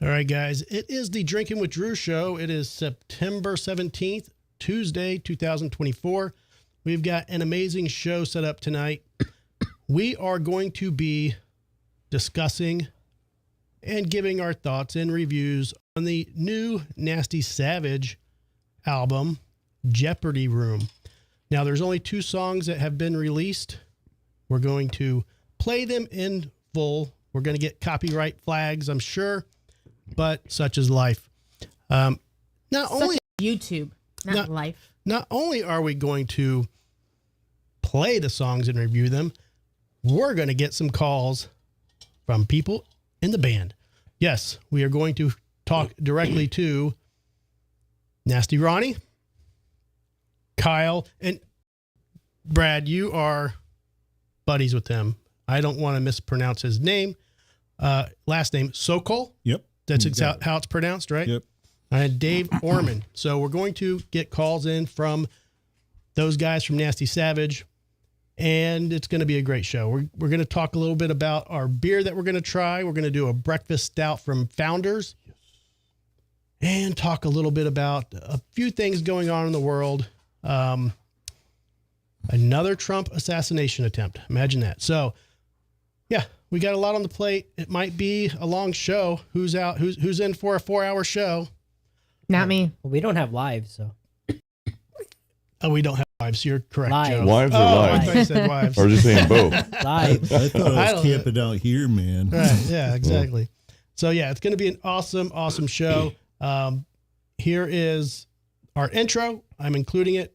All right, guys. It is the Drinking with Drew show. It is September 17th, Tuesday, 2024. We've got an amazing show set up tonight. We are going to be discussing and giving our thoughts and reviews on the new NastySavage album, Jeopardy Room. Now, there's only 2 songs that have been released. We're going to play them in full. We're going to get copyright flags, I'm sure, but such is life. Not only YouTube, not life. Not only are we going to play the songs and review them, we're going to get some calls from people in the band. Yes, we are going to talk directly to Nasty Ronnie, Kyle, and Brad. You are buddies with him. I don't want to mispronounce his name. Last name, Sokol. Yep. That's how it's pronounced, right? Yep. And Dave Orman. So we're going to get calls in from those guys from NastySavage, and it's going to be a great show. We're going to talk a little bit about our beer that we're going to try. We're going to do a breakfast stout from Founders, and talk a little bit about a few things going on in the world. Another Trump assassination attempt. Imagine that. So, yeah, we got a lot on the plate. It might be a long show. Who's out? Who's in for a 4-hour show? Not me. Well, we don't have lives, so. Oh, we don't have wives. You're correct, Lives. Joe. Wives or I lives? thought you said wives. Or just saying both? Lives. I thought I I don't was camping out here, man. Right. Yeah, exactly. So, yeah, it's going to be an awesome, awesome show. Here is our intro. I'm including it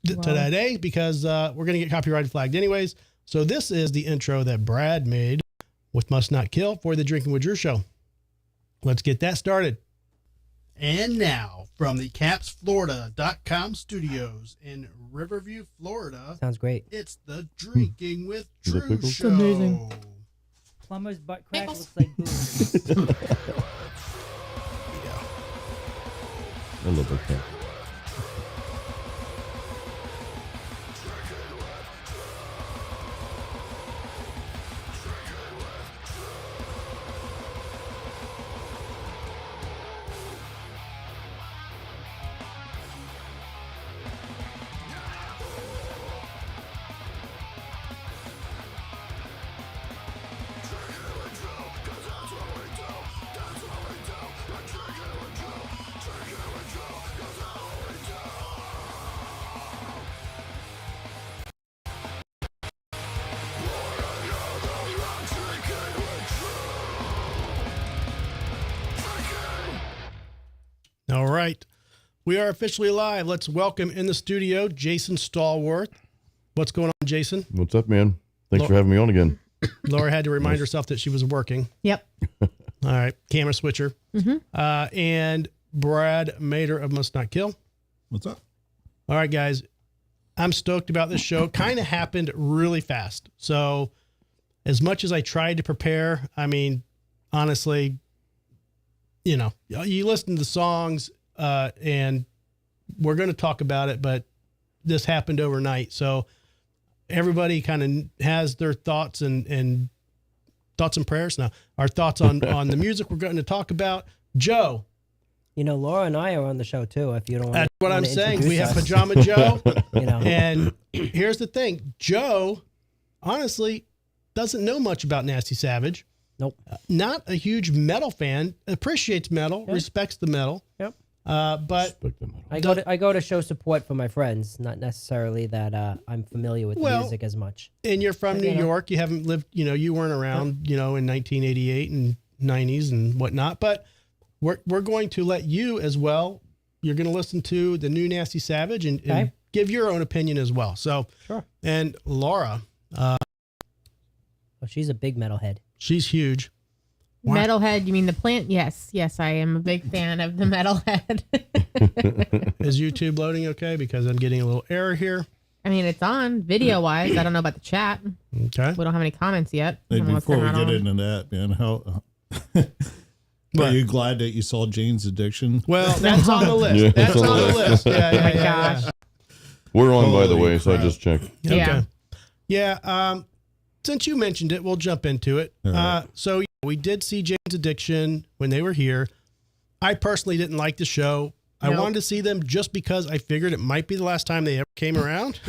today because we're going to get copyrighted flagged anyways. So this is the intro that Brad made with Must Not Kill for the Drinking with Drew show. Let's get that started. And now from the CapsFlorida.com studios in Riverview, Florida, Sounds great. it's the Drinking with Is that Drew pickles? show. It's amazing. Plumber's butt crack Pickles. looks like booze. I love that cat. All right. We are officially live. Let's welcome in the studio Jason Stallworth. What's going on, Jason? What's up, man? Thanks for having me on again. Laura had to remind herself that she was working. Yep. All right. Camera switcher. And Brad Mader of Must Not Kill. What's up? All right, guys. I'm stoked about this show. Kind of happened really fast. So as much as I tried to prepare, I mean, honestly, you know, you listen to the songs and we're going to talk about it, but this happened overnight. So everybody kind of has their thoughts and thoughts and prayers. Now, our thoughts on the music we're going to talk about. Joe. You know, Laura and I are on the show too. If you don't want That's what I'm to saying. We have us. Pajama Joe. You know, And here's the thing. Joe, honestly, doesn't know much about NastySavage. nope. Not a huge metal fan. Appreciates metal. Yeah. Respects the metal. Yep. But Respect them. I go to show support for my friends, not necessarily that I'm familiar with Well, music as much. and you're from But, New you know. York. You haven't lived, you weren't around, in 1988 and 90s and whatnot. But we're going to let you as well. You're going to listen to the new NastySavage and Okay. give your own opinion as well. So, Sure. and Laura, Well, she's a big metalhead. she's huge. Wow. Metalhead, you mean the plant? Yes, I am a big fan of the metalhead. Is YouTube loading okay? Because I'm getting a little error here. I mean, it's on video-wise. I don't know about the chat. Okay. We don't have any comments yet. Hey, I don't know what's before we going get on. into that, man, how What? are you glad that you saw Jane's Addiction? Well, that's on the list. Yeah, That's it's on the list. Yeah, Oh my yeah. gosh. We're on, by the Holy way, so I crap. just checked. Okay. Yeah. Yeah. Since you mentioned it, we'll jump into it. All right. So We did see Jane's Addiction when they were here. I personally didn't like the show. I Nope. wanted to see them just because I figured it might be the last time they ever came around.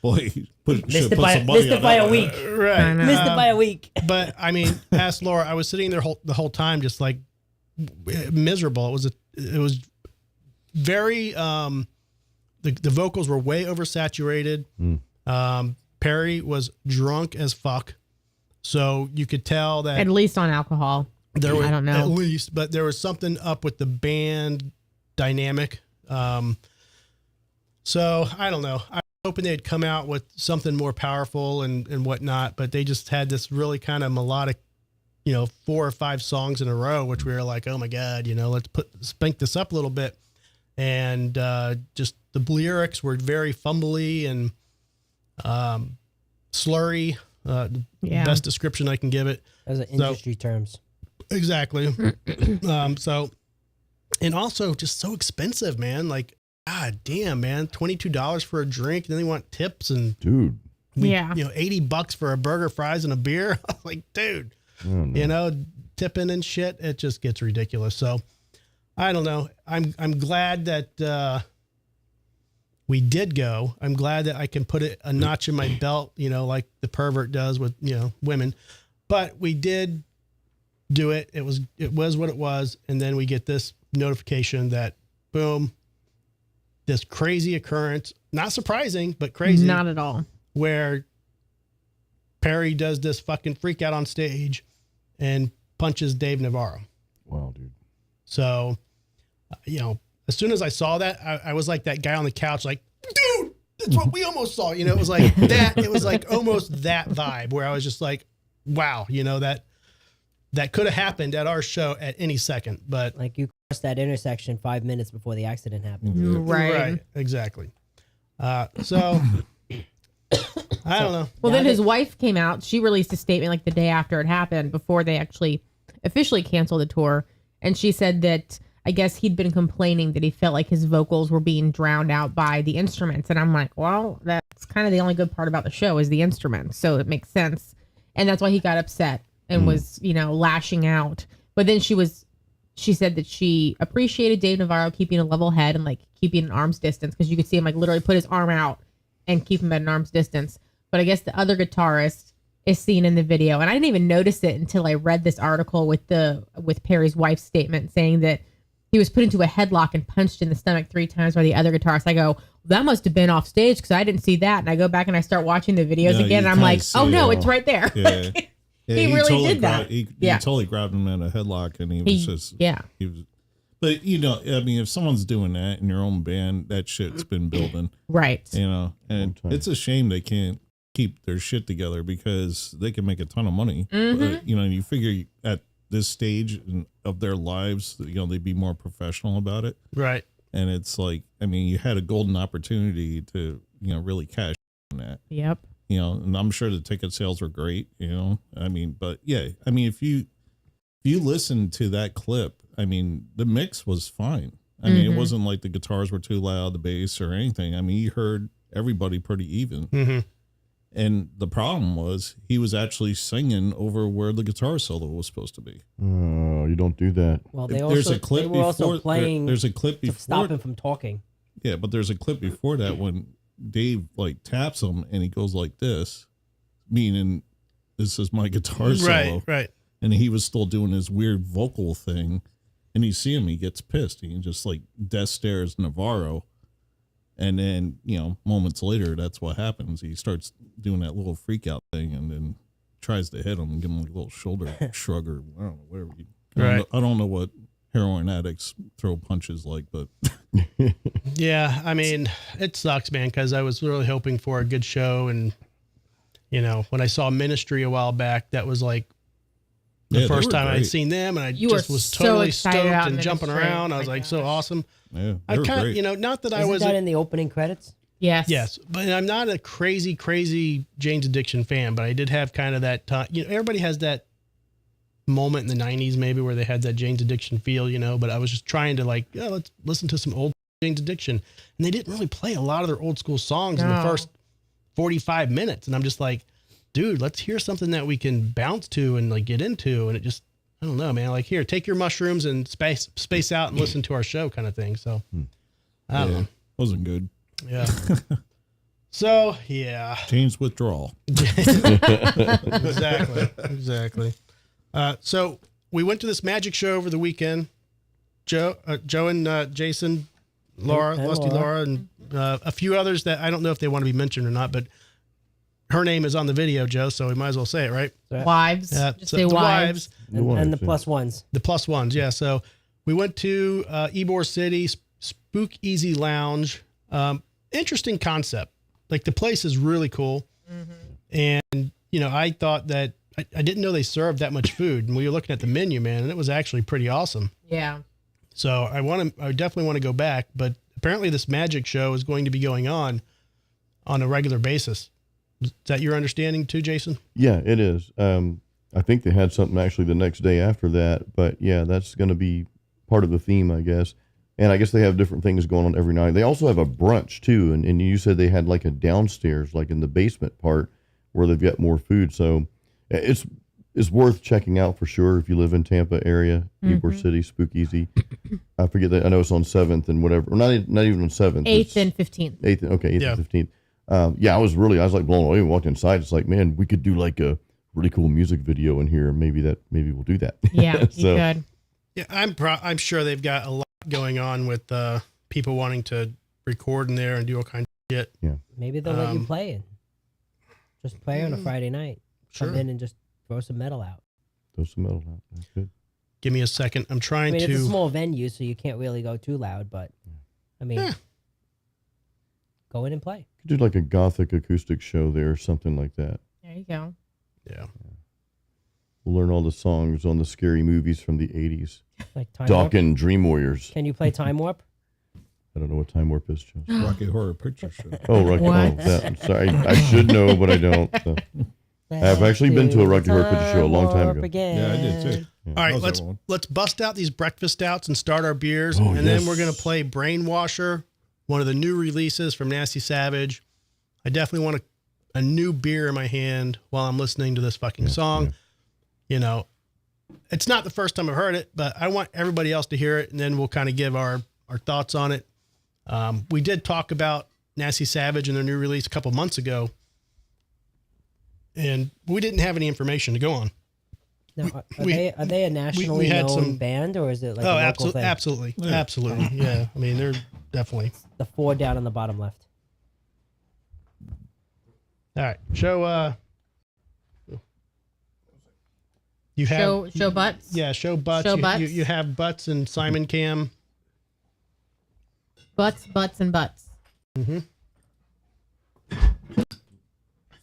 Boy, Missed it by a week. Right. I know. Missed it by a week. But I mean, ask Laura. I was sitting there the whole time, just like miserable. It was very. The vocals were way oversaturated. Perry was drunk as fuck, so you could tell that At least on alcohol. there was I don't know. at least, but there was something up with the band dynamic. So I don't know. I was hoping they'd come out with something more powerful and whatnot, but they just had this really kind of melodic, 4 or 5 songs in a row, which we were like, oh my God, let's spink this up a little bit. And just the lyrics were very fumbly and slurry. Best description I can give it. Those are industry terms. Exactly. And also just so expensive, man. Like, God damn, man, $22 for a drink. And then they want tips and Dude. $80 for a burger, fries, and a beer. Like, dude, tipping and shit. It just gets ridiculous. So I don't know. I'm glad that we did go. I'm glad that I can put it a notch in my belt, like the pervert does with, women. But we did do it. It was what it was. And then we get this notification that, boom, this crazy occurrence, not surprising, but crazy. Not at all. Where Perry does this fucking freak out on stage and punches Dave Navarro. Wow, dude. So, as soon as I saw that, I was like that guy on the couch, like, dude, that's what we almost saw. It was like that. It was like almost that vibe where I was just like, wow, that could have happened at our show at any second. But Like you crossed that intersection 5 minutes before the accident happened. Right. Exactly. So I don't know. Well, then his wife came out. She released a statement like the day after it happened, before they actually officially canceled the tour. And she said that I guess he'd been complaining that he felt like his vocals were being drowned out by the instruments. And I'm like, well, that's kind of the only good part about the show is the instruments. So it makes sense. And that's why he got upset and was, lashing out. But then she said that she appreciated Dave Navarro keeping a level head and like keeping an arm's distance, because you could see him like literally put his arm out and keep him at an arm's distance. But I guess the other guitarist is seen in the video, and I didn't even notice it until I read this article with Perry's wife's statement saying that he was put into a headlock and punched in the stomach 3 times by the other guitarist. I go, that must have been off stage because I didn't see that. And I go back and I start watching the videos again, and I'm like, oh no, it's right there. Yeah. He really totally did that. He totally grabbed him in a headlock, and he was But if someone's doing that in your own band, that shit's been building, right? And it's a shame they can't keep their shit together because they can make a ton of money. But, you figure at this stage of their lives, they'd be more professional about it, Right. And it's like, you had a golden opportunity to really cash in that. Yep. And I'm sure the ticket sales were great, but yeah, if you listen to that clip, the mix was fine. It wasn't like the guitars were too loud, the bass or anything. You heard everybody pretty even. Mm-hmm. And the problem was he was actually singing over where the guitar solo was supposed to be. Oh, you don't do that. Well, There's a clip they were also before. playing There's a clip to before. stop him from talking. Yeah, but there's a clip before that when Dave like taps him and he goes like this, meaning this is my guitar solo. Right. And he was still doing his weird vocal thing. And you see him, he gets pissed. He just like death stares Navarro. And then, moments later, that's what happens. He starts doing that little freak out thing and then tries to hit him and give him like a little shoulder shrug or I don't know, whatever. I don't know what heroin addicts throw punches like, but. Yeah, it sucks, man, because I was really hoping for a good show. And, when I saw Ministry a while back, that was like the first time I'd seen them. And I just was totally stoked and jumping around. I was like, so awesome. Yeah, I kind of, not that I was that in the opening credits. Yes. But I'm not a crazy Jane's Addiction fan, but I did have kind of that time. Everybody has that moment in the 90s maybe where they had that Jane's Addiction feel, but I was just trying to let's listen to some old Jane's Addiction. And they didn't really play a lot of their old school songs in the first 45 minutes. And I'm just like, dude, let's hear something that we can bounce to and like get into. And it just, I don't know, man. Like, here, take your mushrooms and space out and listen to our show kind of thing. So, I don't know. Wasn't good. Yeah. So, yeah. James withdrawal. Exactly. So we went to this magic show over the weekend. Joe and Jason, Laura, And Lusty Laura, and a few others that I don't know if they want to be mentioned or not, but her name is on the video, Joe, so we might as well say it, right? Wives. Just so say the wives. And the plus ones. The plus ones, yeah. So we went to Ybor City, Spook Easy Lounge. Interesting concept. Like, the place is really cool. And, you know, I thought that I didn't know they served that much food. And we were looking at the menu, man, and it was actually pretty awesome. Yeah. So I definitely want to go back, but apparently this magic show is going to be going on a regular basis. Is that your understanding too, Jason? Yeah, it is. I think they had something actually the next day after that, but yeah, that's going to be part of the theme, I guess. And I guess they have different things going on every night. They also have a brunch too. And you said they had like a downstairs, like in the basement part where they've got more food. So it's worth checking out for sure. If you live in Tampa area, Ybor City, Spookeasy. I forget that. I know it's on 7th and whatever. Or not even on 7th. 8th and 15th. 8th. Okay. 8th and 15th. Yeah, I was like blown away. We walked inside. It's like, man, we could do like a really cool music video in here. Maybe we'll do that. Yeah, you could. Yeah, I'm sure they've got a lot going on with people wanting to record in there and do all kinds of shit. Yeah. Maybe they'll let you play it. Just play on a Friday night. Sure. Come in and just throw some metal out. That's good. Give me a second. I'm trying I mean, to. it's a small venue, so you can't really go too loud, but I mean, go in and play. Could do like a gothic acoustic show there or something like that. There you go. Yeah. We'll learn all the songs on the scary movies from the 80s. Like Time Doc Warp. and Dream Warriors. Can you play Time Warp? I don't know what Time Warp is, Joe. Rocky Horror Picture Show. Oh, Rocky What? I'm sorry. I should know, but I don't. So. I've actually been to a Rocky Horror Picture Show a long time ago. Yeah, I did too. All right, How's that one? let's bust out these breakfast stouts and start our beers, Oh, and then yes. we're gonna play Brainwasher, one of the new releases from Nasty Savage. I definitely want a new beer in my hand while I'm listening to this fucking song. yeah. You know, it's not the first time I've heard it, but I want everybody else to hear it, and then we'll kind of give our thoughts on it. We did talk about Nasty Savage and their new release a couple months ago, and we didn't have any information to go on. Now, are they a nationally had known some- band, or is it like a local thing? absolutely. Yeah. Absolutely. Yeah. I mean, they're definitely. The 4 down on the bottom left. All right. Show, you have, Show butts. yeah, show butts. Show you, butts. You have butts and Simon Cam. Butts, and butts. Mm-hmm.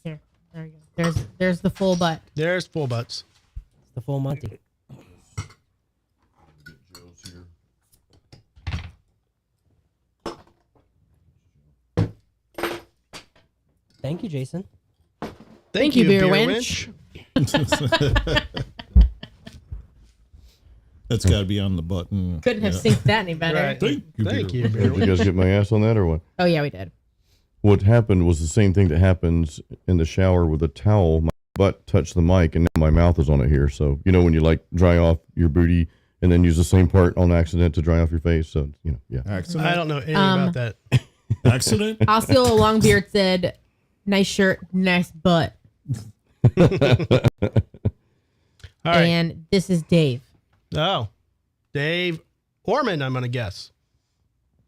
Here. There you go. There's the full butt. There's full butts. It's the full Monty. Thank you, Jason. Thank you, Beer Wench. That's got to be on the button. Couldn't have synced that any better. Right. Thank you. Thank Beer you, Wench. Beer Did you guys get my ass on that or what? Oh yeah, we did. What happened was the same thing that happens in the shower with a towel. My butt touched the mic and now my mouth is on it here. So, you know, when you like dry off your booty and then use the same part on accident to dry off your face. So, you know, yeah. Accident. I don't know anything about that. Accident. Osceola Longbeard said, "Nice shirt, nice butt." All right. And this is Dave. Oh, Dave Orman, I'm going to guess.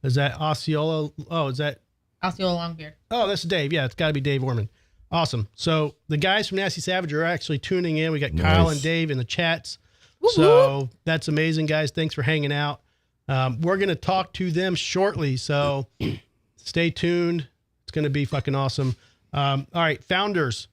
Is that Osceola? Oh, is that? Osceola Longbeard. Oh, this is Dave. Yeah, it's got to be Dave Orman. Awesome. So the guys from Nasty Savage are actually tuning in. We got Kyle Nice. and Dave in the chats. Woo-hoo. So that's amazing, guys. Thanks for hanging out. We're going to talk to them shortly. So stay tuned. It's going to be fucking awesome. All right. Founders,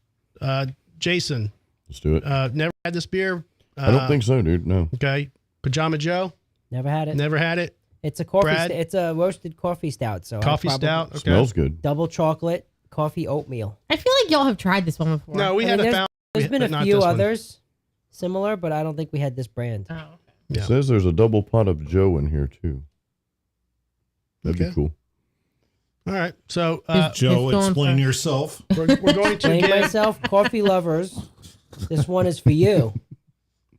Jason, Let's do it. never had this beer. I don't think so, dude. No. Okay. Pajama Joe, Never had it. never had it. It's a coffee. Brad? It's a roasted coffee stout. So I'd Coffee probably- stout. Okay. Smells good. double chocolate coffee oatmeal. I feel like y'all have tried this one before. No, we I had mean, a there's- found. There's been but a not few this one. others similar, but I don't think we had this brand. Oh, okay. Yeah. It says there's a double pot of Joe in here too. That'd Okay. be cool. All right. So Joe, going explain for- yourself. we're going to Blame give myself, coffee lovers. This one is for you.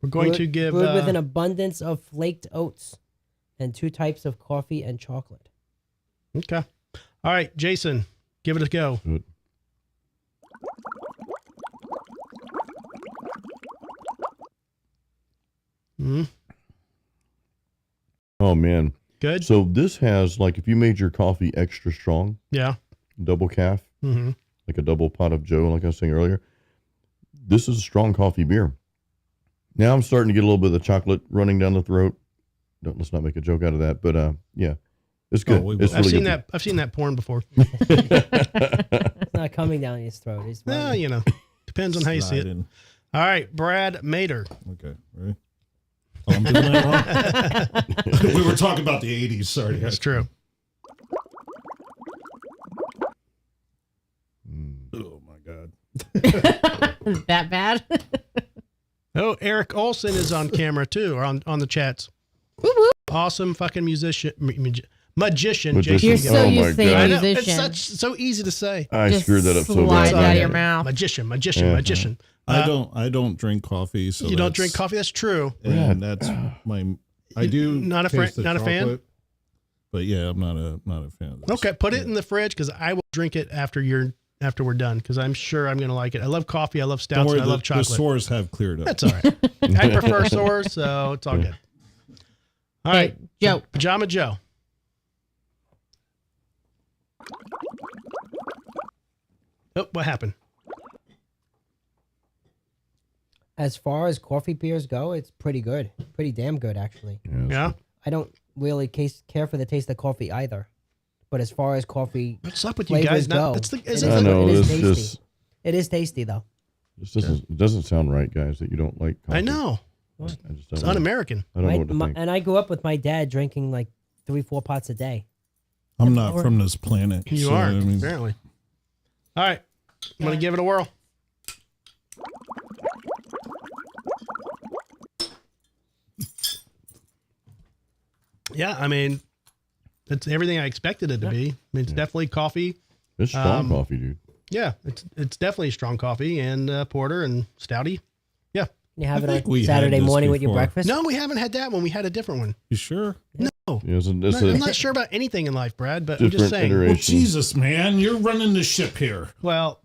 we're going to give brewed with an abundance of flaked oats and 2 types of coffee and chocolate. okay. All right, Jason, give it a go. Good. Mhm. Oh man. Good. So this has, like, if you made your coffee extra strong, Yeah. double calf, Mm-hmm. like a double pot of Joe, like I was saying earlier, this is a strong coffee beer. Now I'm starting to get a little bit of the chocolate running down the throat. Let's not make a joke out of that, but yeah, it's good. we It's will. I've really seen good. that. I've seen that porn before. It's not coming down his throat. It's Well, running. you know, depends on how you see it. Slide in. All right, Brad Mater. Okay, ready? Oh, I'm doing that wrong. We were talking about the 80s. Sorry. That's true. Oh my God. that bad? Oh, Eric Olson is on camera too, or on the chats. Awesome fucking magician, Magician. Jason. You're Gibbons. so Oh, used my to saying God. I know, it's musician. so easy to say. I Just screwed that up so slide bad. it out of your mouth. Magician. Yeah. I don't drink coffee. So You don't that's- drink coffee? That's true. And that's my. I do. Not a taste the not a fan? chocolate, But yeah, I'm not a fan of this. Okay, put it in the fridge because I will drink it after we're done because I'm sure I'm going to like it. I love coffee. I love Don't stouts. worry, And I love the chocolate. sores have cleared up. That's all right. I prefer sours, so it's all good. All right, Okay, Joe. Pajama Joe. Oh, what happened? As far as coffee beers go, it's pretty good. Pretty damn good, actually. Yeah. I don't really care for the taste of coffee either. But as far as coffee What's up with you flavors guys? go, That's the, it isn't I is- it- know, it is this tasty. just- It is tasty, though. it doesn't sound right, guys, that you don't like coffee. I know. I just don't It's know. un-American. I don't know what to think. And I grew up with my dad drinking like 3-4 pots a day. I'm not from this planet. You so, are, I mean, apparently. All right. I'm going to give it a whirl. Yeah, I mean, it's everything I expected it to be. I mean, it's definitely coffee. It's strong coffee, dude. Yeah, it's definitely strong coffee and porter and stouty. Yeah. You have I it think on we had Saturday this morning with your before. breakfast. No, we haven't had that one. We had a different one. You sure? No. Yeah, it's I'm a not sure about anything in life, Brad, but I'm different just saying. Well, iteration. Jesus, man, you're running the ship here. Well,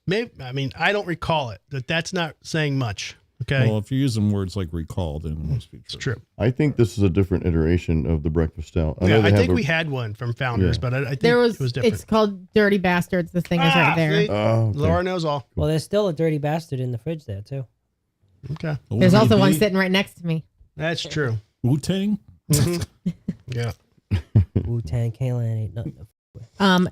maybe, I mean, I don't recall it. That's not saying much. Okay. Well, if you're using words like recall, then it must be true. It's true. I think this is a different iteration of the breakfast stout. know Yeah, they I have think a- we had one from Founders, Yeah. but I think There was, it was different. it's called Dirty Bastards. The thing is right there. see? Oh, okay. Laura knows all. Well, there's still a dirty bastard in the fridge there, too. Okay. There's also one sitting right next to me. That's true. Wu-Tang? Yeah. Wu-Tang Clan ain't nothing.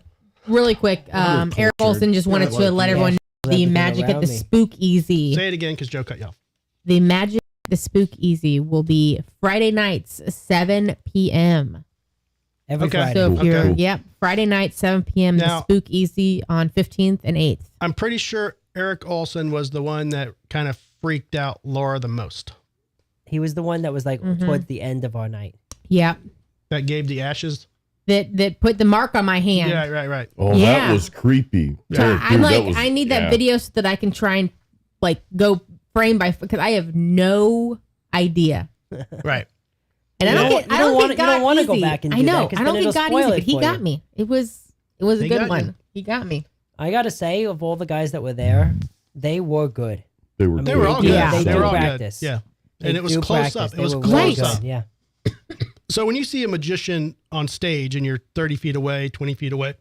Really quick, Eric cultured. Olson just wanted to let everyone know the Everything magic at around the me. Speakeasy. Say it again because Joe cut you off. The magic at the Speakeasy will be Friday nights, 7 p.m. Every Okay. Friday. So if Cool. you're, Cool. yep, Friday night, 7 p.m. Now- the Speakeasy on 15th and 8th. I'm pretty sure Eric Olson was the one that kind of freaked out Laura the most. He was the one that was like towards the end of our night. Yep. That gave the ashes. That put the mark on my hand. Yeah, right. Oh, Yeah. that was creepy. So Dude, I'm that like, was- I need that yeah. video so that I can try and like go frame by because I have no idea. Right. And I You don't don't- think you I don't don't wanna- think you God don't wanna easy. go back and I do know. that, 'cause I don't then think it'll God spoil easy, it but he for got you. me. It was a He good got one. you. He got me. I gotta say, of all the guys that were there, they were good. They were, They good. were all good. Yeah. They They were do all practice. good. Yeah. They And it was do close practice. up. They It was were close really up. good, Yeah. So when you see a magician on stage and you're 30 feet away, 20 feet away,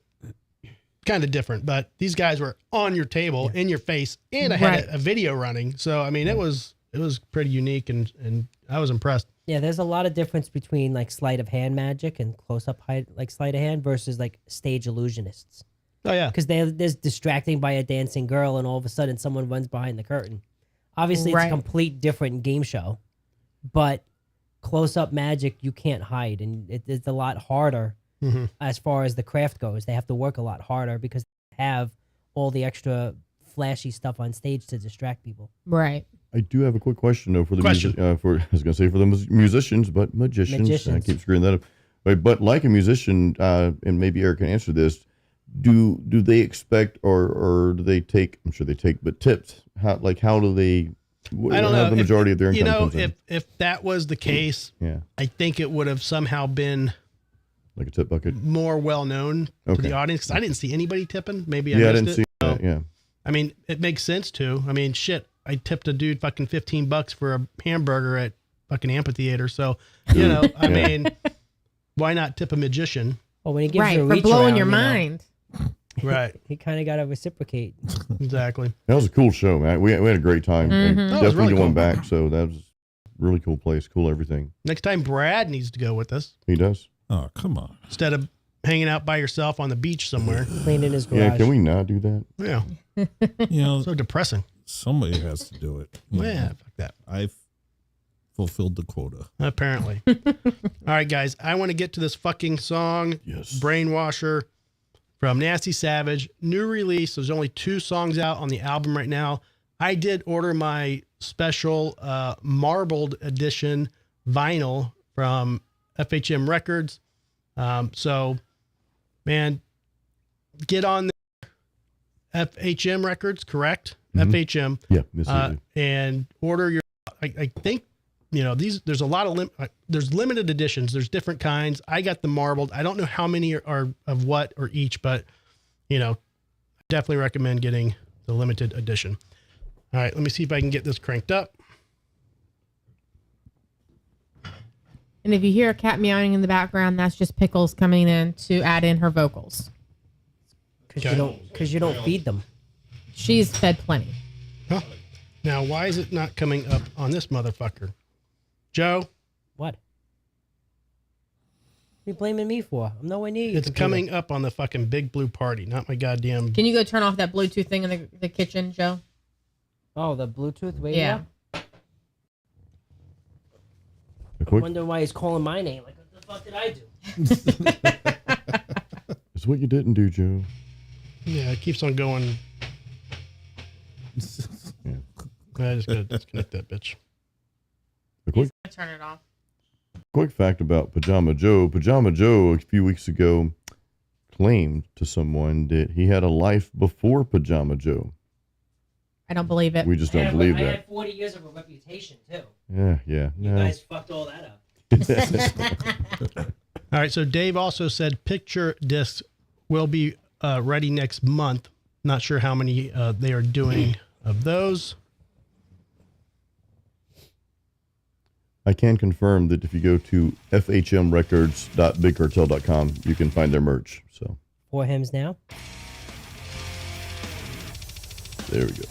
kind of different. But these guys were on your table, in your face, and I had Right. a video running. So I mean, it was pretty unique, and I was impressed. Yeah, there's a lot of difference between like sleight of hand magic and close up like sleight of hand versus like stage illusionists. Oh yeah, Because there's distracting by a dancing girl and all of a sudden someone runs behind the curtain. Obviously, it's Right. a complete different game show, but close up magic you can't hide, and it's a lot harder as far as the craft goes. They have to work a lot harder because they have all the extra flashy stuff on stage to distract people. Right. I do have a quick question though for the Question. for I was gonna say for the musicians, but magicians. I Magicians. keep screwing that up. But like a musician, and maybe Eric can answer this. Do they expect or do they take? I'm sure they take, but tips. How do they? I don't know. The majority of their income comes in. If that was the case, yeah, I think it would have somehow been like a tip bucket, more well known to the audience. 'Cause I didn't see anybody tipping. Maybe I I missed didn't it. see that. Yeah, I mean, it makes sense too. I mean, shit, I tipped a dude fucking $15 for a hamburger at fucking amphitheater. So, I mean, why not tip a magician? Well, when he gives you a for reach blowing around, your mind. Right. He kind of got to reciprocate. Exactly. that was a cool show, man. We had a great time. And That was definitely really going cool. back. So that was a really cool place. Cool everything. Next time, Brad needs to go with us He does. Oh, come on. instead of hanging out by yourself on the beach somewhere. Cleaning his garage. Yeah, can we not do that? Yeah. So depressing. Somebody has to do it. Yeah, fuck that. I've fulfilled the quota. Apparently. All right, guys. I want to get to this fucking song. Yes. Brainwasher from Nasty Savage. New release. There's only 2 songs out on the album right now. I did order my special marbled edition vinyl from FHM Records. So, man, get on there. FHM Records, correct? FHM. Yeah, Mississippi. And order your, I think, there's a lot of, there's limited editions. There's different kinds. I got the marbled. I don't know how many are of what or each, but, definitely recommend getting the limited edition. All right, let me see if I can get this cranked up. And if you hear a cat meowing in the background, that's just Pickles coming in to add in her vocals. Because you don't feed them. She's fed plenty. Huh? Now, why is it not coming up on this motherfucker? Joe? What? What are you blaming me for? I'm nowhere near you. It's coming up on the fucking Big Blue Party, not my goddamn... Can you go turn off that Bluetooth thing in the kitchen, Joe? Oh, the Bluetooth radio? Yeah. I wonder why he's calling my name. Like, what the fuck did I do? It's what you didn't do, Joe. Yeah, it keeps on going. Yeah. I just gotta disconnect that bitch. A quick Turn it off. Quick fact about Pajama Joe. Pajama Joe, a few weeks ago, claimed to someone that he had a life before Pajama Joe. I don't believe it. We just don't believe I that. had 40 years of a reputation, too. Yeah. You No. guys fucked all that up. All right, so Dave also said picture discs will be ready next month. Not sure how many they are doing of those. I can confirm that if you go to fhmrecords.bigcartel.com, you can find their merch. So 4 hymns now. there we go.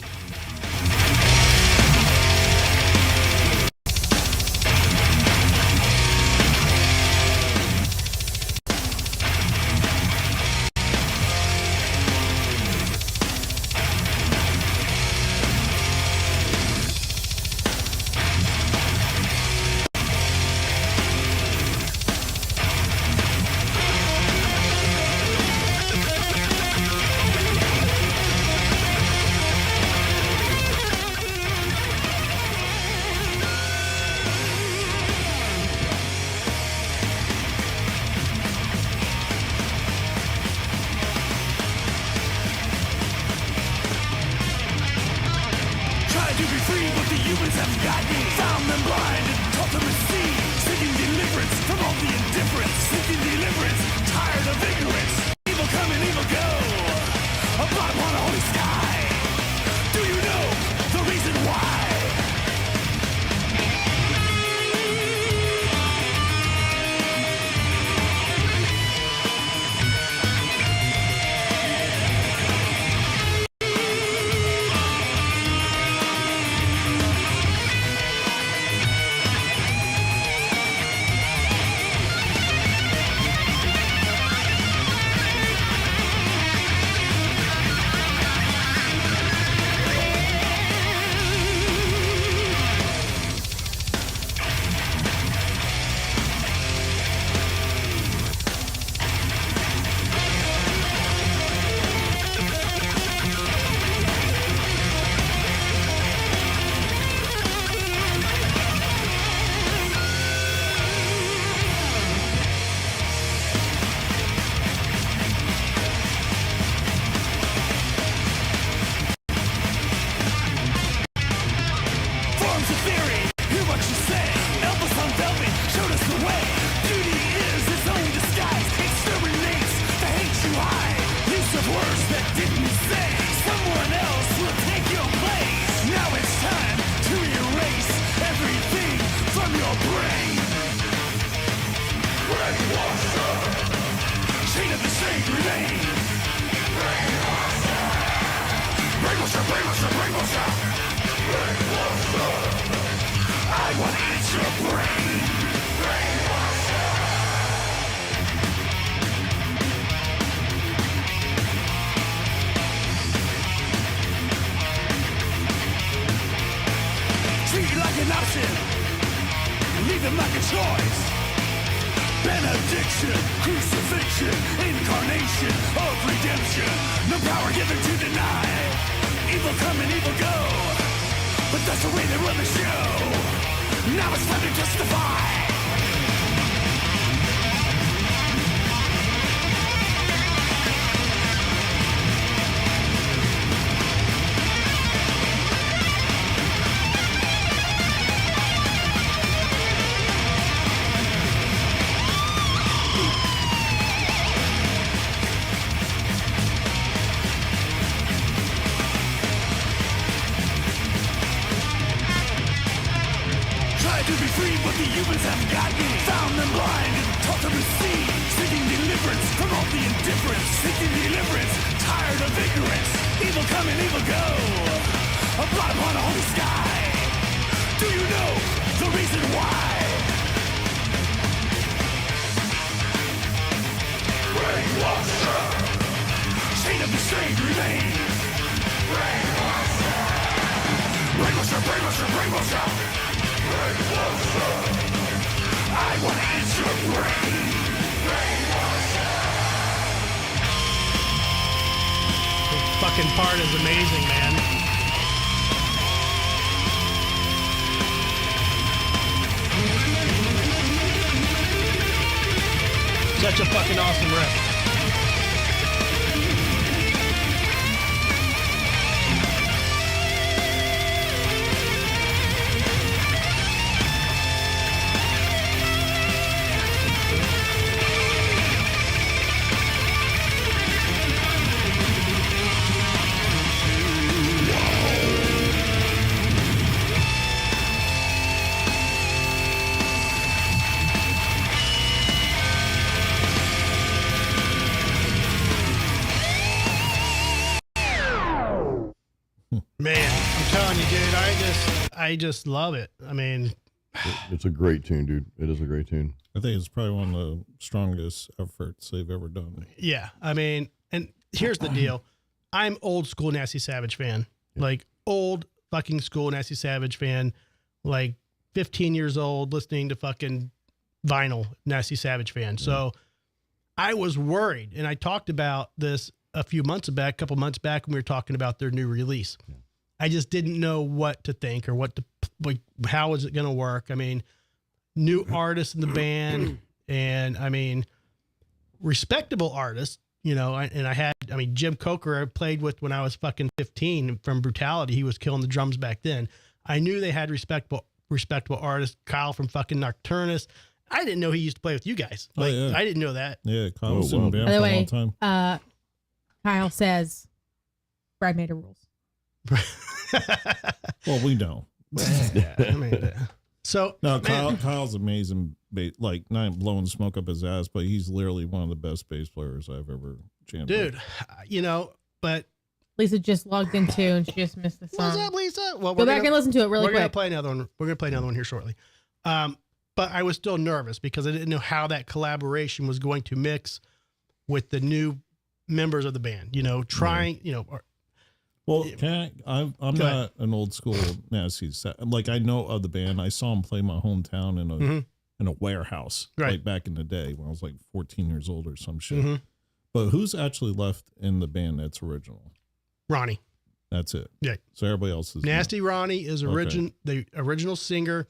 Trying to be free, but the humans have gotten me. Found them blind and taught them to see. Seeking deliverance from all the indifference. Seeking deliverance, tired of ignorance. Evil come and evil go. A blot upon a holy sky. Do you know the reason why? Treat it like an option, leave them like a choice. Benediction, crucifixion, incarnation of redemption. No power given to deny. Evil come and evil go, but that's the way they run the show. Now it's time to justify. To be free, but the humans have got me. Found them blind and taught them to see. Seeking deliverance from all the indifference. Seeking deliverance, tired of ignorance. Evil come and evil go. A blot upon a holy sky. Do you know the reason why? Brainwasher. Chain of the strange remain. Brainwasher. Brainwasher, brainwasher, brainwasher. I want to eat your brain. This fucking part is amazing, man. Such a fucking awesome riff. Man, I'm telling you, dude, I just love it. I mean, It's a great tune, dude. It is a great tune. I think it's probably one of the strongest efforts they've ever done. yeah, I mean, and here's the deal. I'm old school Nasty Savage fan. Like old fucking school Nasty Savage fan. Like 15 years old listening to fucking vinyl Nasty Savage fan. So I was worried, and I talked about this a couple months back when we were talking about their new release. I just didn't know what to think or how is it going to work. I mean, new artists in the band, and I mean, respectable artists, you know. Jim Coker I played with when I was fucking 15 from Brutality. He was killing the drums back then. I knew they had respectable artists. Kyle from fucking Nocturnus. I didn't know he used to play with you guys. Like, I didn't know that. Yeah, Kyle was in the band By the for a way, long time. Kyle says, Brad made a rules. Well, we know. So No, man, Kyle's amazing. Like, not blowing smoke up his ass, but he's literally one of the best bass players I've ever jammed with. dude, you know, but Lisa just logged in too, and she just missed the what's song. up, Lisa? Well, Go back and listen to it really we're gonna quick. play another one. We're gonna play another one here shortly. But I was still nervous because I didn't know how that collaboration was going to mix with the new members of the band. You know, trying, you know. Well, I'm not an old school Nasty. Like, I know of the band. I saw him play my hometown in a warehouse, Right. like back in the day when I was like 14 years old or some shit. But who's actually left in the band that's original? Ronnie. That's it. Yeah. So everybody else is Nasty Ronnie is the original singer,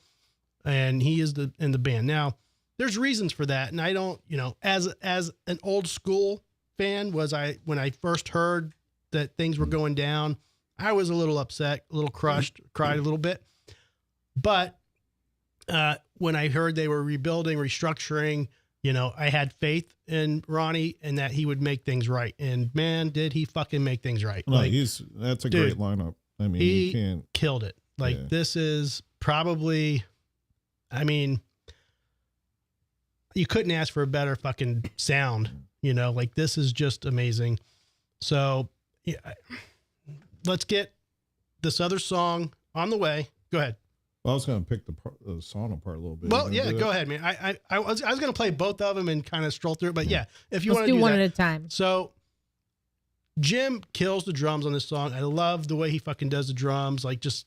and he is in the band. Now, there's reasons for that, and I don't, you know, as an old school fan, when I first heard that things were going down, I was a little upset, a little crushed, cried a little bit. But when I heard they were rebuilding, restructuring, you know, I had faith in Ronnie and that he would make things right. And man, did he fucking make things right. No, like, that's a dude, great lineup. I mean, he you can't. killed it. Like, Yeah. this is probably, I mean, you couldn't ask for a better fucking sound, you know, like this is just amazing. So yeah, let's get this other song on the way. Go ahead. Well, I was going to pick the song apart a little bit. Well, yeah, go ahead, man. I was going to play both of them and kind of stroll through it, but yeah, if you Let's want to do do one that. at a time. So Jim kills the drums on this song. I love the way he fucking does the drums. Like, just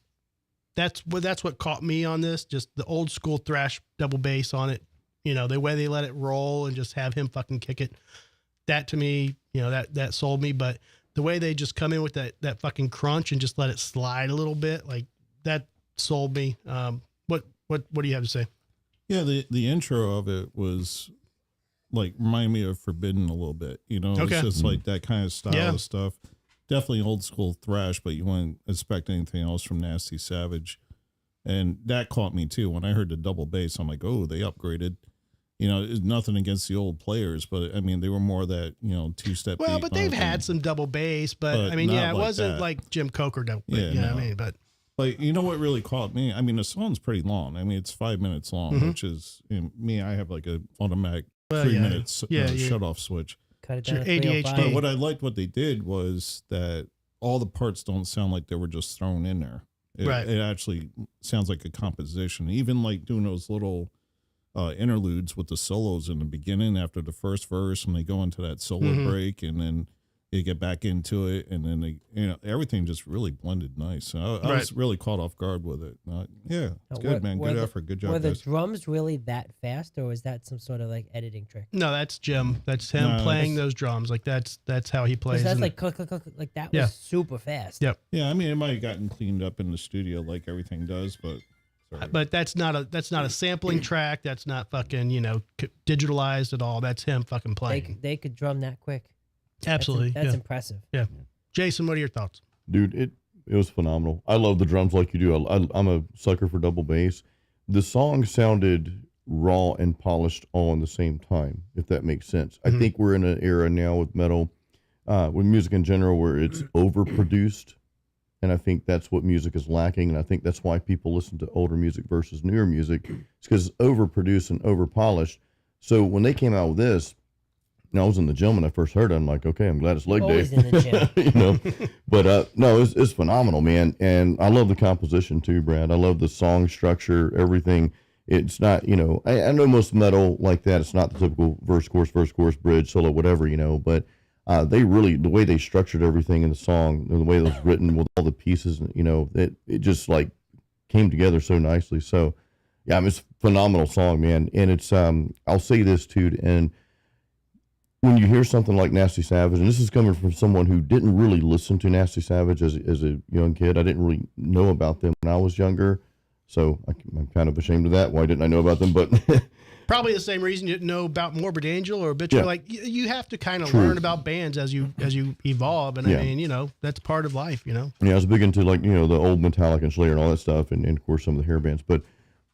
that's what caught me on this. Just the old school thrash double bass on it. You know, the way they let it roll and just have him fucking kick it. That to me, you know, that sold me. But the way they just come in with that fucking crunch and just let it slide a little bit, like that sold me. What do you have to say? Yeah, the intro of it was like remind me of Forbidden a little bit. You know, Okay. it's just like that kind of style Yeah. of stuff. Definitely old school thrash, but you wouldn't expect anything else from Nasty Savage. And that caught me too. When I heard the double bass, I'm like, oh, they upgraded. You know, it's nothing against the old players, but I mean, they were more that, you know, two-step. Well, beat but they've thing. had some double bass, but I mean, not yeah, it like wasn't that. like Jim Coker double bass. Yeah, You know no. what I mean? But Like, you know what really caught me? I mean, the song's pretty long. I mean, it's 5 minutes long, Mhm. which is, you know, me, I have like a automatic Well, 3 yeah. minutes Yeah, shut off switch. Cut it It's your down to ADHD. 305. But what I liked what they did was that all the parts don't sound like they were just thrown in there. Right. It actually sounds like a composition. Even like doing those little interludes with the solos in the beginning after the first verse, and they go into that solo Mhm. break, and then they get back into it, and then they, you know, everything just really blended nice. So I was really caught off guard with it. Yeah, it's good, man. Good effort. Good job, Were the guys. drums really that fast, or was that some sort of like editing trick? no, that's Jim. That's him No, playing that's- those drums. Like that's how he plays. Because that's and- like click, click, click, click, like that Yeah. was super fast. Yep. Yeah, I mean, it might have gotten cleaned up in the studio like everything does, but sorry. But that's not a sampling track. That's not fucking, you know, digitalized at all. That's him fucking playing. They could drum that quick. Absolutely. That's yeah. impressive. Yeah. Jason, what are your thoughts? Dude, it was phenomenal. I love the drums like you do. I'm a sucker for double bass. The song sounded raw and polished all in the same time, if that makes sense. I think we're in an era now with metal, with music in general, where it's overproduced. And I think that's what music is lacking. And I think that's why people listen to older music versus newer music. It's because it's overproduced and overpolished. So when they came out with this, I was in the gym when I first heard it. I'm like, okay, I'm glad it's leg Always day. in the gym. You know, but no, it's phenomenal, man. And I love the composition too, Brad. I love the song structure, everything. It's not, you know, I know most metal like that. It's not the typical verse, chorus, bridge, solo, whatever, you know, but they really, the way they structured everything in the song, the way it was written with all the pieces, you know, it just like came together so nicely. So yeah, I mean, it's a phenomenal song, man. And it's, I'll say this too, and when you hear something like Nasty Savage, and this is coming from someone who didn't really listen to Nasty Savage as a young kid. I didn't really know about them when I was younger, so I'm kind of ashamed of that. Why didn't I know about them? But Probably the same reason you didn't know about Morbid Angel or Obituary. Yeah. Like you have to kind of True. learn about bands as you evolve. And Yeah. I mean, you know, that's part of life, you know? yeah, I was big into, like, you know, the old Metallica and Slayer and all that stuff, and of course some of the hair bands. But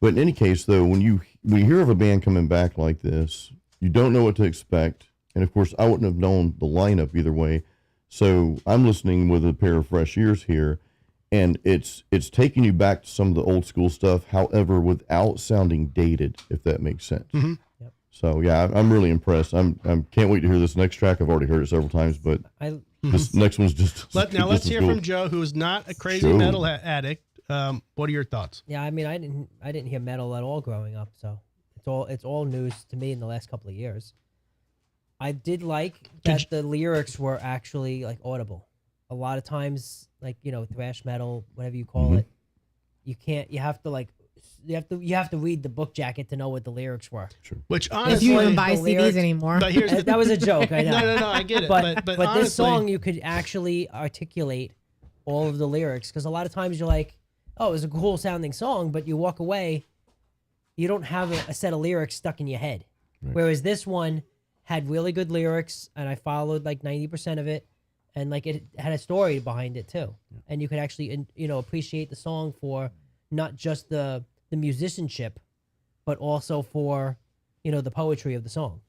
in any case, though, when you hear of a band coming back like this, you don't know what to expect. And of course, I wouldn't have known the lineup either way. So I'm listening with a pair of fresh ears here, and it's taking you back to some of the old school stuff, however, without sounding dated, if that makes sense. Mhm. Yep. So yeah, I'm really impressed. I'm can't wait to hear this next track. I've already heard it several times, but this next one's just Let's just as hear cool. from Joe, who is not a crazy Sure. metal addict. What are your thoughts? Yeah, I mean, I didn't hear metal at all growing up, so it's all news to me in the last couple of years. I did like that the lyrics were actually like audible. A lot of times, like, you know, thrash metal, whatever you call it, you have to read the book jacket to know what the lyrics were. Which If honestly, you even buy the CDs lyrics- anymore. but here's the, That was a joke, I know. no, I get it. But honestly, this song, you could actually articulate all of the lyrics, because a lot of times you're like, oh, it was a cool sounding song, but you walk away, you don't have a set of lyrics stuck in your head. Whereas this one had really good lyrics, and I followed like 90% of it, and like it had a story behind it too, and you could actually, you know, appreciate the song for not just the musicianship, but also for, you know, the poetry of the song.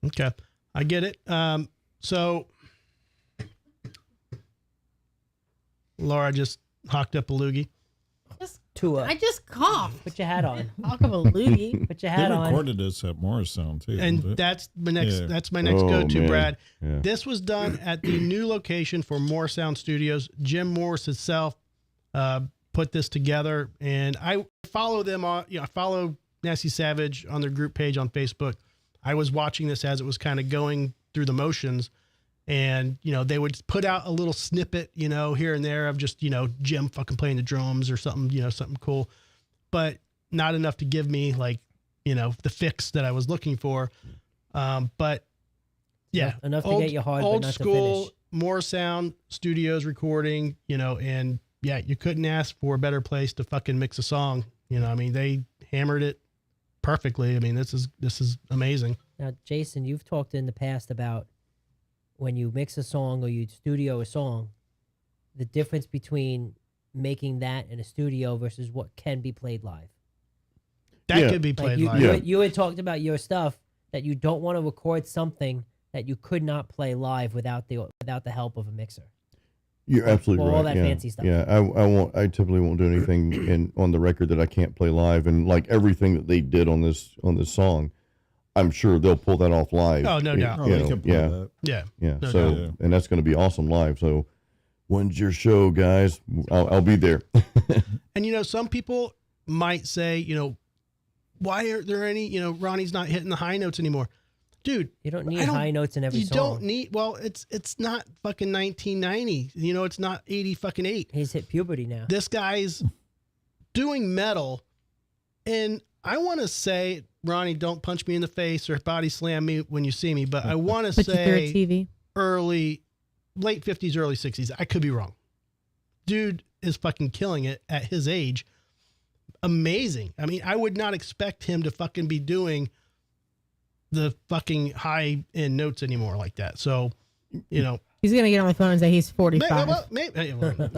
Okay, I get it. So Laura just hocked up a loogie. I just coughed. Put your hat on. Talk of a loogie. Put your They hat on. recorded this at Morristown too. And didn't they? that's my next. Yeah. That's my next Oh, go-to, man. Brad. Yeah. This was done at the new location for More Sound Studios. Jim Morris himself put this together, and I follow them on, I follow NastySavage on their group page on Facebook. I was watching this as it was kind of going through the motions, and, they would put out a little snippet, here and there of just, Jim fucking playing the drums or something, something cool, but not enough to give me like, the fix that I was looking for. But yeah, enough to get you hard, old but not school, to finish. more sound studios recording, and yeah, you couldn't ask for a better place to fucking mix a song. They hammered it perfectly. This is amazing. Now, Jason, you've talked in the past about when you mix a song or you studio a song, the difference between making that in a studio versus what can be played live. That could be played live. You had talked about your stuff that you don't want to record something that you could not play live without the help of a mixer. You're absolutely right. All that fancy stuff. Yeah, I typically won't do anything on the record that I can't play live, and like everything that they did on this song, I'm sure they'll pull that off live. Oh, no doubt. They can pull that. Yeah. Yeah. No So, doubt. and that's going to be awesome live. So, when's your show, guys? I'll be there. And some people might say, why aren't there any? Ronnie's not hitting the high notes anymore, dude. You don't need high notes in every you song. don't need. Well, it's not fucking 1990. It's not 80 fucking 8. He's hit puberty now. This guy's doing metal, and I want to say, Ronnie, don't punch me in the face or body slam me when you see me, but I want to Put you through a say TV. late 50s, early 60s. I could be wrong. Dude is fucking killing it at his age. Amazing. I would not expect him to fucking be doing the fucking high end notes anymore like that. So, He's going to get on the phone and say he's 45.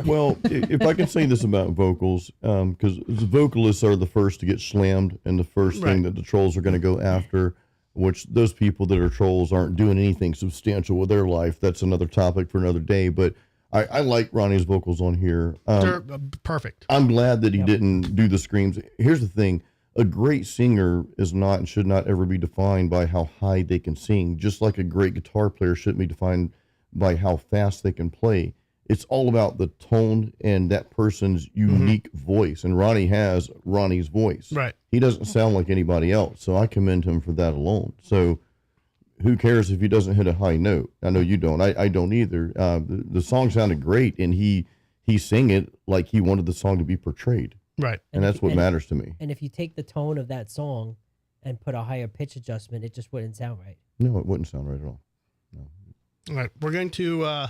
Well, if I can say this about vocals, because the vocalists are the first to get slammed, and the first thing that the trolls are going to go after, which those people that are trolls aren't doing anything substantial with their life. That's another topic for another day. But I like Ronnie's vocals on here. They're perfect. I'm glad that he didn't do the screams. Here's the thing. A great singer is not and should not ever be defined by how high they can sing, just like a great guitar player shouldn't be defined by how fast they can play. It's all about the tone and that person's unique voice. And Ronnie has Ronnie's voice. Right. He doesn't sound like anybody else. So I commend him for that alone. So who cares if he doesn't hit a high note? I know you don't. I don't either. The song sounded great, and he sang it like he wanted the song to be portrayed. Right. And that's what matters to me. And if you take the tone of that song and put a higher pitch adjustment, it just wouldn't sound right. No, it wouldn't sound right at all. No. All right. We're going to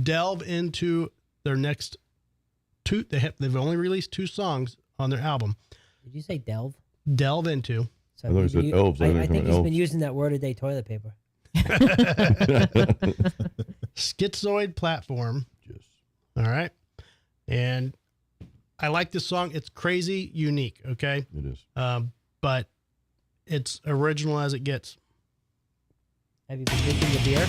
delve into their next two. They've only released 2 songs on their album. Did you say delve? Delve into. So I thought you said elves. I think he's been using that word a day, toilet paper. Schizoid Platform. Yes. All right. And I like this song. It's crazy unique. Okay. It is. But it's original as it gets. Have you been drinking the beer?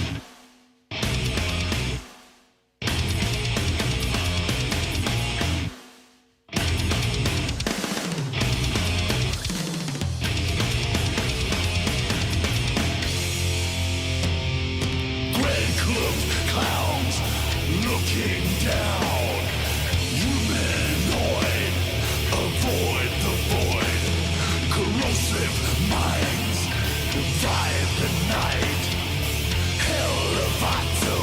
Red-cloaked clowns looking down. Humanoid, avoid the void. Corrosive minds divide the night. Elevato,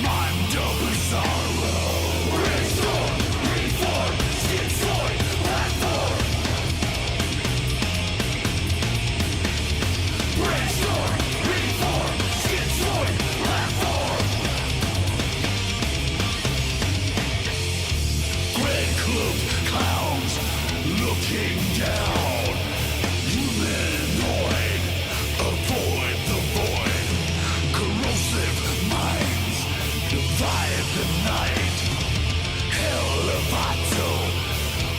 Mondo Bizarro. Brainstorm, reform, schizoid, platform. Brainstorm, reform, schizoid, platform. Red-cloaked clowns looking down. Humanoid, avoid the void. Corrosive minds divide the night. Elevato,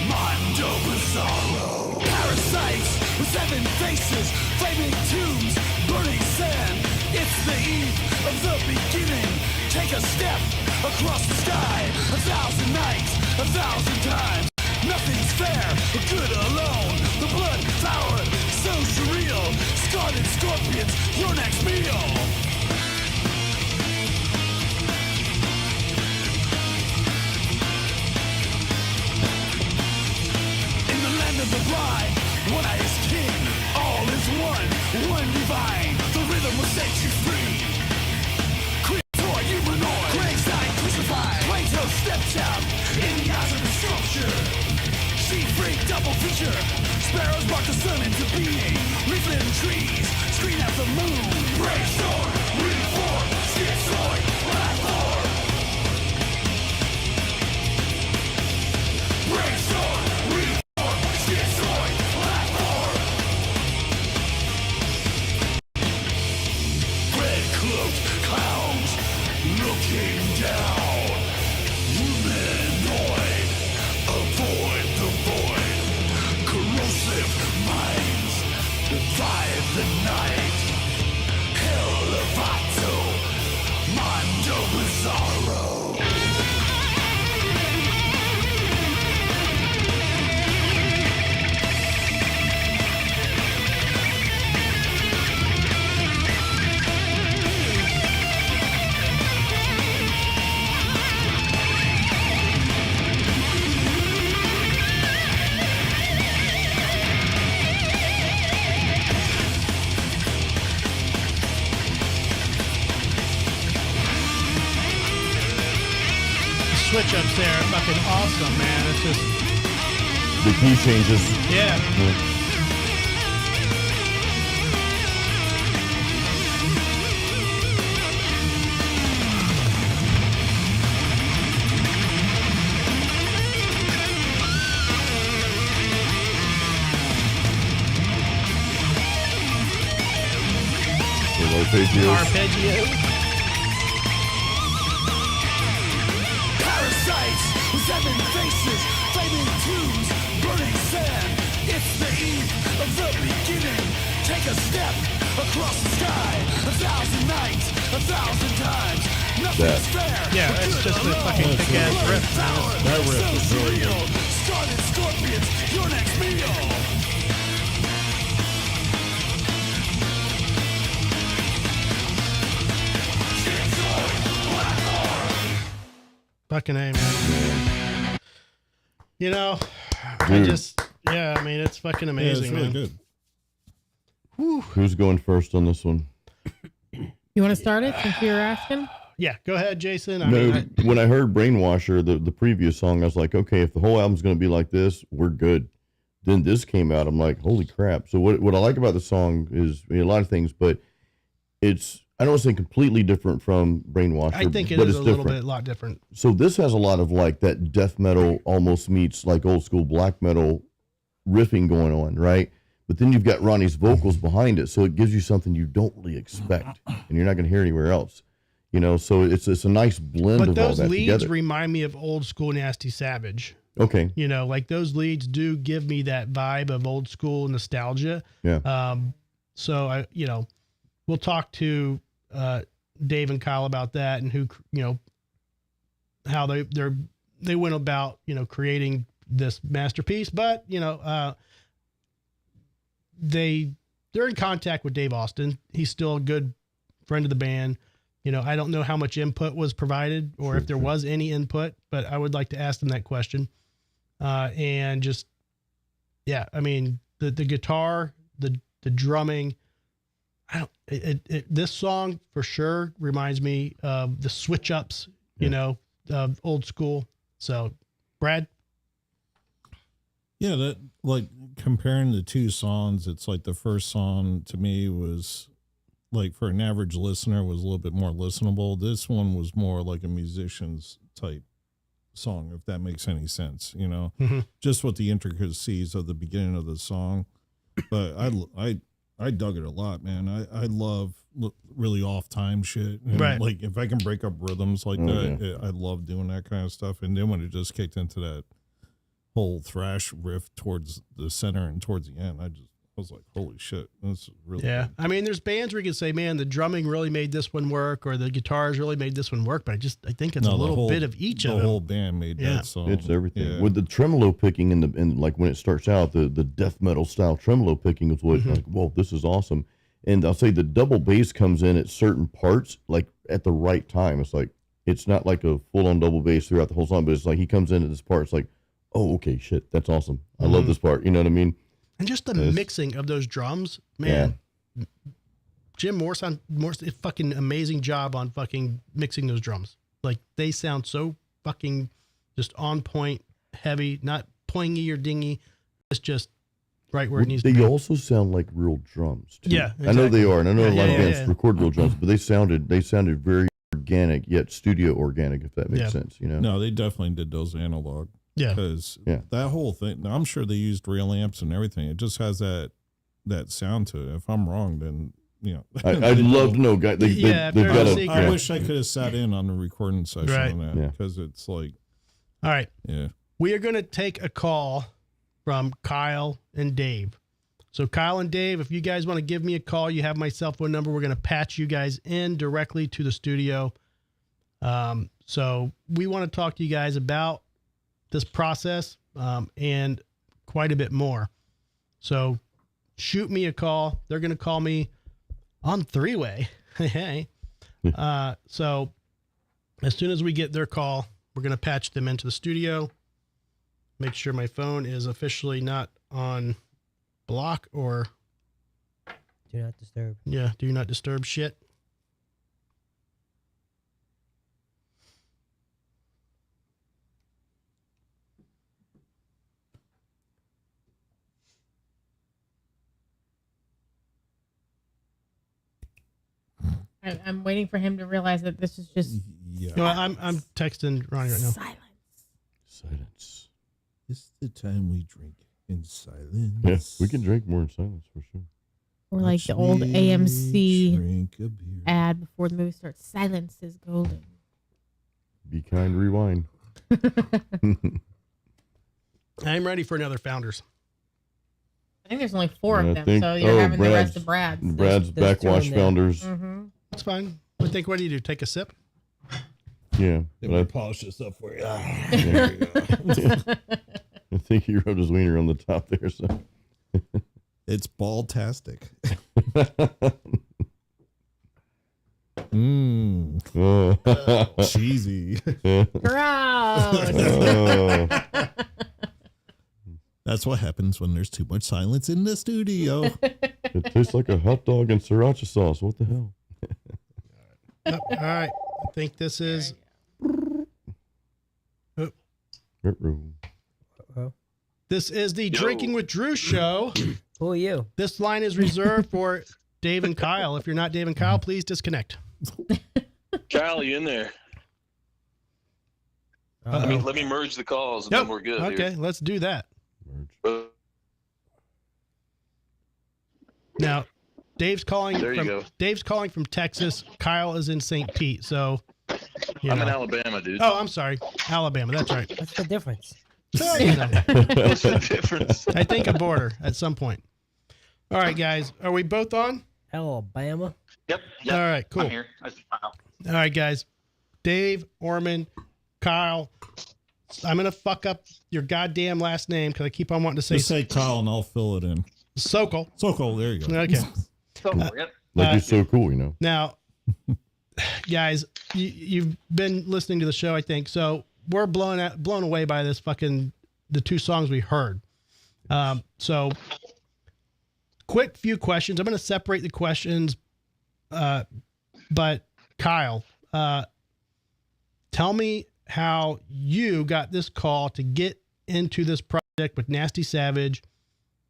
Mondo Bizarro. Parasites with 7 faces, flaming tombs, burning sand. It's the eve of the beginning. Take a step across the sky. 1,000 nights, 1,000 times. Nothing's fair, but good alone. The blood devoured, so surreal. Scarlet scorpions, your next meal. out in the eyes of the sculpture. Sea freak double feature. Sparrows bark the sun into being. Leaflet trees screen out the moon. Brainstorm, reform, schizoid, platform. Brainstorm, reform, schizoid, platform. Red cloaked clowns looking down. Humanoid, avoid the void. Corrosive minds divide the night. Elevato, Mondo Bizarro. Switch ups there are fucking awesome, man. It's just, The key changes. yeah. Arpeggios. Parasites with 7 faces, flaming tubes, burning sand. It's the eve of the beginning. Take a step across the sky. 1,000 nights, 1,000 times. Nothing's fair. Yeah, but it's good just a alone. fucking kick-ass riff, man. Power, That riff is so really good. surreal. Started scorpions, your next meal. Fucking A, man. You know, I Dude. just, yeah, I mean, it's fucking Yeah, amazing, it's really man. good. Who's going first on this one? You want to start it since you were asking? Yeah, go ahead, Jason. I No, mean, when I heard Brainwasher, the previous song, I was like, okay, if the whole album's going to be like this, we're good. Then this came out. I'm like, holy crap. So what I like about the song is, I mean, a lot of things, but it's, I don't want to say completely different from Brainwasher. I think it but is it's a little different. bit, lot different. So this has a lot of like that death metal almost meets like old school black metal riffing going on, right? But then you've got Ronnie's vocals behind it, so it gives you something you don't really expect, and you're not going to hear anywhere else. You know, so it's a nice blend But of all those that leads together. remind me of old school Nasty Savage. Okay, You know, like those leads do give me that vibe of old school nostalgia. yeah, So I, you know, we'll talk to Dave and Kyle about that and who, you know, how they went about, you know, creating this masterpiece. But you know, they're in contact with Dave Austin. He's still a good friend of the band. You know, I don't know how much input was provided or if there was any input, but I would like to ask them that question. And just, yeah, I mean, the guitar, the drumming, this song for sure reminds me of the switch ups, you know, old school. So Brad. Yeah, that, like, comparing the two songs, it's like the first song to me was, like, for an average listener, was a little bit more listenable. This one was more like a musician's type song, if that makes any sense, you know, just with the intricacies of the beginning of the song. But I dug it a lot, man. I love really off time shit. And Right. like, if I can break up rhythms like that, I love doing that kind of stuff. And then when it just kicked into that whole thrash riff towards the center and towards the end, I was like, holy shit, that's really Yeah. good. I mean, there's bands where you can say, man, the drumming really made this one work or the guitars really made this one work. But I think it's No, a the little whole- bit of each the of them. whole band made Yeah. that song. it's everything. Yeah. With the tremolo picking and like when it starts out, the death metal style tremolo picking is what like, whoa, this is awesome. And I'll say the double bass comes in at certain parts, like at the right time. It's like, it's not like a full on double bass throughout the whole song, but it's like he comes in at this part. It's like, oh, okay, shit, that's awesome. I love this part. You know what I mean? And just the Yes. mixing of those drums, man. Jim Morse did a fucking amazing job on fucking mixing those drums. Like they sound so fucking just on point, heavy, not poingy or dingy. It's just right where it needs They to be. also sound like real drums too. Yeah, I know they exactly. are, and I know a lot of bands yeah. record real drums, but they sounded very organic, yet studio organic, if that makes Yeah. sense. You know? No, they definitely did those analog. Yeah. Because Yeah. that whole thing, I'm sure they used real amps and everything. It just has that sound to it. If I'm wrong, then, I'd love to know, guys. They've Yeah, if got there's a a. secret. I Yeah. wish I could have sat in on the recording session Right. on that. Yeah. Because it's like, All right. yeah. We are going to take a call from Kyle and Dave. So Kyle and Dave, if you guys want to give me a call, you have my cell phone number. We're going to patch you guys in directly to the studio. So we want to talk to you guys about this process and quite a bit more. So shoot me a call. They're going to call me on three-way. Hey. So as soon as we get their call, we're going to patch them into the studio. Make sure my phone is officially not on block or Do not disturb. do not disturb shit. I'm waiting for him to realize that this is just Yeah. No, I'm texting Ronnie right now. silence. Silence. It's the time we drink in silence. Yeah, we can drink more in silence for sure. Or like the old Watch me AMC drink a beer. ad before the movie starts. Silence is golden. Be kind, rewind. I'm ready for another Founders. I think there's only 4 of I them, think- so you're having the rest Brad's- of Brad's. Brad's there's 2 in backwash there. founders. Mm-hmm. That's fine. I think, what do you do? Take a sip? Yeah, Then but we polish this up for you. I think he rubbed his wiener on the top there. So It's ball-tastic. Oh. Cheesy. Gross. Oh. That's what happens when there's too much silence in the studio. It tastes like a hot dog and sriracha sauce. What the hell? Oh, all right. I think this is. This is the Drinking with Drew show. Who are you? This line is reserved for Dave and Kyle. If you're not Dave and Kyle, please disconnect. Kyle, you in there? Let me merge the calls and Yep. then we're good. Okay, let's do that. Here. Now, Dave's calling. There you from, go. Dave's calling from Texas. Kyle is in St. Pete. So, you I'm know. in Alabama, dude. Oh, I'm sorry, Alabama. That's right. What's the difference? So, you know, What's the difference? I think a border at some point. All right, guys, are we both on? Alabama. Yep. All right, cool. I'm here. Wow. All right, guys. Dave, Orman, Kyle. I'm gonna fuck up your goddamn last name because I keep on wanting to say Just say Kyle and I'll fill it in. Sokol. Sokol, there you go. Okay. So, yep. Like he's so cool, you know. Now, guys, you've been listening to the show, I think. So we're blown away by this fucking the 2 songs we heard. So quick few questions. I'm going to separate the questions. But Kyle, tell me how you got this call to get into this project with NastySavage,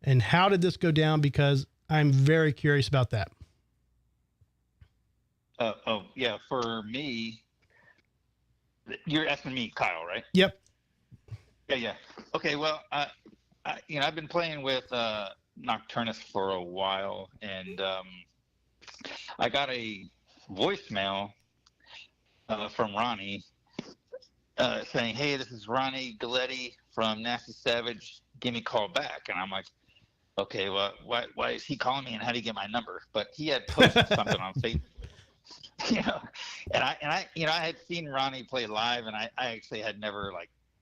and how did this go down? Because I'm very curious about that. Yeah. For me, you're asking me, Kyle, right? Yep. Yeah. Okay. Well, I've been playing with Nocturnus for a while, and I got a voicemail from Ronnie saying, "Hey, this is Ronnie Galletti from NastySavage. Give me a call back." And I'm like, "Okay, well, why is he calling me, and how do you get my number?" But he had posted something on Facebook. And I had seen Ronnie play live, and I actually had never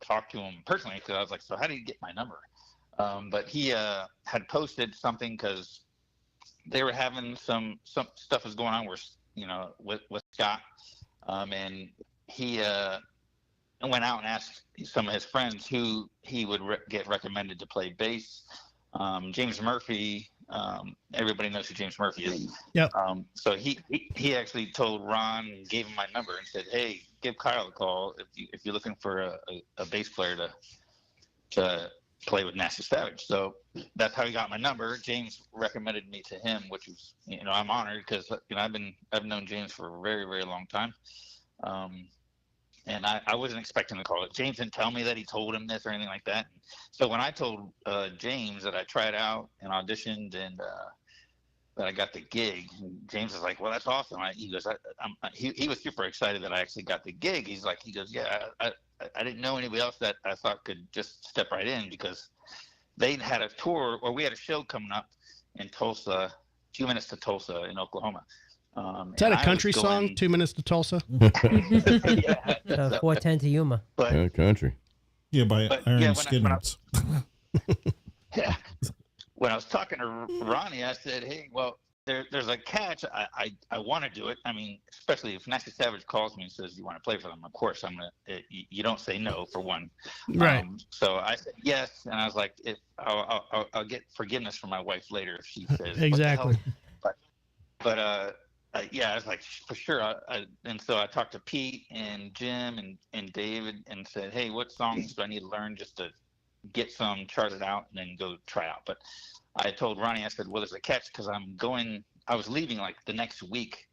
talked to him personally, because I was like, so how did you get my number? But he had posted something because they were having some stuff was going on with Scott, and he went out and asked some of his friends who he would get recommended to play bass. James Murphy. Everybody knows who James Murphy is. Yep. So he actually told Ron and gave him my number and said, "Hey, give Kyle a call if you're looking for a bass player to play with NastySavage. So that's how he got my number. James recommended me to him, which was, I'm honored because, I've known James for a very, very long time. And I wasn't expecting the call. James didn't tell me that he told him this or anything like that. So when I told James that I tried out and auditioned and that I got the gig, James was like, "Well, that's awesome." He goes, he was super excited that I actually got the gig. He goes, "Yeah, I didn't know anybody else that I thought could just step right in because they had a tour or we had a show coming up in Tulsa, 2 minutes to Tulsa in Oklahoma." Is that a country song, 2 minutes to Tulsa? Yeah, 410 to Yuma. but Country. Yeah, by Iron yeah, Skinners. yeah. When I was talking to Ronnie, I said, "Hey, well, there's a catch. I want to do it. I mean, especially if NastySavage calls me and says you want to play for them. Of course, I'm gonna. You don't say no for one, Right. So I said yes, and I was like, I'll get forgiveness from my wife later if she says what the Exactly. hell?" But yeah, I was like, for sure. And so I talked to Pete and Jim and David and said, "Hey, what songs do I need to learn just to get some charted out and then go try out?" But I told Ronnie, I said, "Well, there's a catch because I was leaving like the next week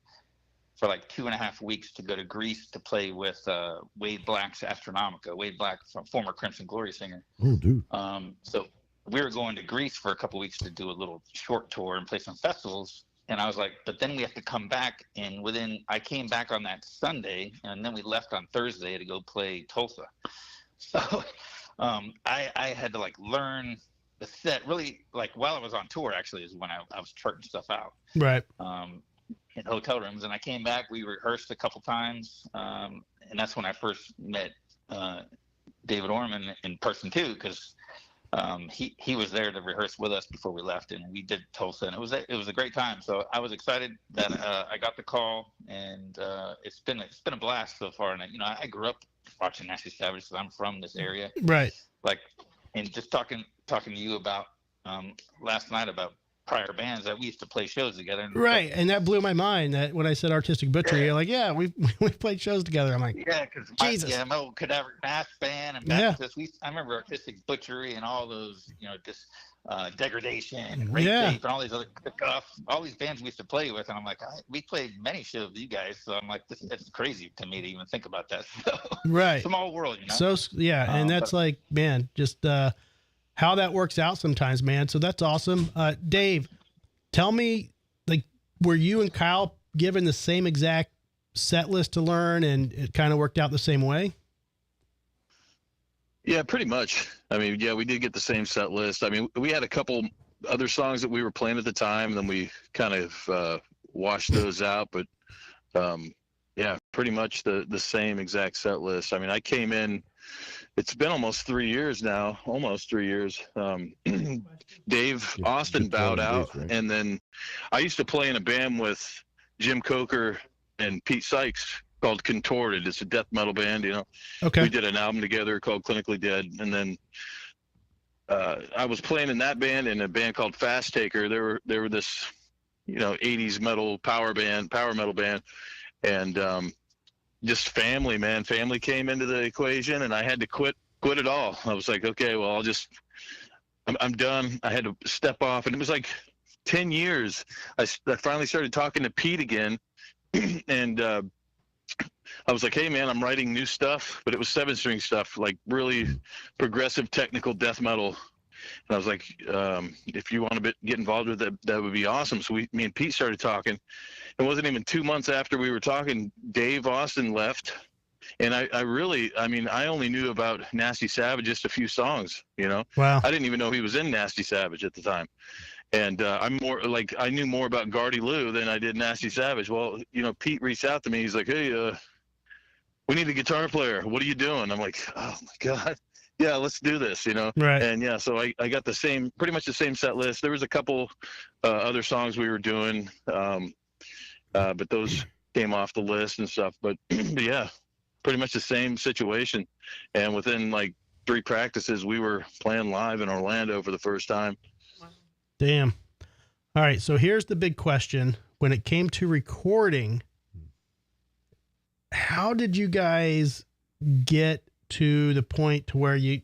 for like 2.5 weeks to go to Greece to play with Wade Black's Astronomica." Wade Black, former Crimson Glory singer. Oh, dude. So we were going to Greece for a couple weeks to do a little short tour and play some festivals. And I was like, but then we have to come back. And I came back on that Sunday, and then we left on Thursday to go play Tulsa. So I had to like learn the set really like while I was on tour, actually, is when I was charting stuff out. Right. In hotel rooms. And I came back, we rehearsed a couple times. And that's when I first met David Orman in person too, because he was there to rehearse with us before we left, and we did Tulsa, and it was a great time. So I was excited that I got the call, and it's been a blast so far. And I grew up watching NastySavage because I'm from this area. Right. Like, and just talking to you about last night about prior bands that we used to play shows together. And Right. And that blew my mind that when I said Artistic Butchery, you're like, yeah, we played shows together. I'm like, yeah, because Jesus. my old Cadaver Mass band and Yeah. Baptist, I remember Artistic Butchery and all those, just Degradation and Rape Yeah. Tape and all these other stuff, all these bands we used to play with. And I'm like, we played many shows with you guys. So I'm like, it's crazy to me to even think about that. So, right. Small world, So, yeah. And that's like, man, just how that works out sometimes, man. So that's awesome. Dave, tell me, like, were you and Kyle given the same exact set list to learn and it kind of worked out the same way? Yeah, pretty much. I mean, yeah, we did get the same set list. I mean, we had a couple other songs that we were playing at the time, and then we kind of washed those out. But yeah, pretty much the same exact set list. I mean, I came in, it's been almost 3 years now, almost 3 years. Dave Austin bowed out, right? and then I used to play in a band with Jim Coker and Pete Sykes called Contorted. It's a death metal band, Okay. We did an album together called Clinically Dead, and then I was playing in that band in a band called Fast Taker. They were this 80s metal power metal band, and just family came into the equation, and I had to quit it all. I was like, okay, well, I'm done. I had to step off, and it was like 10 years. I finally started talking to Pete again, and I was like, hey man, I'm writing new stuff, but it was 7-string stuff, like really progressive technical death metal. And I was like, if you want to get involved with that, that would be awesome. So me and Pete started talking. It wasn't even 2 months after we were talking, Dave Austin left. And I only knew about NastySavage, just a few songs, Wow. I didn't even know he was in NastySavage at the time. And I'm more like, I knew more about Gardy Lou than I did NastySavage. Well, Pete reached out to me. He's like, hey, we need a guitar player. What are you doing? I'm like, oh my God. Yeah, let's do this, Right. And yeah, so I got pretty much the same set list. There was a couple other songs we were doing, but those came off the list and stuff. But yeah, pretty much the same situation. And within like 3 practices, we were playing live in Orlando for the first time. Damn. All right. So here's the big question. When it came to recording, how did you guys get to the point to where you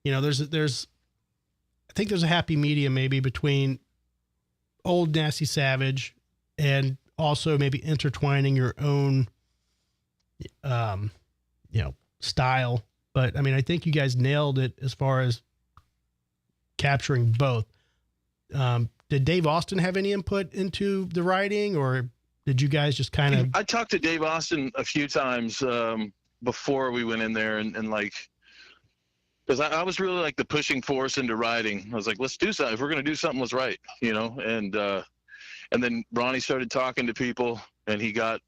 know, there's, I think there's a happy medium maybe between old Nasty Savage and also maybe intertwining your own, you know, style. But I mean, I think you guys nailed it as far as capturing both. Did Dave Austin have any input into the writing, or did you guys just kind of? I talked to Dave Austin a few times before we went in there, and like, because I was really like the pushing force into writing. I was like, let's do something. If we're gonna do something, let's write, you know. And then Ronnie started talking to people, and he got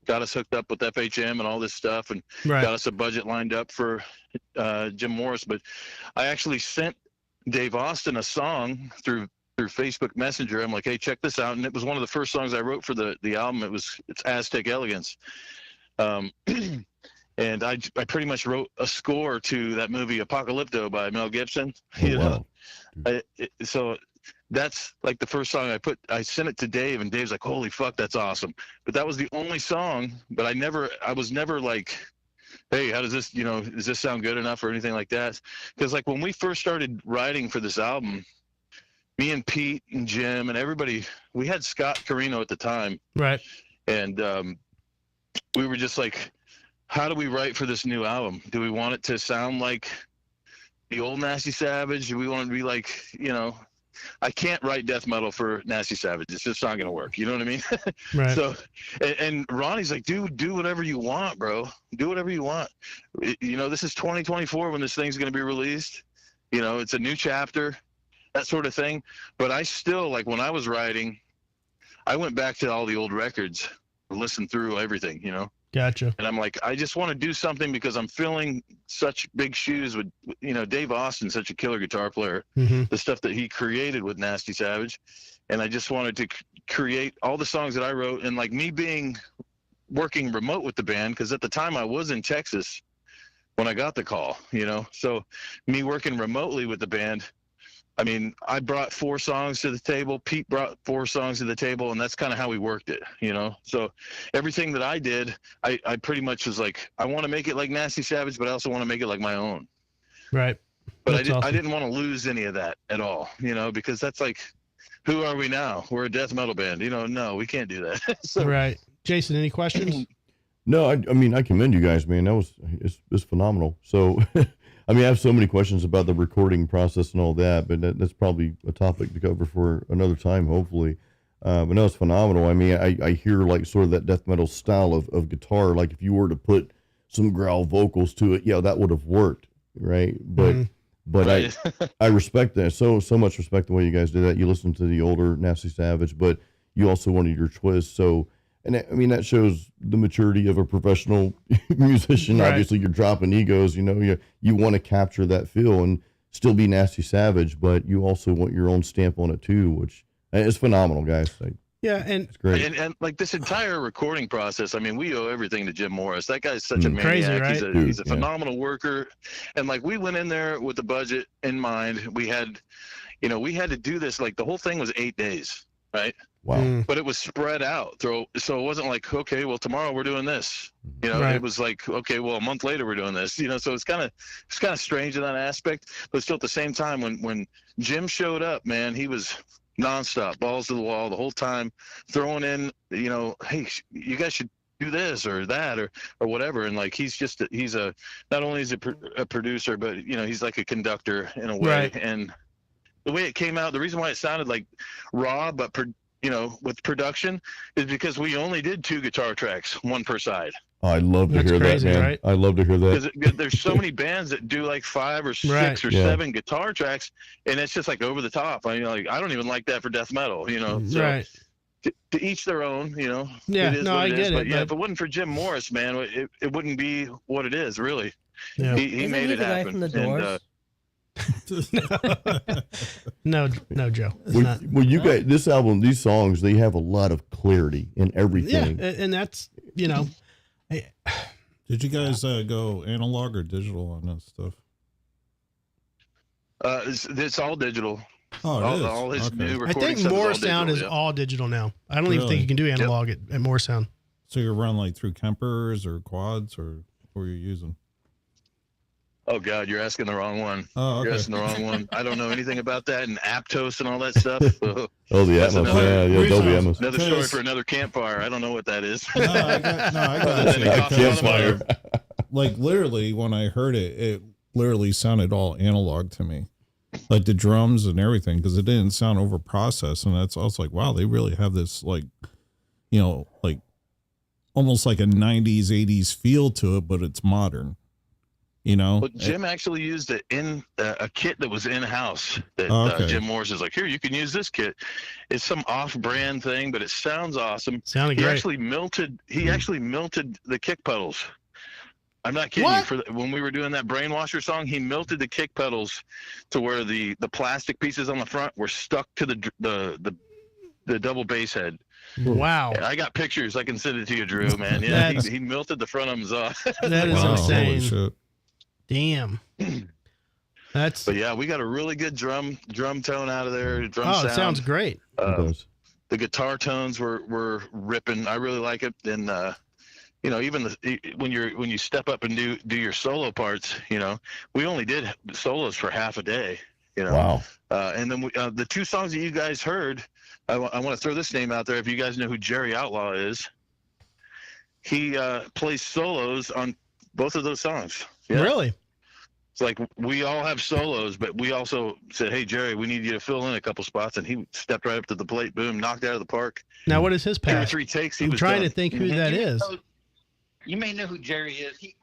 us hooked up with FHM and all this stuff, and got us a budget lined up for Jim Morris. But I actually sent Dave Austin a song through Facebook Messenger. I'm like, hey, check this out. And it was one of the first songs I wrote for the album. It's Aztec Elegance. And I pretty much wrote a score to that movie Apocalypto by Mel Gibson. You know, so that's like the first song I sent it to Dave, and Dave's like, holy fuck, that's awesome. But that was the only song, but I was never like, hey, how does this, you know, does this sound good enough or anything like that? Because like when we first started writing for this album, me and Pete and Jim and everybody, we had Scott Carino at the time. Right. And we were just like, how do we write for this new album? Do we want it to sound like the old Nasty Savage? Do we want it to be like, you know, I can't write death metal for Nasty Savage. It's just not going to work. You know what I mean? Right. So, and Ronnie's like, dude, do whatever you want, bro. Do whatever you want. You know, this is 2024 when this thing's going to be released. You know, it's a new chapter, that sort of thing. But I still, like, when I was writing, I went back to all the old records, listened through everything, you know? Gotcha. And I'm like, I just want to do something because I'm filling such big shoes with, you know, Dave Austin's such a killer guitar player, the stuff that he created with Nasty Savage. And I just wanted to create all the songs that I wrote. And like me working remote with the band, because at the time I was in Texas when I got the call, you know, so me working remotely with the band, I mean, I brought 4 songs to the table. Pete brought 4 songs to the table, and that's kind of how we worked it, you know? So everything that I did, I pretty much was like, I want to make it like Nasty Savage, but I also want to make it like my own. Right. But I didn't want to lose any of that at all, you know, because that's like, who are we now? We're a death metal band. You know, no, we can't do that. So, right. Jason, any questions? No, I mean, I commend you guys, man. It's phenomenal. So, I mean, I have so many questions about the recording process and all that, but that's probably a topic to cover for another time, hopefully. But no, it's phenomenal. I mean, I hear like sort of that death metal style of guitar. Like if you were to put some growl vocals to it, yeah, that would have worked, right? But right. I respect that. So much respect the way you guys did that. You listened to the older Nasty Savage, but you also wanted your twist. So, and I mean, that shows the maturity of a professional musician. Right. Obviously, you're dropping egos, you know, you want to capture that feel and still be Nasty Savage, but you also want your own stamp on it too, which is phenomenal, guys. Yeah. And it's great. And like this entire recording process, I mean, we owe everything to Jim Morris. That guy's such a maniac. Crazy, right? He's a phenomenal worker. And like we went in there with the budget in mind. We had to do this, like the whole thing was 8 days, right? Wow. But it was spread out so it wasn't like, okay, well, tomorrow we're doing this, you know. Right. It was like, okay, well, a month later we're doing this, you know. So it's kind of strange in that aspect, but still at the same time, when Jim showed up, man, he was nonstop, balls to the wall the whole time, throwing in, you know, hey, you guys should do this or that or whatever. And like he's not only is a producer, but you know, he's like a conductor in a way. Right. And the way it came out, the reason why it sounded like raw but you know, with production, is because we only did 2 guitar tracks, 1 per side. I love to hear crazy, that, man. right? I love to hear that. Because there's so many bands that do like 5 or 6 or 7 guitar tracks, and it's just like over the top. I mean, like I don't even like that for death metal, you know. So right. To each their own, you know. Yeah, it is no, what I it get is. it. But yeah, but if it wasn't for Jim Morris, man, it wouldn't be what it is, really. Yeah. He Isn't made he it the guy happen. from the Doors? No, Joe. It's Well, not. you guys, this album, these songs, they have a lot of clarity in everything. Yeah, and that's, you know. Did you guys go analog or digital on that stuff? It's all digital. Oh, it is. All his Okay. new I recording think stuff More is all Sound digital, is all digital now. I don't even think you can do analog at More Sound. So you're running like through Kempers or quads, or what are you using? Oh God, you're asking the wrong one. Oh, okay. You're asking the wrong one. I don't know anything about that and Aptos and all that stuff. So Oh, the That's Atmos. another Yeah, Dolby Atmos. another story for another campfire. I don't know what that is. No, I got Then you. it costs a lot of money. Campfire. Like literally, when I heard it, it literally sounded all analog to me, like the drums and everything, because it didn't sound over processed. And that's I was like, wow, they really have this like, like almost like a 90s, 80s feel to it, but it's modern. Well, Jim actually used it in a kit that was in house. That Okay. Jim Morris is like, here, you can use this kit. It's some off-brand thing, but it sounds awesome. Sounded He great. actually melted. He actually melted the kick pedals. I'm not kidding What? you. When we were doing that Brainwasher song, he melted the kick pedals to where the plastic pieces on the front were stuck to the double bass head. Wow. Yeah, I got pictures. I can send it to you, Drew. Man, yeah, That's- he melted the front of them off. That is Wow, insane. holy shit. Damn. That's But yeah, we got a really good drum tone out of there. Drum oh, sound. it sounds great. It does. The guitar tones were ripping. I really like it. And even when you step up and do your solo parts, we only did solos for half a day. Wow. And then the two songs that you guys heard, I want to throw this name out there. If you guys know who Jerry Outlaw is, he plays solos on both of those songs. Yeah. Really? It's like we all have solos, but we also said, "Hey, Jerry, we need you to fill in a couple spots," and he stepped right up to the plate, boom, knocked it out of the park. Now, what is his 2 or past? 3 takes, he I'm was trying done. to think who that is. You may know who Jerry is. He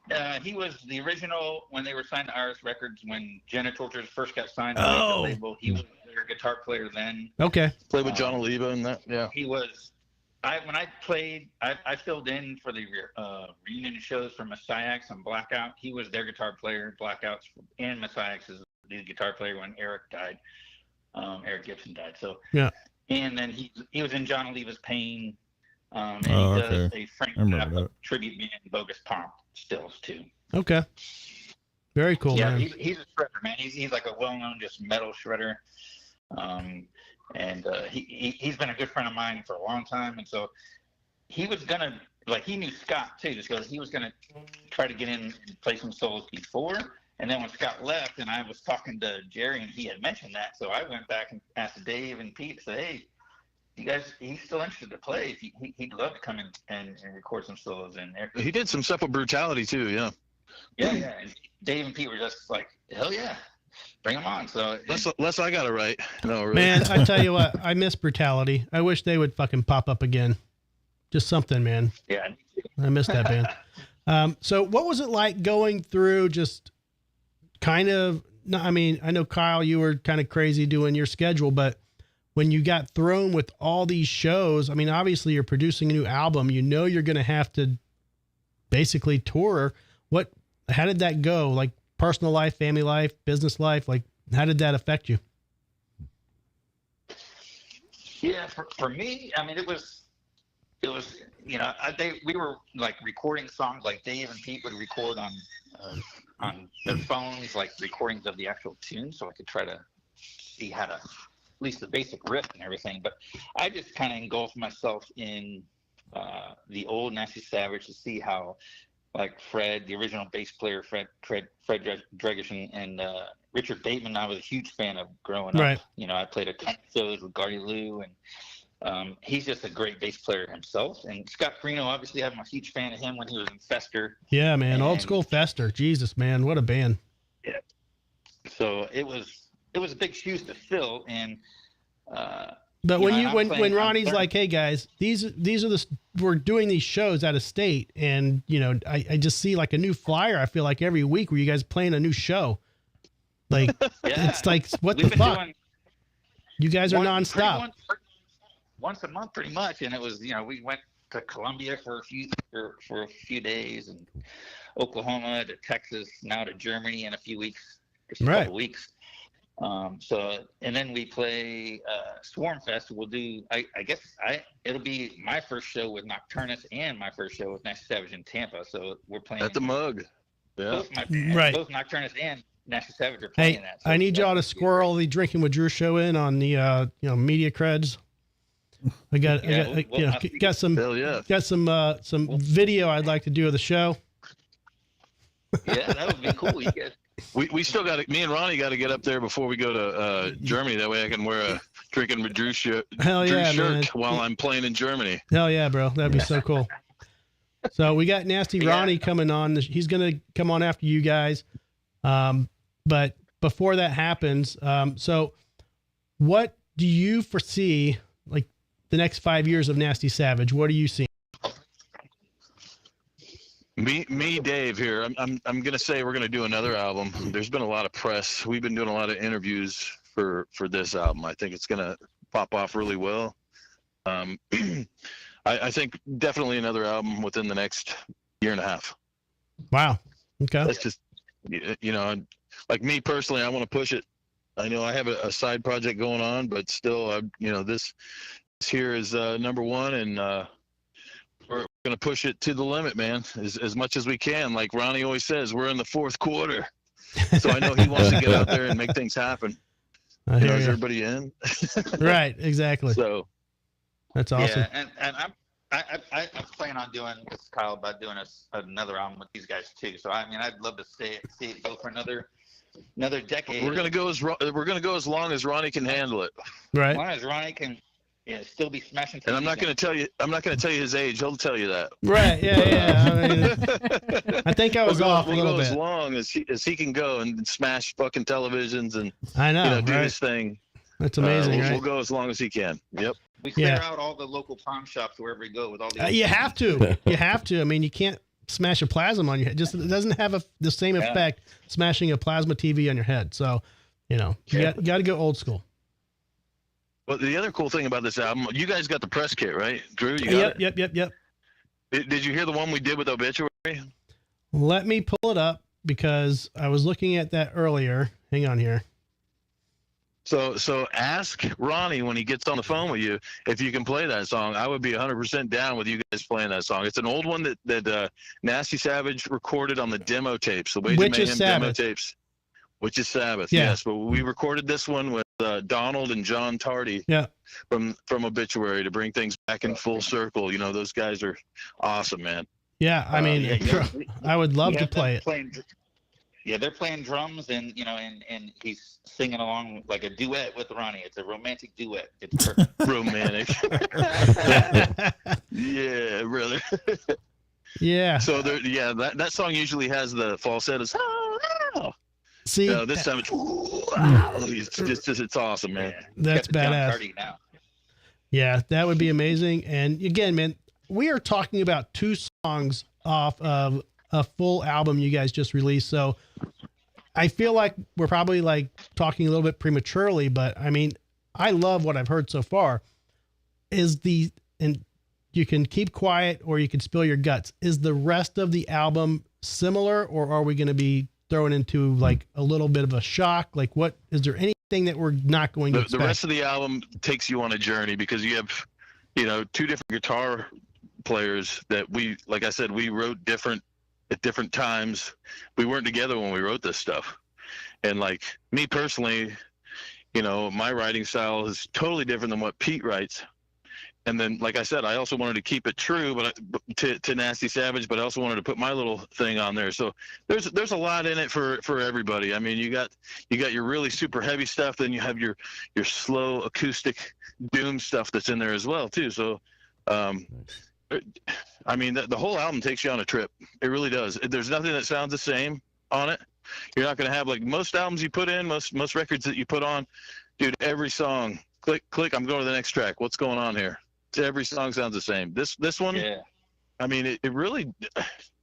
was the original when they were signed to Iris Records when Jenna Tortures first got signed to the label. He was their guitar player then. Okay. Played with John Oliva and that. Yeah. He was. When I played, I filled in for the reunion shows for Messiax and Blackout. He was their guitar player, Blackouts, and Messiax is the guitar player when Eric died. Eric Gibson died. So Yeah. And then he was in John Oliva's Pain. And Oh, he does okay. a Frank I remember Zappa that. tribute band, Bogus Pomp, stills too. Okay. Very cool, Yeah, man. he's a shredder, man. He's like a well-known just metal shredder. He's been a good friend of mine for a long time, and so he was gonna he knew Scott too, just because he was gonna try to get in and play some solos before. And then when Scott left, and I was talking to Jerry, and he had mentioned that, so I went back and asked Dave and Pete, said, "Hey, you guys, he's still interested to play. He'd love to come in and record some solos in there." He did some stuff with Brutality too. Yeah. Yeah. And Dave and Pete were just like, "Hell yeah, bring him on." So Unless I got it right. No, really. Man, I tell you what, I miss Brutality. I wish they would fucking pop up again. Just something, man. Yeah. I miss that band. So what was it like going through just kind of, I mean, I know Kyle, you were kind of crazy doing your schedule, but when you got thrown with all these shows, I mean, obviously you're producing a new album, you're going to have to basically tour. How did that go? Like personal life, family life, business life, like how did that affect you? Yeah, for me, I mean, it was, we were like recording songs, like Dave and Pete would record on their phones, like recordings of the actual tune, so I could try to see how to, at least the basic riff and everything. But I just kind of engulfed myself in the old Nasty Savage to see how, like Fred, the original bass player, Fred Dregish and Richard Bateman, I was a huge fan of growing Right. up. I played a couple shows with Gardy Lou, and he's just a great bass player himself. And Scott Perino, obviously, I'm a huge fan of him when he was in Fester. Yeah, man. Old And- school Fester. Jesus, man. What a band. Yeah. So it was big shoes to fill. And, But when and I'm when playing- I'm Ronnie's learning- like, "Hey guys, these are we're doing these shows out of state," and I just see like a new flyer. I feel like every week where you guys playing a new show. Like Yeah. it's like what We've the been fuck? doing You guys are pretty nonstop. once a month, pretty much. And it was, we went to Columbia for a few days, and Oklahoma to Texas, now to Germany in a few weeks, just a Right. couple weeks. And then we play Swarm Fest. We'll do, I guess it'll be my first show with Nocturnus and my first show with Nasty Savage in Tampa. So we're playing At the Mug. Yeah. Right. Both Nocturnus and Nasty Savage are playing Hey, that. So I need y'all to that's- squirrel the Drinking with Drew show in on the media creds. got some Hell yeah. got some video I'd like to do of the show. Yeah, that would be cool. You guys. We still got me and Ronnie got to get up there before we go to Germany. That way I can wear a drinking with Drew shirt man. while I'm playing in Germany. Hell yeah, bro. That'd be so cool. So we got Nasty Ronnie coming on. He's going to come on after you guys. But before that happens, so what do you foresee, like the next 5 years of Nasty Savage? What are you seeing? Me, Dave here. I'm gonna say we're gonna do another album. There's been a lot of press. We've been doing a lot of interviews for this album. I think it's gonna pop off really well. I think definitely another album within the next year and a half. Wow. Okay. That's just, like me personally, I want to push it. I know I have a side project going on, but still, this here is number one, and we're going to push it to the limit, man, as much as we can. Like Ronnie always says, we're in the fourth quarter. So I know he wants to get out there and make things happen. Is everybody in? Right, exactly. So that's awesome. Yeah, and I'm planning on doing with Kyle about doing another album with these guys too. So I mean, I'd love to see it go for another decade. We're gonna go as long as Ronnie can handle it. Right. As long as Ronnie can still be smashing. And I'm not gonna tell you his age. He'll tell you that. Right. Yeah. I mean, I think I was off a little bit. As long as he can go and smash fucking televisions and I know, do right? his thing. That's amazing. We'll right? go as long as he can. Yep. We clear out all the local pawn shops wherever we go with all the. You have to. You have to. I mean, you can't smash a plasma on your head. It doesn't have the same effect smashing a plasma TV on your head. So, you got to go old school. Well, the other cool thing about this album, you guys got the press kit, right, Drew? You got it? Yep. Did you hear the one we did with Obituary? Let me pull it up because I was looking at that earlier. Hang on here. So ask Ronnie when he gets on the phone with you if you can play that song. I would be 100% down with you guys playing that song. It's an old one that Nasty Savage recorded on the demo tapes, the Wage of Mayhem demo tapes. Which is Sabbath, yes. But we recorded this one with Donald and John Tardy from Obituary to bring things back in full circle. Those guys are awesome, man. Yeah, I mean, I would love to play it. They're playing drums and and he's singing along like a duet with Ronnie. It's a romantic duet. It's perfect. Romantic. Yeah, brother. Yeah. So that song usually has the falsettos. See, this time it's awesome, man. That's badass. Yeah, that would be amazing. And again, man, we are talking about 2 songs off of a full album you guys just released. So I feel like we're probably like talking a little bit prematurely, but I mean, I love what I've heard so far. And you can keep quiet or you can spill your guts. Is the rest of the album similar, or are we going to be thrown into like a little bit of a shock? Like, what is there anything that we're not going to expect? The rest of the album takes you on a journey because you have, 2 different guitar players that like I said, we wrote at different times. We weren't together when we wrote this stuff. And like me personally, my writing style is totally different than what Pete writes. And then, like I said, I also wanted to keep it true, but to Nasty Savage, but I also wanted to put my little thing on there. So there's a lot in it for everybody. I mean, you got your really super heavy stuff, then you have your slow acoustic doom stuff that's in there as well too. So, I mean, the whole album takes you on a trip. It really does. There's nothing that sounds the same on it. You're not going to have like most albums you put in, most records that you put on, dude. Every song, click. I'm going to the next track. What's going on here? Every song sounds the same. This one, I mean, it really,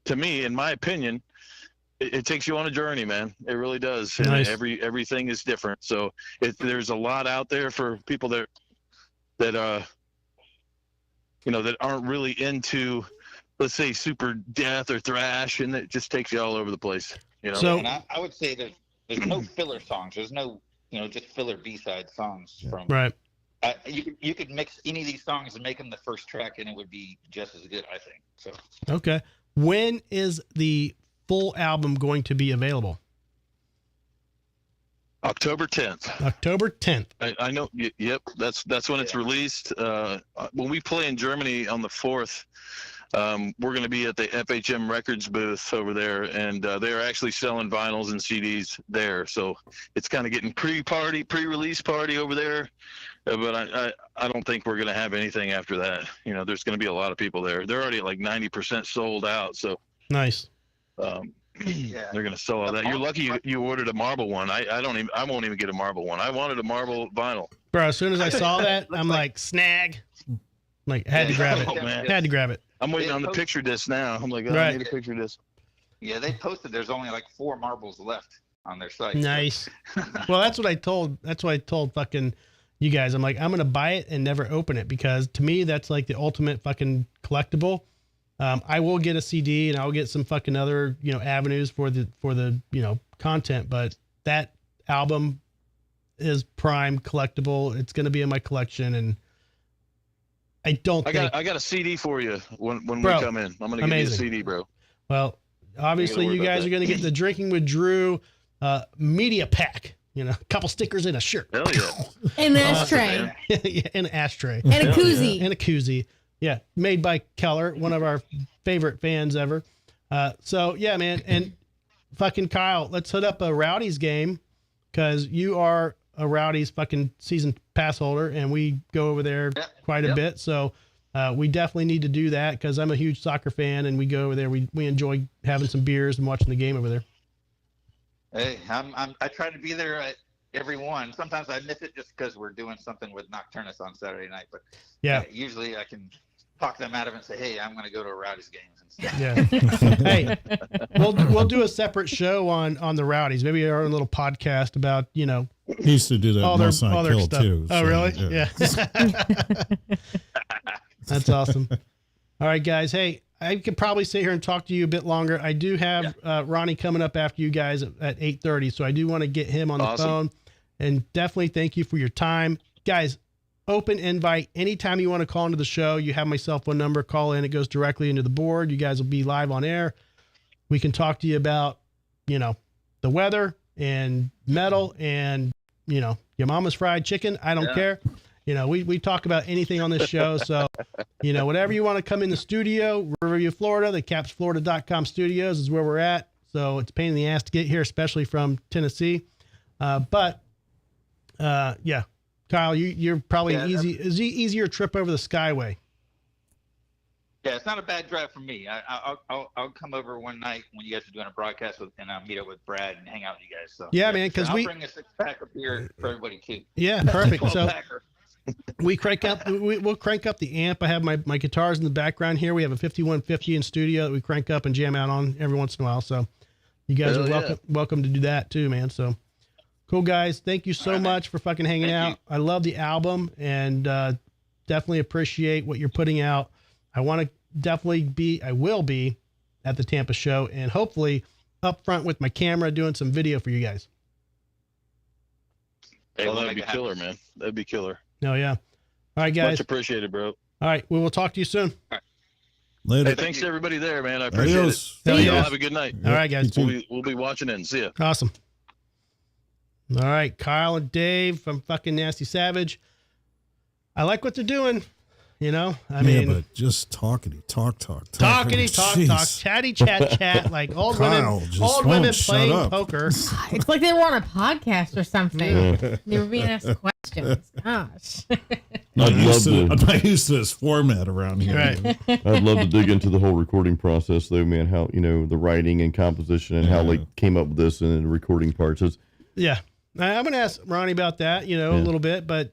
to me, in my opinion, it takes you on a journey, man. It really does. Nice. And everything is different. So there's a lot out there for people that that aren't really into, let's say, super death or thrash, and it just takes you all over the place. So and I would say that there's no filler songs. There's no just filler B-side songs from right. You could mix any of these songs and make them the first track, and it would be just as good, I think. So okay, when is the full album going to be available? October 10th. October 10th. I know. Yep, that's when it's released. When we play in Germany on the 4th, we're going to be at the FHM Records booth over there, and they're actually selling vinyls and CDs there. So it's kind of getting pre-release party over there. But I don't think we're going to have anything after that. You know, there's going to be a lot of people there. They're already at like 90% sold out. So Nice. They're going to sell all that. You're lucky you ordered a marble one. I won't even get a marble one. I wanted a marble vinyl. Bro, as soon as I saw that, I'm like, snag. Like, had to grab it. Oh, man. Had to grab it. I'm waiting on the picture disc now. I'm like, Right. I need a picture disc. Yeah, they posted there's only like 4 marbles left on their site. Nice. Well, that's what I told fucking you guys. I'm like, I'm gonna buy it and never open it, because to me that's like the ultimate fucking collectible. I will get a CD and I'll get some fucking other, avenues for the, content, but that album is prime collectible. It's going to be in my collection, and I got a CD for you when Bro, we come in. I'm going to give you a CD, bro. Well, obviously you guys are going to get the Drinking with Drew media pack, a couple stickers and a shirt. Hell yeah. And an ashtray. Yeah, and an ashtray. And a koozie. And a koozie. Yeah, made by Keller, one of our favorite fans ever. So, yeah, man. And fucking Kyle, let's hit up a Rowdy's game, because you are a Rowdy's fucking season pass holder, and we go over there quite a bit. So we definitely need to do that, because I'm a huge soccer fan, and we go over there. We enjoy having some beers and watching the game over there. Hey, I try to be there at every one. Sometimes I miss it just because we're doing something with Nocturnus on Saturday night. But usually I can talk them out of it and say, hey, I'm going to go to a Rowdy's game instead. Yeah. Hey, we'll do a separate show on the Rowdies. Maybe our own little podcast about, He used to do that all in their Most Not Kill stuff. too. Oh, so, really? Yeah. That's awesome. All right, guys. Hey, I could probably sit here and talk to you a bit longer. I do have Ronnie coming up after you guys at 8:30, so I do want to get him on the phone. And definitely thank you for your time. Guys, open invite. Anytime you want to call into the show, you have my cell phone number. Call in. It goes directly into the board. You guys will be live on air. We can talk to you about, the weather and metal and, your mama's fried chicken. I don't care. We talk about anything on this show. So, whatever you want to come in the studio, Riverview, Florida, the capsflorida.com studios is where we're at. So it's a pain in the ass to get here, especially from Tennessee. But Kyle, you're probably easier trip over the Skyway. Yeah, it's not a bad drive for me. I'll come over one night when you guys are doing a broadcast and I'll meet up with Brad and hang out with you guys. So yeah, man, because I'll bring a 6-pack of beer for everybody too. Yeah, perfect. So 12-packer. we'll crank up the amp. I have my guitars in the background here. We have a 5150 in studio that we crank up and jam out on every once in a while. So you guys are welcome to do that too, man. So cool, guys. Thank you so much for fucking hanging out. I love the album, and definitely appreciate what you're putting out. I want to I will be at the Tampa show, and hopefully up front with my camera doing some video for you guys. Hey, well, that'd be killer, man. That'd be killer. Oh, yeah. All right, guys. Much appreciated, bro. All right. We will talk to you soon. All right. Later. Hey, thanks to everybody there, man. I appreciate Adios. it. Hell yeah. Have a good night. All right, guys. We'll be watching in. See ya. Awesome. All right. Kyle and Dave from fucking Nasty Savage. I like what they're doing. I mean, but just talkity talk, jeez. Chatty chat, like old women playing poker. It's like they were on a podcast or something. They were being asked questions. Gosh. I'm not used to this format around here. Right. I'd love to dig into the whole recording process, though, man. How the writing and composition and how they came up with this and the recording parts. Yeah, I'm gonna ask Ronnie about that, a little bit, but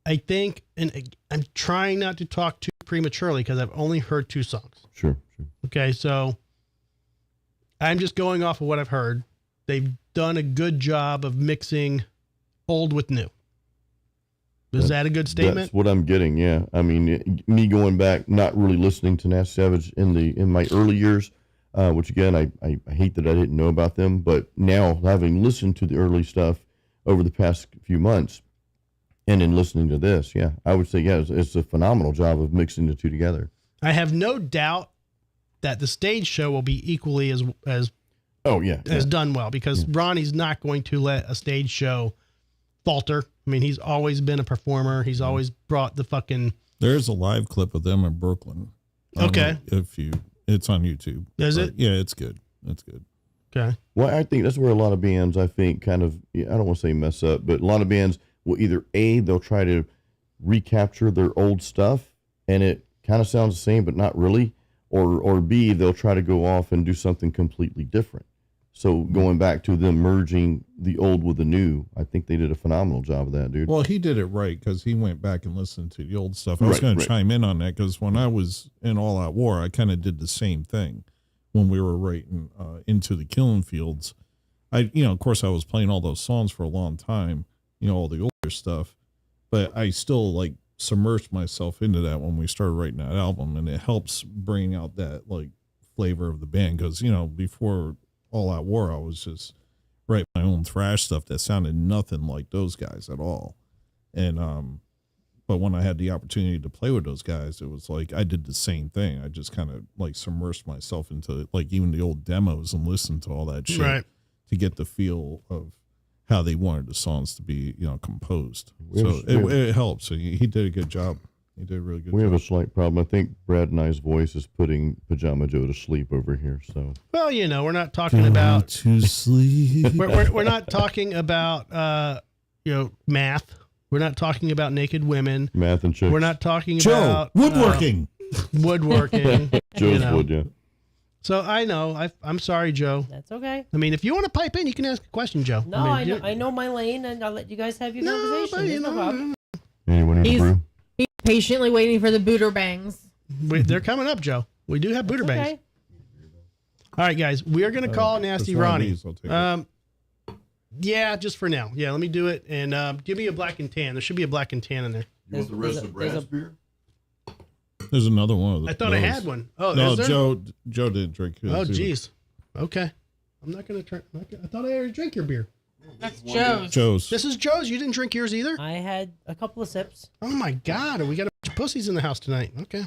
I think, and I'm trying not to talk too prematurely because I've only heard 2 songs. Sure. Okay, so I'm just going off of what I've heard. They've done a good job of mixing old with new. Is that a good statement? That's what I'm getting. Yeah, I mean, me going back, not really listening to Nasty Savage in my early years, which again, I hate that I didn't know about them, but now having listened to the early stuff over the past few months. And in listening to this, I would say, it's a phenomenal job of mixing the two together. I have no doubt that the stage show will be equally as Oh yeah, has done well because Ronnie's not going to let a stage show falter. I mean, he's always been a performer. He's always brought the fucking. There's a live clip of them in Brooklyn. I don't know it's on YouTube. Is it? Yeah, it's good. It's good. Okay. Well, I think that's where a lot of bands, I think, kind of, I don't want to say mess up, but a lot of bands will either they'll try to recapture their old stuff and it kind of sounds the same, but not really, or B, they'll try to go off and do something completely different. So going back to them merging the old with the new, I think they did a phenomenal job of that, dude. Well, he did it right because he went back and listened to the old stuff. I was going to chime in on that because when I was in All Out War, I kind of did the same thing when we were writing Into the Killing Fields. Of course, I was playing all those songs for a long time, all the older stuff, but I still like submerged myself into that when we started writing that album, and it helps bring out that like flavor of the band because, before All Out War, I was just writing my own thrash stuff that sounded nothing like those guys at all. And but when I had the opportunity to play with those guys, it was like I did the same thing. I just kind of like submersed myself into like even the old demos and listened to all that shit to get the feel of how they wanted the songs to be, composed. So it helps. So he did a good job. He did a really good job. We have a slight problem. I think Brad and I's voice is putting Pajama Joe to sleep over here. So, well, we're not talking about to sleep. We're not talking about math. We're not talking about naked women. Math and chicks. We're not talking Joe, about woodworking. Woodworking. Joe's wood, yeah. So I know. I'm sorry, Joe. That's okay. I mean, if you want to pipe in, you can ask a question, Joe. No, I know my lane, and I'll let you guys have your conversation. But, no problem. Anyone need a brew? He's patiently waiting for the booter bangs. They're coming up, Joe. We do have booter bangs. Okay. All right, guys. We are going to call Nasty Ronnie. Yeah, just for now. Yeah, let me do it. And give me a black and tan. There should be a black and tan in there. You want the rest of Brad's beer? There's another one of those. I thought I had one. Oh, no, is there? Joe didn't drink his. Oh, jeez. Okay. I'm not going to try. I thought I already drank your beer. That's Joe's. This is Joe's. You didn't drink yours either? I had a couple of sips. Oh, my God. We got a bunch of pussies in the house tonight. Okay.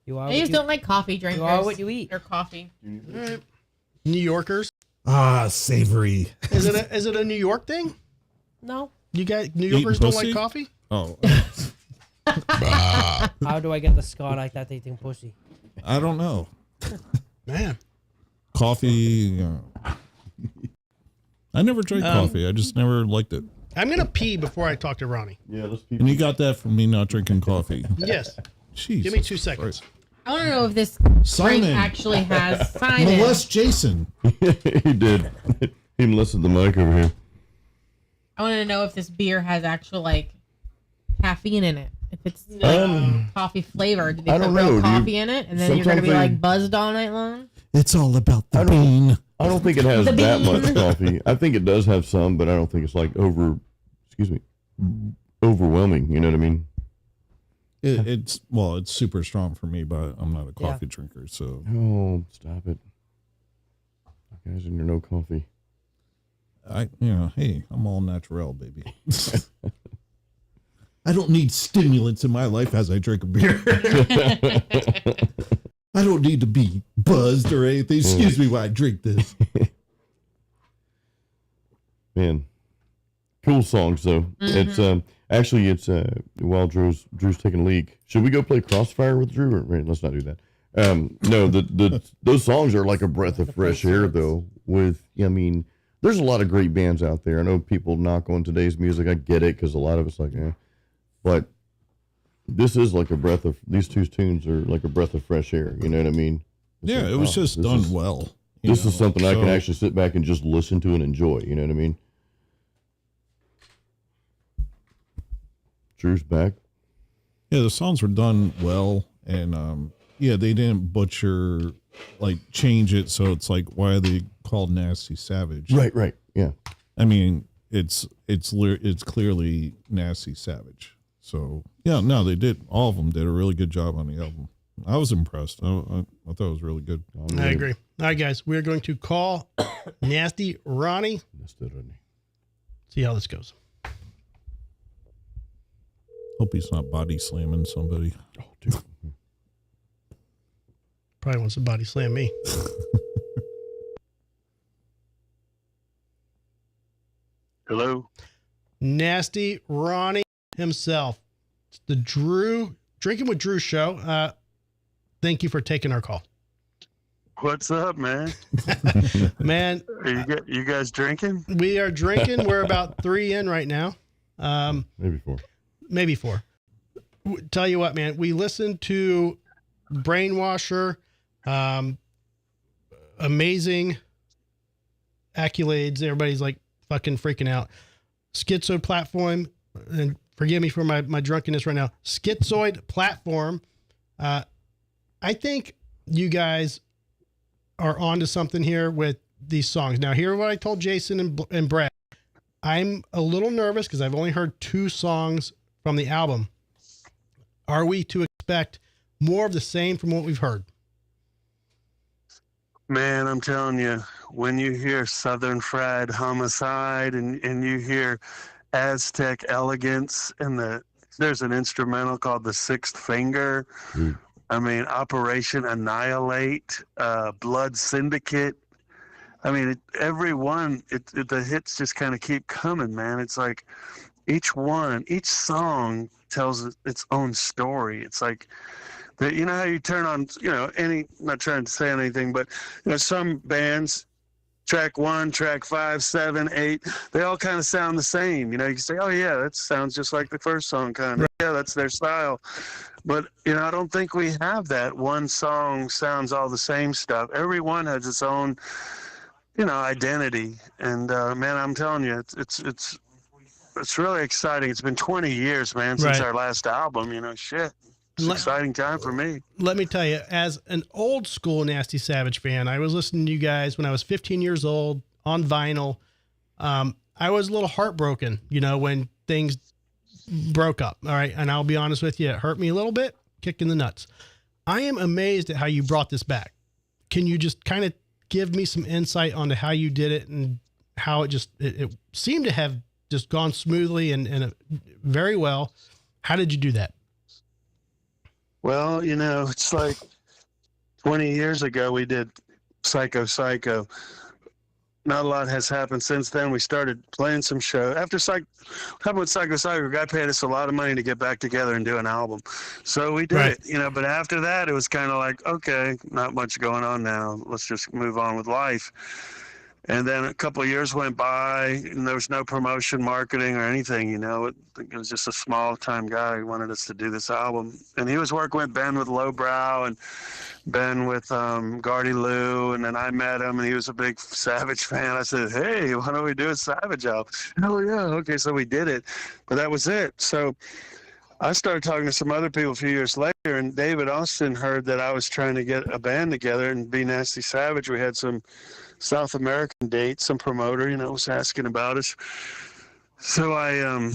I just don't like coffee drinkers. You are what you eat. Or coffee. All right. New Yorkers. Savory. Is it a New York thing? No. You guys, New Yorkers don't like coffee? Oh. How do I get the Scott like that eating pussy? I don't know. Man. Coffee. I never drank coffee. I just never liked it. I'm going to pee before I talk to Ronnie. Yeah, let's pee. And you got that from me not drinking coffee. Yes. Jeez. Give me 2 seconds. I want to know if this Simon. drink actually has Simon. Molest Jason. He did. He molested the mic over here. I want to know if this beer has actual caffeine in it. If it's coffee flavored. Did they I put don't real know, coffee dude. in it? And then you're going to be Sometimes buzzed all night long? It's all about the bean. I don't think it has The that bean. much coffee. I think it does have some, but I don't think it's overwhelming. You know what I mean? It's super strong for me, but I'm not a coffee drinker, so. Oh, stop it. You guys in your no coffee. Hey, I'm all natural, baby. I don't need stimulants in my life as I drink a beer. I don't need to be buzzed or anything. Excuse me while I drink this. Man. Cool songs though. Mm-hmm. It's while Drew's taking a leak. Should we go play Crossfire with Drew? Right, let's not do that. No, those songs are like a breath of fresh air though. There's a lot of great bands out there. I know people knock on today's music. I get it because a lot of it's but this is like these two tunes are like a breath of fresh air. You know what I mean? It was just done well. This is something I can actually sit back and just listen to and enjoy. You know what I mean? Drew's back. Yeah, the songs were done well, and they didn't butcher, change it so it's why are they called Nasty Savage? Right, yeah. I mean, it's clearly Nasty Savage. So they did. All of them did a really good job on the album. I was impressed. I thought it was really good. I agree. All right, guys, we're going to call Nasty Ronnie. See how this goes. Hope he's not body slamming somebody. Oh, dude. Probably wants to body slam me. Hello. Nasty Ronnie himself. It's the Drinking with Drew show. Thank you for taking our call. What's up, man? Man, Are you guys drinking? we are drinking. We're about 3 in right now. Maybe 4. Maybe 4. Tell you what, man, we listened to Brainwasher, amazing accolades. Everybody's like fucking freaking out. Schizoid platform, and forgive me for my drunkenness right now. Schizoid platform. I think you guys are onto something here with these songs. Now, hear what I told Jason and Brad. I'm a little nervous because I've only heard 2 songs from the album. Are we to expect more of the same from what we've heard? Man, I'm telling you, when you hear Southern Fried Homicide and you hear Aztec Elegance and there's an instrumental called The Sixth Finger. I mean, Operation Annihilate, Blood Syndicate. I mean, the hits just kind of keep coming, man. It's like each song tells its own story. It's like, you know how you turn on, not trying to say anything, but some bands, track 1, track 5, 7, 8, they all kind of sound the same. You can say, oh yeah, that sounds just like the first song kind of. Right. Yeah, that's their style. But, I don't think we have that. One song sounds all the same stuff. Every one has its own, identity. And, man, I'm telling you, it's really exciting. It's been 20 years, man, since our last album, shit. It's an exciting time for me. Let me tell you, as an old school Nasty Savage fan, I was listening to you guys when I was 15 years old on vinyl. I was a little heartbroken, when things broke up. All right. And I'll be honest with you, it hurt me a little bit, kicked in the nuts. I am amazed at how you brought this back. Can you just kind of give me some insight onto how you did it and how it seemed to have just gone smoothly and very well. How did you do that? Well, it's like 20 years ago we did Psycho Psycho. Not a lot has happened since then. We started playing some show. After Psycho Psycho, guy paid us a lot of money to get back together and do an album. So we did it, but after that it was kind of like, okay, not much going on now. Let's just move on with life. And then a couple of years went by, and there was no promotion, marketing, or anything. It was just a small-time guy who wanted us to do this album. And he was working with Ben with Lowbrow and Ben with Gardy Lou. And then I met him, and he was a big Savage fan. I said, hey, why don't we do a Savage album? Oh, yeah. Okay, so we did it. But that was it. So I started talking to some other people a few years later, and David Austin heard that I was trying to get a band together and be Nasty Savage. We had some South American dates, some promoter, was asking about us. So I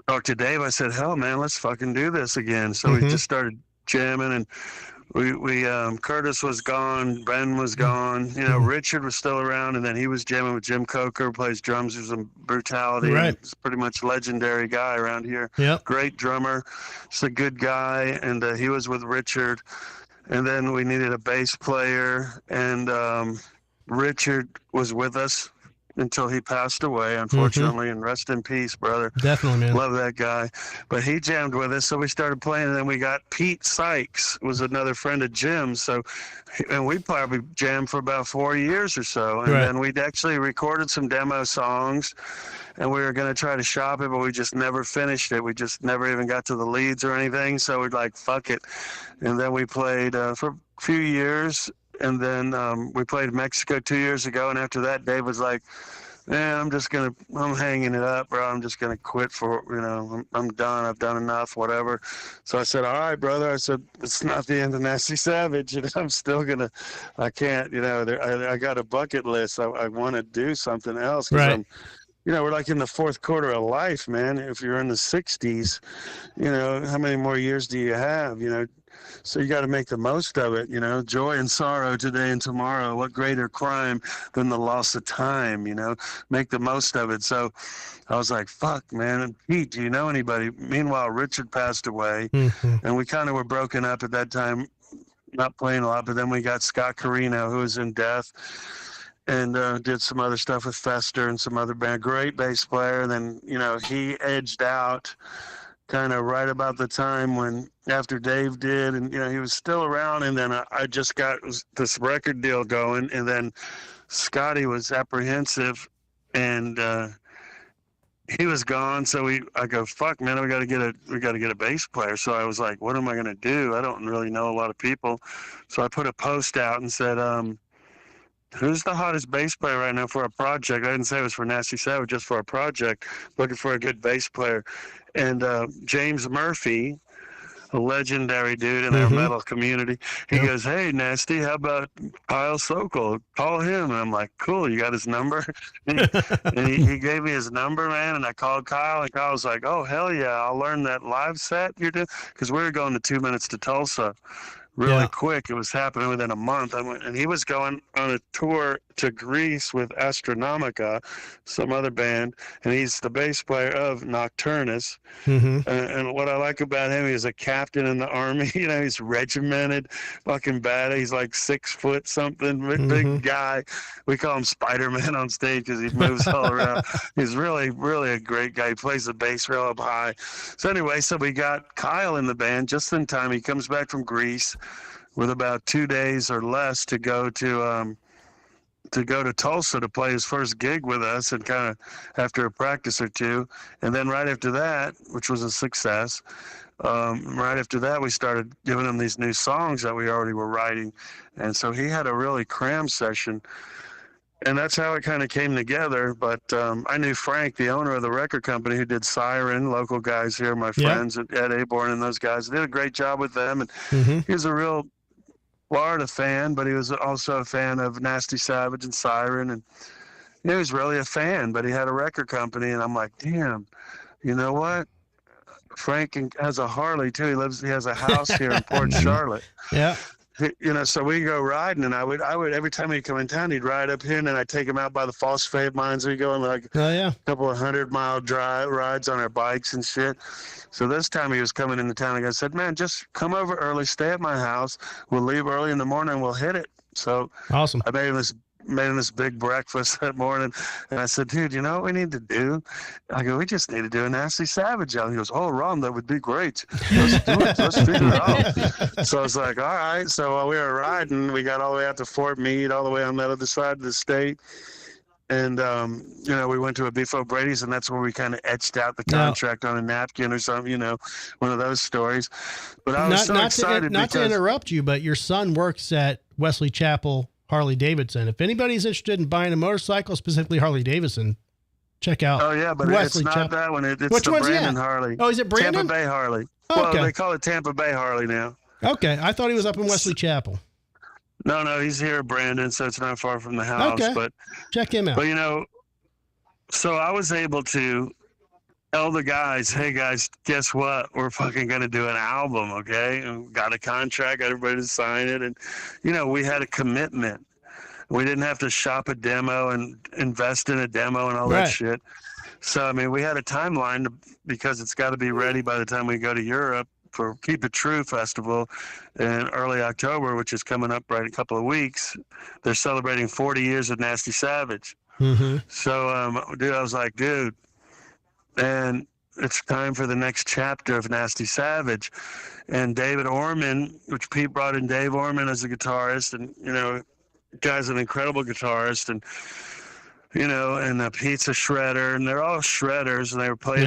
talked to Dave. I said, hell, man, let's fucking do this again. So we just started jamming, and we Curtis was gone, Ben was gone, Richard was still around, and then he was jamming with Jim Coker, who plays drums. There's some Brutality. Right. He's pretty much legendary guy around here. Yep. Great drummer. Just a good guy, and he was with Richard. And then we needed a bass player, and Richard was with us until he passed away, unfortunately, and rest in peace, brother. Definitely, man. Love that guy. But he jammed with us, so we started playing, and then we got Pete Sykes, was another friend of Jim's, and we probably jammed for about 4 years or so, and then we'd actually recorded some demo songs, and we were going to try to shop it, but we just never finished it. We just never even got to the leads or anything, so we're like, fuck it. And then we played for a few years, and then we played Mexico 2 years ago, and after that, Dave was like, man, I'm hanging it up, bro. I'm just going to quit I'm done. I've done enough, whatever. So I said, all right, brother. I said, it's not the end of Nasty Savage. I'm still I can't, I got a bucket list. I want to do something else. Right. We're like in the fourth quarter of life, man. If you're in the 60s, how many more years do you have, So you got to make the most of it, joy and sorrow today and tomorrow. What greater crime than the loss of time, make the most of it. So I was like, fuck, man. And Pete, do you know anybody? Meanwhile, Richard passed away, and we kind of were broken up at that time, not playing a lot. But then we got Scott Carino, who was in Death. and did some other stuff with Fester and some other band. Great bass player. And then, you know, he edged out kind of right about the time when after Dave did, and, you know, he was still around. And then I just got this record deal going, and then Scotty was apprehensive, and he was gone. So I go, fuck, man, we got to get a bass player. So I was like, what am I going to do? I don't really know a lot of people. So I put a post out and said, who's the hottest bass player right now for a project? I didn't say it was for Nasty Savage, just for a project, looking for a good bass player. And James Murphy, a legendary dude in our metal community, he goes, hey, Nasty, how about Kyle Sokol? Call him. And I'm like, cool, you got his number? And he gave me his number, man, and I called Kyle, and Kyle was like, oh, hell yeah, I'll learn that live set you're doing, because we were going to 2 minutes to Tulsa really quick. It was happening within a month. And he was going on a tour to Greece with Astronomica, some other band, and he's the bass player of Nocturnus. And what I like about him, he's a captain in the army. You know, he's regimented, fucking bad. He's like 6 foot something, big guy. We call him Spider-Man on stage because he moves all around. He's really, really a great guy. He plays the bass real up high. So anyway, so we got Kyle in the band just in time. He comes back from Greece with about 2 days or less to go to Tulsa to play his first gig with us, and kind of after a practice or two. And then right after that, which was a success, right after that, we started giving him these new songs that we already were writing. And so he had a really cram session. And that's how it kind of came together. But I knew Frank, the owner of the record company, who did Siren, local guys here, my friends at Ed Aborn and those guys. Did a great job with them. And he was a real Florida fan, but he was also a fan of Nasty Savage and Siren. And he was really a fan, but he had a record company. And I'm like, damn, you know what? Frank has a Harley, too. He has a house here in Port Charlotte. Yeah. You know, so we go riding, and I would every time he'd come in town, he'd ride up here, and then I'd take him out by the phosphate mines. We go on like a couple of 100-mile drive rides on our bikes and shit. So this time he was coming into town, and I said, man, just come over early, stay at my house. We'll leave early in the morning, and we'll hit it. So awesome. I made him this big breakfast that morning, and I said, dude, you know what we need to do? I go, we just need to do a Nasty Savage album. He goes, oh, Ron, that would be great. Let's do it. Let's figure it out. So I was like, all right. So while we were riding, we got all the way out to Fort Meade, all the way on that other side of the state. And, you know, we went to a Beef O'Brady's, and that's where we kind of etched out the contract on a napkin or something, you know, one of those stories. But I was excited. Not to interrupt you, but your son works at Wesley Chapel Harley Davidson. If anybody's interested in buying a motorcycle, specifically Harley Davidson, check out. Oh yeah, but Wesley it's not Chapel. that one. It's Which the one's Brandon that? Harley. Oh, is it Brandon? Tampa Bay Harley. Okay. Well, they call it Tampa Bay Harley now. Okay, I thought he was up in Wesley Chapel. No, he's here at Brandon, so it's not far from the house. Okay. But check him out. But you know, so I was able to tell the guys, hey guys, guess what? We're fucking gonna do an album, okay? And got a contract, got everybody to sign it, and you know, we had a commitment. We didn't have to shop a demo and invest in a demo and all that shit. So, I mean, we had a timeline because it's got to be ready by the time we go to Europe for Keep It True Festival in early October, which is coming up right in a couple of weeks. They're celebrating 40 years of Nasty Savage. So, dude, I was like, dude, and it's time for the next chapter of Nasty Savage. And David Orman, which Pete brought in Dave Orman as a guitarist, and, you know, guy's an incredible guitarist, and you know, and Pete's a shredder, and they're all shredders, and they were played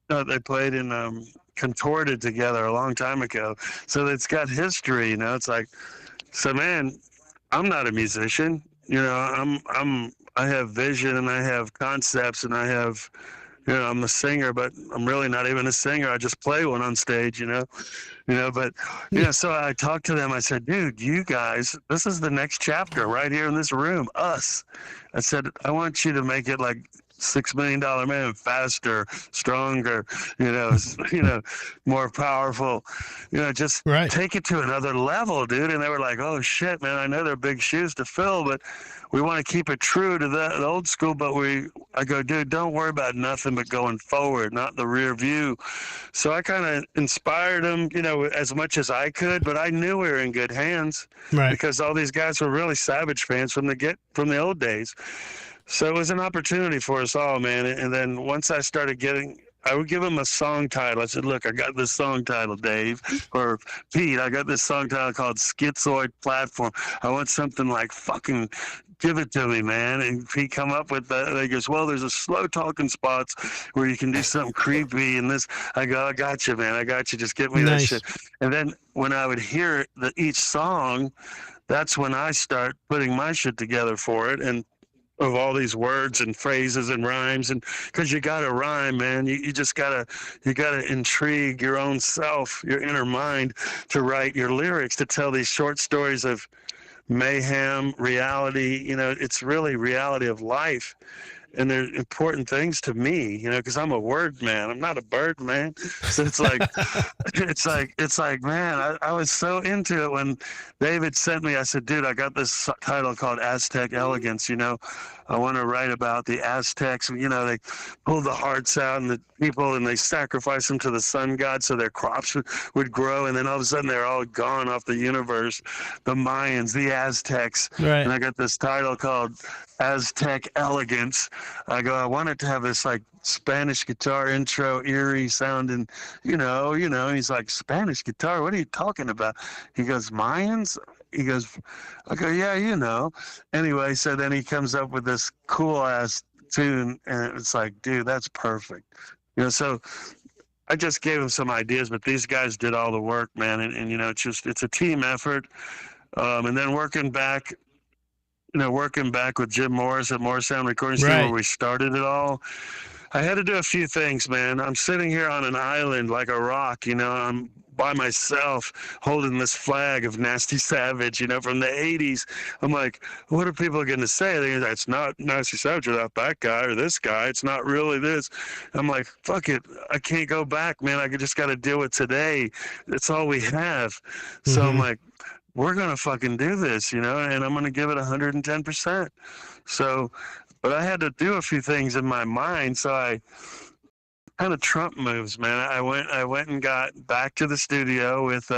they played in Contorted together a long time ago, so it's got history, you know. It's like, so man, I'm not a musician, you know. I have vision, and I have concepts, and I have, you know, I'm a singer, but I'm really not even a singer. I just play one on stage, you know. But, you know, so I talked to them. I said, dude, you guys, this is the next chapter right here in this room, us. I said, I want you to make it like $6 million man, faster, stronger, more powerful, just Right. take it to another level, dude. And they were like, oh shit, man, I know they're big shoes to fill, but we want to keep it true to the old school. But I go, dude, don't worry about nothing but going forward, not the rear view. So I kind of inspired them, as much as I could, but I knew we were in good hands Right. because all these guys were really Savage fans from the old days. So it was an opportunity for us all, man. And then once I started I would give them a song title. I said, look, I got this song title, Dave, or Pete, I got this song title called Schizoid Platform. I want something like fucking give it to me, man. And Pete come up with that. He goes, well, there's a slow talking spots where you can do something creepy and this. I go, I got you, man. I got you. Just get me Nice. that shit. And then when I would hear each song, that's when I start putting my shit together for it. And of all these words and phrases and rhymes, and because you gotta rhyme, man, you gotta intrigue your own self, your inner mind, to write your lyrics, to tell these short stories of mayhem, reality. It's really reality of life, and they're important things to me, because I'm a word man. I'm not a bird man. So it's like, it's like, man, I was so into it when David sent me. I said, dude, I got this title called Aztec Elegance. I want to write about the Aztecs. They pulled the hearts out and the people, and they sacrificed them to the sun god so their crops would grow. And then all of a sudden they're all gone off the universe. The Mayans, the Aztecs. Right. And I got this title called Aztec Elegance. I go, I want it to have this like Spanish guitar intro, eerie sounding, and he's like, Spanish guitar? What are you talking about? He goes, Mayans? He goes, I go, yeah, Anyway, so then he comes up with this cool ass tune, and it's like, dude, that's perfect. So I just gave him some ideas, but these guys did all the work, man. And it's a team effort. And then working back with Jim Morris at Morris Sound Recording Studio, Right. where we started it all. I had to do a few things, man. I'm sitting here on an island like a rock, I'm by myself holding this flag of Nasty Savage, from the 80s. I'm like, what are people going to say? They're like, it's not Nasty Savage without that guy or this guy. It's not really this. I'm like, fuck it. I can't go back, man. I just got to deal with today. That's all we have. So I'm like, we're going to fucking do this, and I'm going to give it 110%. So, but I had to do a few things in my mind. So I kind of Trump moves, man. I went and got back to the studio with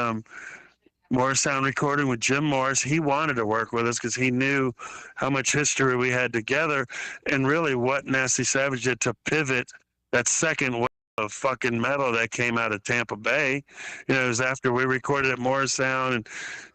Morris Sound Recording with Jim Morris. He wanted to work with us because he knew how much history we had together, and really what Nasty Savage did to pivot that second wave of fucking metal that came out of Tampa Bay. It was after we recorded at Morris Sound,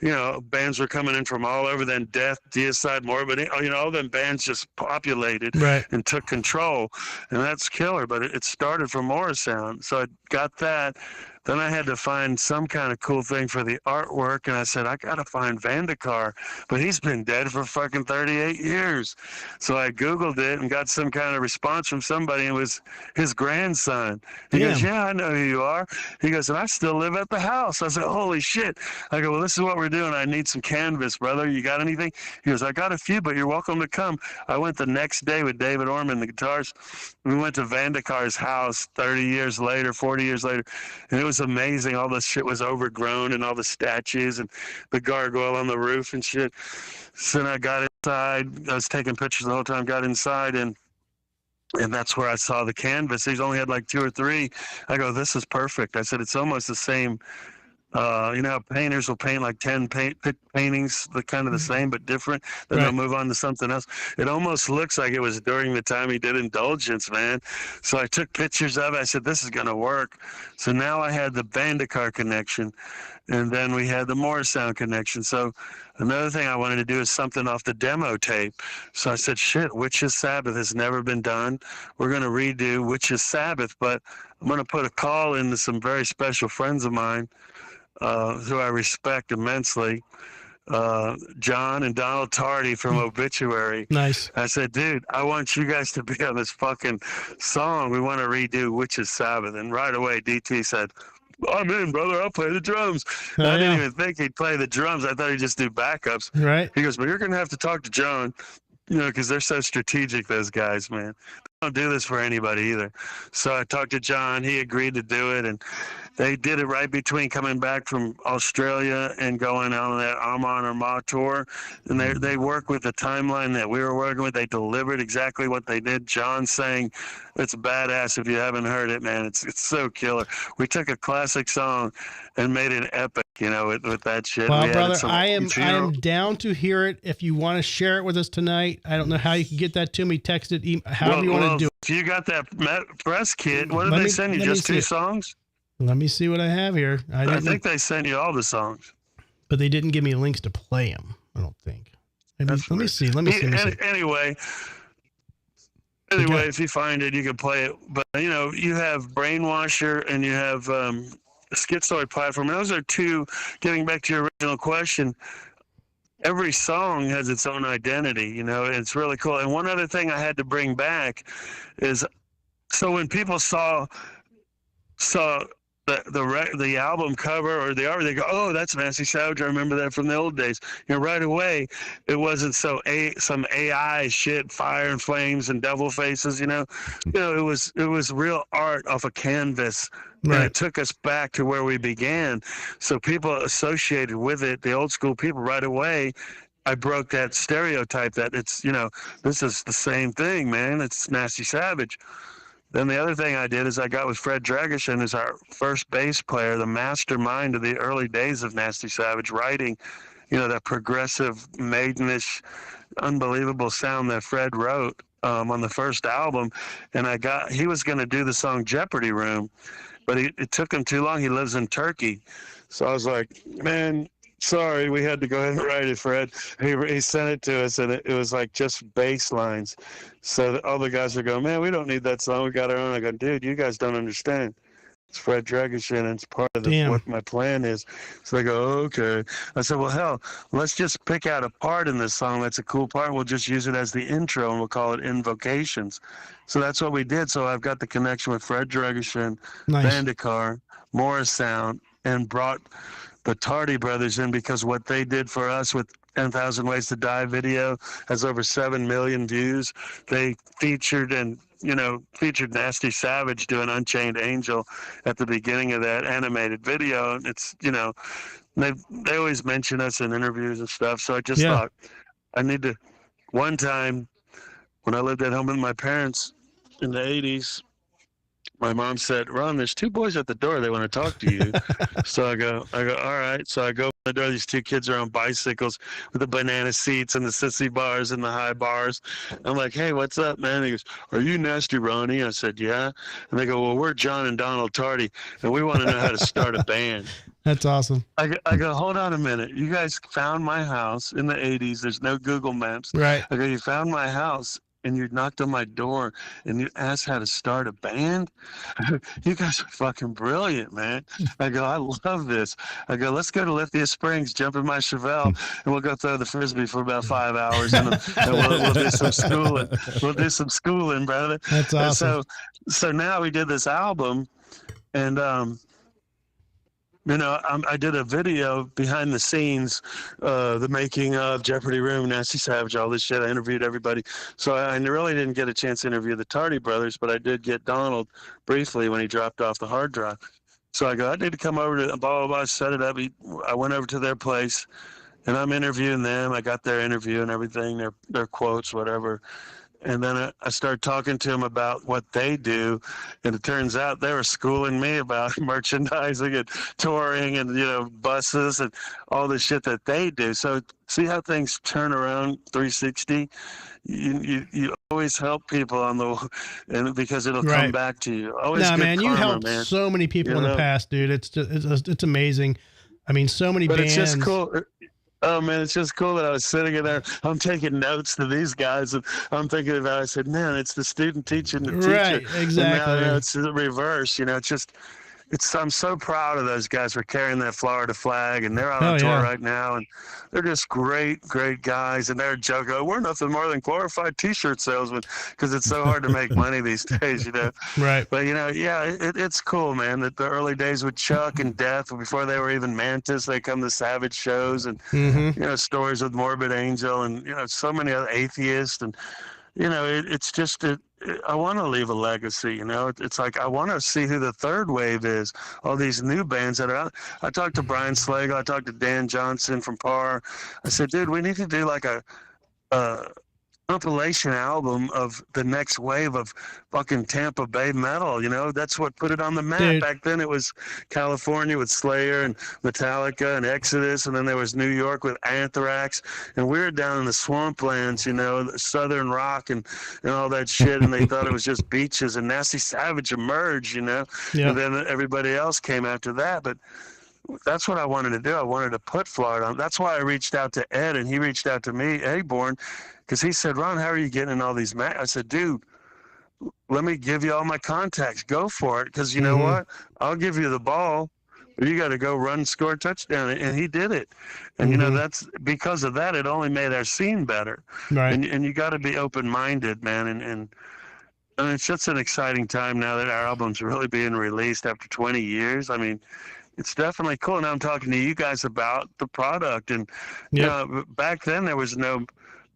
and bands were coming in from all over. Then Death, Deicide, Morbid, all them bands just populated Right. and took control, and that's killer. But it started from Morris Sound, so I got that. Then I had to find some kind of cool thing for the artwork, and I said, I got to find Vandekar, but he's been dead for fucking 38 years. So I Googled it and got some kind of response from somebody, and it was his grandson. He goes, yeah, I know who you are. He goes, and I still live at the house. I said, holy shit. I go, well, this is what we're doing. I need some canvas, brother. You got anything? He goes, I got a few, but you're welcome to come. I went the next day with David Orman, the guitars. We went to Vandekar's house 30 years later, 40 years later, and it was amazing. All this shit was overgrown, and all the statues and the gargoyle on the roof and shit. So then I got inside. I was taking pictures the whole time. Got inside, and that's where I saw the canvas. He's only had like 2 or 3. I go, this is perfect. I said, it's almost the same. How painters will paint like 10 paintings, kind of the same but different. Then Right. they'll move on to something else. It almost looks like it was during the time he did Indulgence, man. So I took pictures of it. I said, this is going to work. So now I had the Vandekar connection, and then we had the Morris Sound connection. So another thing I wanted to do is something off the demo tape. So I said, shit, Witch's Sabbath has never been done. We're going to redo Witch's Sabbath, but I'm going to put a call into some very special friends of mine, who I respect immensely, John and Donald Tardy from Obituary. Nice. I said, dude, I want you guys to be on this fucking song. We want to redo Witch's Sabbath. And right away, DT said, I'm in, brother. I'll play the drums. Oh, I didn't yeah. even think he'd play the drums. I thought he'd just do backups. Right. He goes, but you're going to have to talk to John, because they're so strategic, those guys, man. don't do this for anybody either. So I talked to John. He agreed to do it, and they did it right between coming back from Australia and going on that Orman or Ma tour. And they work with the timeline that we were working with. They delivered exactly what they did. John saying, it's badass if you haven't heard it, man. It's so killer. We took a classic song and made it epic, with that shit. Well, We brother, added some I am down to hear it. If you want to share it with us tonight, I don't know how you can get that to me. Text it, however you want to do it. If you got that press kit, what did Let they me- send you? let me Just see 2 it. songs? Let me see what I have here. I think they sent you all the songs. But they didn't give me links to play them. I don't think. Let me see. Anyway, if you find it, you can play it. But you have Brainwasher and you have Schizoid Platform. Those are 2. Getting back to your original question, every song has its own identity. It's really cool. And one other thing I had to bring back is, so when people saw the album cover or the art, they go, "Oh, that's Nasty Savage. I remember that from the old days." Right away, it wasn't some AI shit, fire and flames and devil faces. It was real art off a canvas, Right. and it took us back to where we began. So people associated with it, the old school people, right away. I broke that stereotype that it's this is the same thing, man. It's Nasty Savage. Then the other thing I did is I got with Fred Dragishin as our first bass player, the mastermind of the early days of Nasty Savage, writing, that progressive, maidenish, unbelievable sound that Fred wrote on the first album. And he was going to do the song Jeopardy Room, but it took him too long. He lives in Turkey. So I was like, man, sorry, we had to go ahead and write it, Fred. He sent it to us, and it was like just bass lines. So all the guys are going, man, we don't need that song. We got our own. I go, dude, you guys don't understand. It's Fred Dragishin, and it's part of what my plan is. So they go, okay. I said, well, hell, let's just pick out a part in this song that's a cool part. We'll just use it as the intro, and we'll call it Invocations. So that's what we did. So I've got the connection with Fred Dragishin, Vandekar, Morris Sound, and brought the Tardy Brothers in, because what they did for us with 10,000 Ways to Die video has over 7 million views. They featured Nasty Savage doing Unchained Angel at the beginning of that animated video. It's, they always mention us in interviews and stuff. So I just thought I need to, one time when I lived at home with my parents in the 80s, my mom said, Ron, there's 2 boys at the door. They want to talk to you. So I go, all right. So I go to the door. These 2 kids are on bicycles with the banana seats and the sissy bars and the high bars. I'm like, hey, what's up, man? He goes, are you Nasty Ronnie? I said, yeah. And they go, well, we're John and Donald Tardy, and we want to know how to start a band. That's awesome. I go, hold on a minute. You guys found my house in the 80s. There's no Google Maps. Right. I go, you found my house, and you knocked on my door and you asked how to start a band? You guys are fucking brilliant, man. I go, I love this. I go, let's go to Lithia Springs, jump in my Chevelle, and we'll go throw the Frisbee for about 5 hours, and we'll do some schooling. We'll do some schooling, brother. That's awesome. And so now we did this album, and I did a video behind the scenes, the making of Jeopardy Room, Nasty Savage, all this shit. I interviewed everybody. So I really didn't get a chance to interview the Tardy Brothers, but I did get Donald briefly when he dropped off the hard drive. So I go, I need to come over to blah, blah, blah, set it up. I went over to their place, and I'm interviewing them. I got their interview and everything, their quotes, whatever. And then I started talking to them about what they do, and it turns out they were schooling me about merchandising and touring and, buses and all the shit that they do. So see how things turn around 360? You always help people and because it'll come back to you. Always good man, karma, you helped man. so many people in the past, dude. It's amazing. I mean, so many bands. It's just cool. Oh, man, it's just cool that I was sitting in there. I'm taking notes to these guys, and I'm thinking about it. I said, man, it's the student teaching the teacher. Right, exactly. And now, it's the reverse. I'm so proud of those guys for carrying that Florida flag, and they're out on tour right now, and they're just great, great guys. And they're joking, we're nothing more than glorified T-shirt salesmen, because it's so hard to make money these days, Right. But, it's cool, man, that the early days with Chuck and Death, before they were even Mantis, they come to Savage shows, and, stories with Morbid Angel, and, so many other Atheists, and, it's just I want to leave a legacy. You know, it's like I want to see who the third wave is. All these new bands that are out. I talked to Brian Slagle. I talked to Dan Johnson from Parr. I said, dude, we need to do like a compilation album of the next wave of fucking Tampa Bay metal. You know, that's what put it on the map. Dude. Back then it was California with Slayer and Metallica and Exodus, and then there was New York with Anthrax, and we were down in the swamplands, you know, Southern rock and all that shit, and they thought it was just beaches, and Nasty Savage emerged, you know, and then everybody else came after that. But that's what I wanted to do. I wanted to put Florida on. That's why I reached out to Ed, and he reached out to me, Eggborn, because he said, Ron, how are you getting in all these I said, dude, let me give you all my contacts. Go for it, because you know what? I'll give you the ball, but you got to go run, score a touchdown. And he did it. And, you know, that's because of that, it only made our scene better. Right. And you got to be open-minded, man. And it's just an exciting time now that our album's really being released after 20 years. I mean, it's definitely cool. Now I'm talking to you guys about the product. And, you know, back then there was no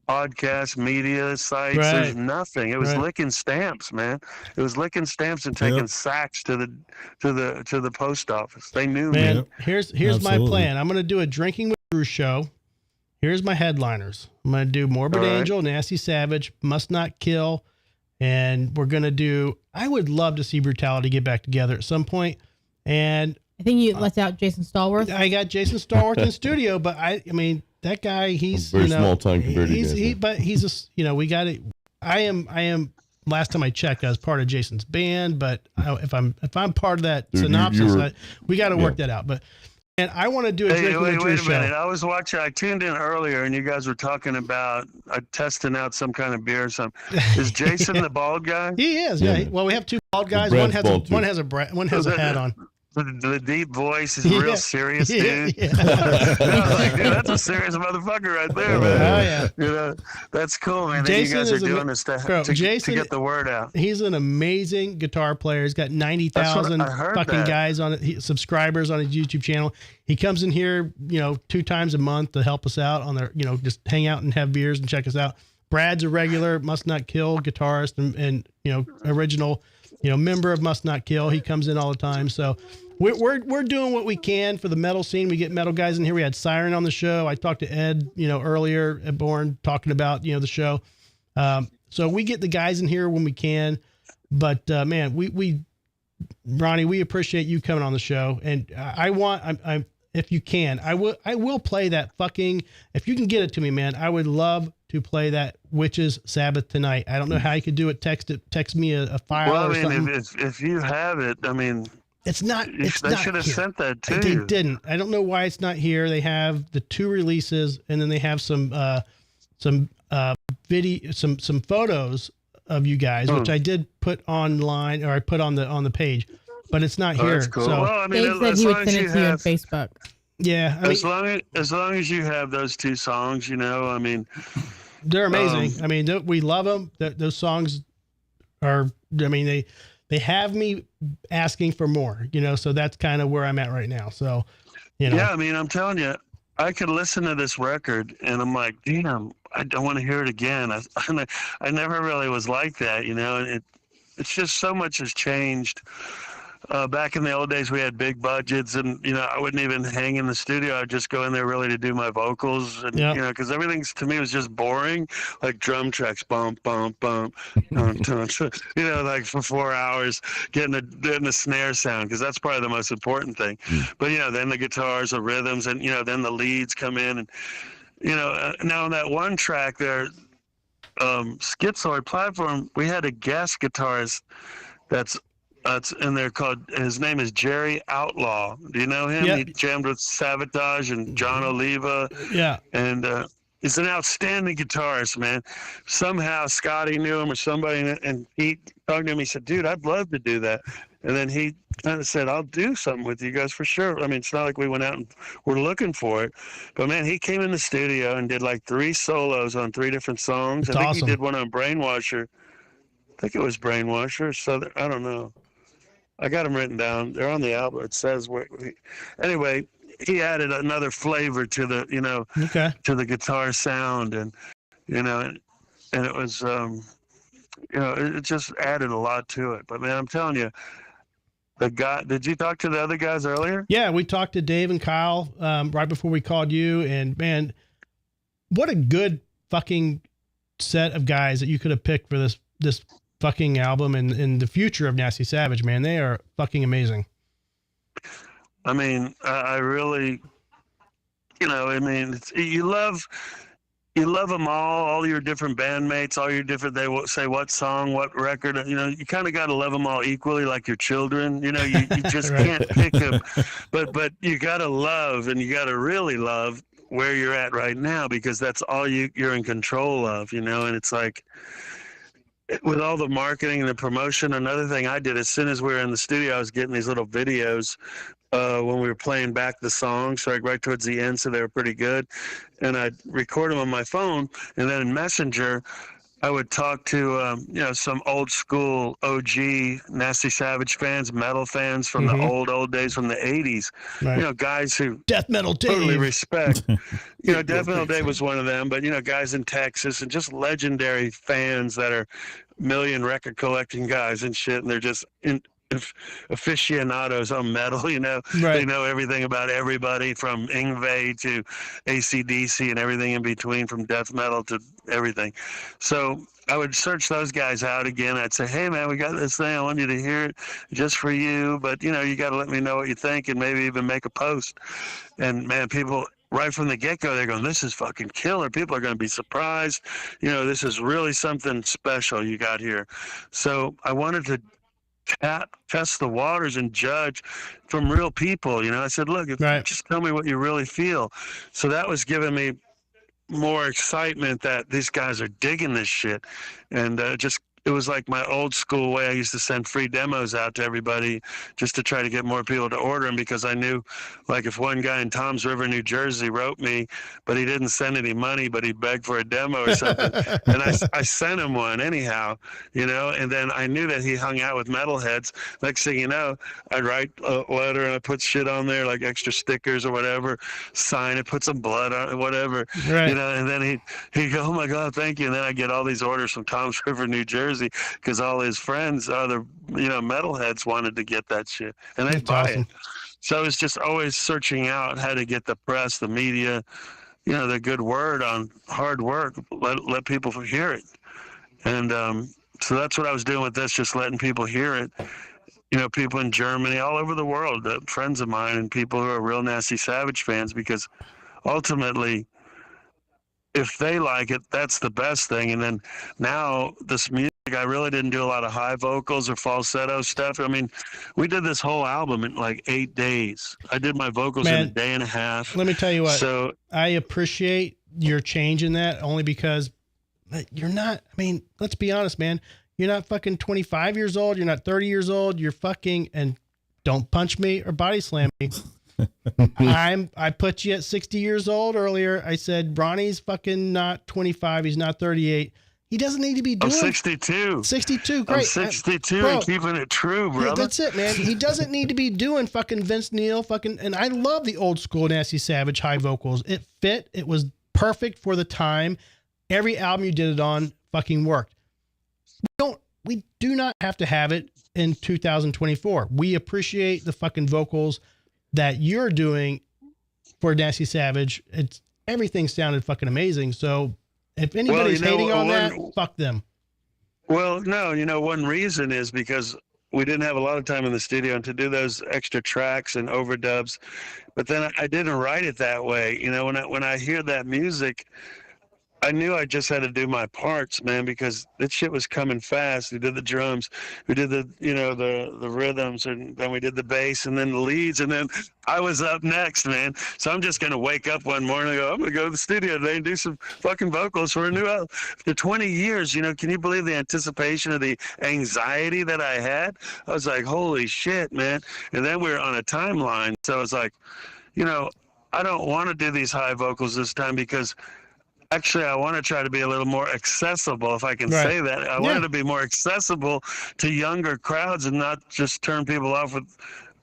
podcast media sites. Right. There's nothing. It was licking stamps, man. It was licking stamps and taking sacks to the post office. They knew, man. me. Here's my plan. I'm gonna do a Drinking with Drew show. Here's my headliners. I'm gonna do Morbid Angel, Nasty Savage, Must Not Kill, and we're gonna do. I would love to see Brutality get back together at some point. And I think you left out Jason Stallworth. I got Jason Stallworth in studio, but I mean. That guy, he's very small time compared to Jason. But he's a, you know, we got it. I am. Last time I checked, I was part of Jason's band. But if I'm part of that synopsis, we got to work that out. But and I want to do a Drinking with Drew show. Wait a minute. I was watching. I tuned in earlier, and you guys were talking about testing out some kind of beer or something. Is Jason the bald guy? He is. Yeah. Well, we have two bald guys. One has a hat on. The deep voice is real serious, dude. Yeah. I was like, dude, that's a serious motherfucker right there, man. Oh, yeah. You know, that's cool, man. Jason You guys are doing this to get the word out. He's an amazing guitar player. He's got 90,000 fucking guys on it, subscribers on his YouTube channel. He comes in here, you know, 2 times a month to help us out on their, you know, just hang out and have beers and check us out. Brad's a regular Must Not Kill guitarist and you know, original, you know, member of Must Not Kill. He comes in all the time. So we're doing what we can for the metal scene. We get metal guys in here. We had Siren on the show. I talked to Ed, you know, earlier at Born talking about, you know, the show. So we get the guys in here when we can, but man, we Ronnie, we appreciate you coming on the show. And I'm if you can, I will play that fucking, if you can get it to me, man, I would love to play that Witches Sabbath Tonight. I don't know how you could do it. Text me a file or something. If you have it, I mean, it's not. They should have sent that to you. They didn't. I don't know why it's not here. They have the 2 releases, and then they have some video, some photos of you guys, which I did put online, or I put on the page, but it's not here. That's cool. So, well, I mean, Dave said he would send it to you on Facebook. Yeah, I mean, as long as you have those 2 songs, you know, I mean, they're amazing. I mean, we love them. Those songs are. I mean, they have me asking for more, you know, so that's kind of where I'm at right now. So, you know. Yeah, I mean, I'm telling you, I could listen to this record and I'm like, damn, I don't want to hear it again. I never really was like that, you know, and it's just so much has changed. Back in the old days, we had big budgets, and you know, I wouldn't even hang in the studio. I'd just go in there really to do my vocals, and you know, because everything to me was just boring, like drum tracks, bump, bump, bump, dun, dun, dun, you know, like for 4 hours, getting the snare sound, because that's probably the most important thing. But you know, then the guitars, the rhythms, and you know, then the leads come in, and you know, now on that one track there, Schizoid Platform, we had a guest guitarist that's in there called, his name is Jerry Outlaw. Do you know him? Yep. He jammed with Savatage and John Oliva. Yeah. And he's an outstanding guitarist, man. Somehow Scotty knew him or somebody, and he talked to him. He said, dude, I'd love to do that. And then he kind of said, I'll do something with you guys for sure. I mean, it's not like we went out and were looking for it. But, man, he came in the studio and did like 3 solos on 3 different songs. That's I think awesome. he did one on Brainwasher. I think it was Brainwasher. So I don't know. I got them written down. They're on the album. It says anyway, he added another flavor to the, you know, to the guitar sound, and you know, and it was it just added a lot to it. But man, I'm telling you, the guy. Did you talk to the other guys earlier? Yeah, we talked to Dave and Kyle right before we called you, and man, what a good fucking set of guys that you could have picked for this fucking album and the future of Nasty Savage. Man, they are fucking amazing. I mean, I really, you love them all your different bandmates, all your different, they will say what song, what record, you kind of got to love them all equally like your children, you just Right. can't pick them, but you got to love, and you got to really love where you're at right now, because that's all you're in control of, and it's like, with all the marketing and the promotion, another thing I did, as soon as we were in the studio, I was getting these little videos when we were playing back the songs, like right towards the end, so they were pretty good. And I'd record them on my phone, and then in Messenger, I would talk to some old school OG Nasty Savage fans, metal fans from the old days, from the 80s. Right. Guys who Death Metal Dave. totally respect. Death Metal Dave was one of them, but guys in Texas and just legendary fans that are million record collecting guys and shit, and they're just aficionados on metal. Right. They know everything about everybody from Yngwie to AC/DC and everything in between, from death metal to everything. So I would search those guys out again. I'd say, hey man, we got this thing, I want you to hear it just for you, but you got to let me know what you think, and maybe even make a post. And man, people right from the get-go, they're going, this is fucking killer. People are going to be surprised. This is really something special you got here. So I wanted to test the waters and judge from real people. I said, look, just tell me what you really feel. So that was giving me more excitement that these guys are digging this shit. And it was like my old school way. I used to send free demos out to everybody just to try to get more people to order them, because I knew, like, if one guy in Toms River, New Jersey wrote me, but he didn't send any money, but he begged for a demo or something, and I sent him one anyhow, and then I knew that he hung out with metalheads. Next thing you know, I'd write a letter and I put shit on there, like extra stickers or whatever, sign it, put some blood on it, whatever, Right. and then he'd go, oh my God, thank you. And then I get all these orders from Toms River, New Jersey, because all his friends, other metalheads, wanted to get that shit, and they'd That's buy awesome. it. So it's just always searching out how to get the press, the media, the good word on hard work. Let people hear it, and so that's what I was doing with this, just letting people hear it. People in Germany, all over the world, friends of mine, and people who are real Nasty Savage fans, because ultimately, if they like it, that's the best thing. And then now this music, I really didn't do a lot of high vocals or falsetto stuff. I mean, we did this whole album in like 8 days. I did my vocals in a day and a half. Let me tell you what. So I appreciate your change in that, only because you're not, I mean, let's be honest, man. You're not fucking 25 years old. You're not 30 years old. You're fucking, and don't punch me or body slam me. I put you at 60 years old earlier. I said Ronnie's fucking not 25. He's not 38. He doesn't need to be doing. I'm 62. 62. Great. I'm 62 bro, and keeping it true, brother. That's it, man. He doesn't need to be doing fucking Vince Neil fucking. And I love the old school Nasty Savage high vocals. It fit. It was perfect for the time. Every album you did it on fucking worked. We do not have to have it in 2024. We appreciate the fucking vocals that you're doing for Nasty Savage. Everything sounded fucking amazing. So if anybody's hating on that, fuck them. Well, no, one reason is because we didn't have a lot of time in the studio and to do those extra tracks and overdubs. But then I didn't write it that way. When I hear that music, I knew I just had to do my parts, man, because that shit was coming fast. We did the drums, we did the rhythms, and then we did the bass, and then the leads, and then I was up next, man. So I'm just gonna wake up one morning and go, I'm gonna go to the studio today and do some fucking vocals for a new album. For 20 years, can you believe the anticipation of the anxiety that I had? I was like, holy shit, man. And then we were on a timeline, so it's like, I don't want to do these high vocals this time, because actually, I want to try to be a little more accessible, if I can say that. I wanted to be more accessible to younger crowds and not just turn people off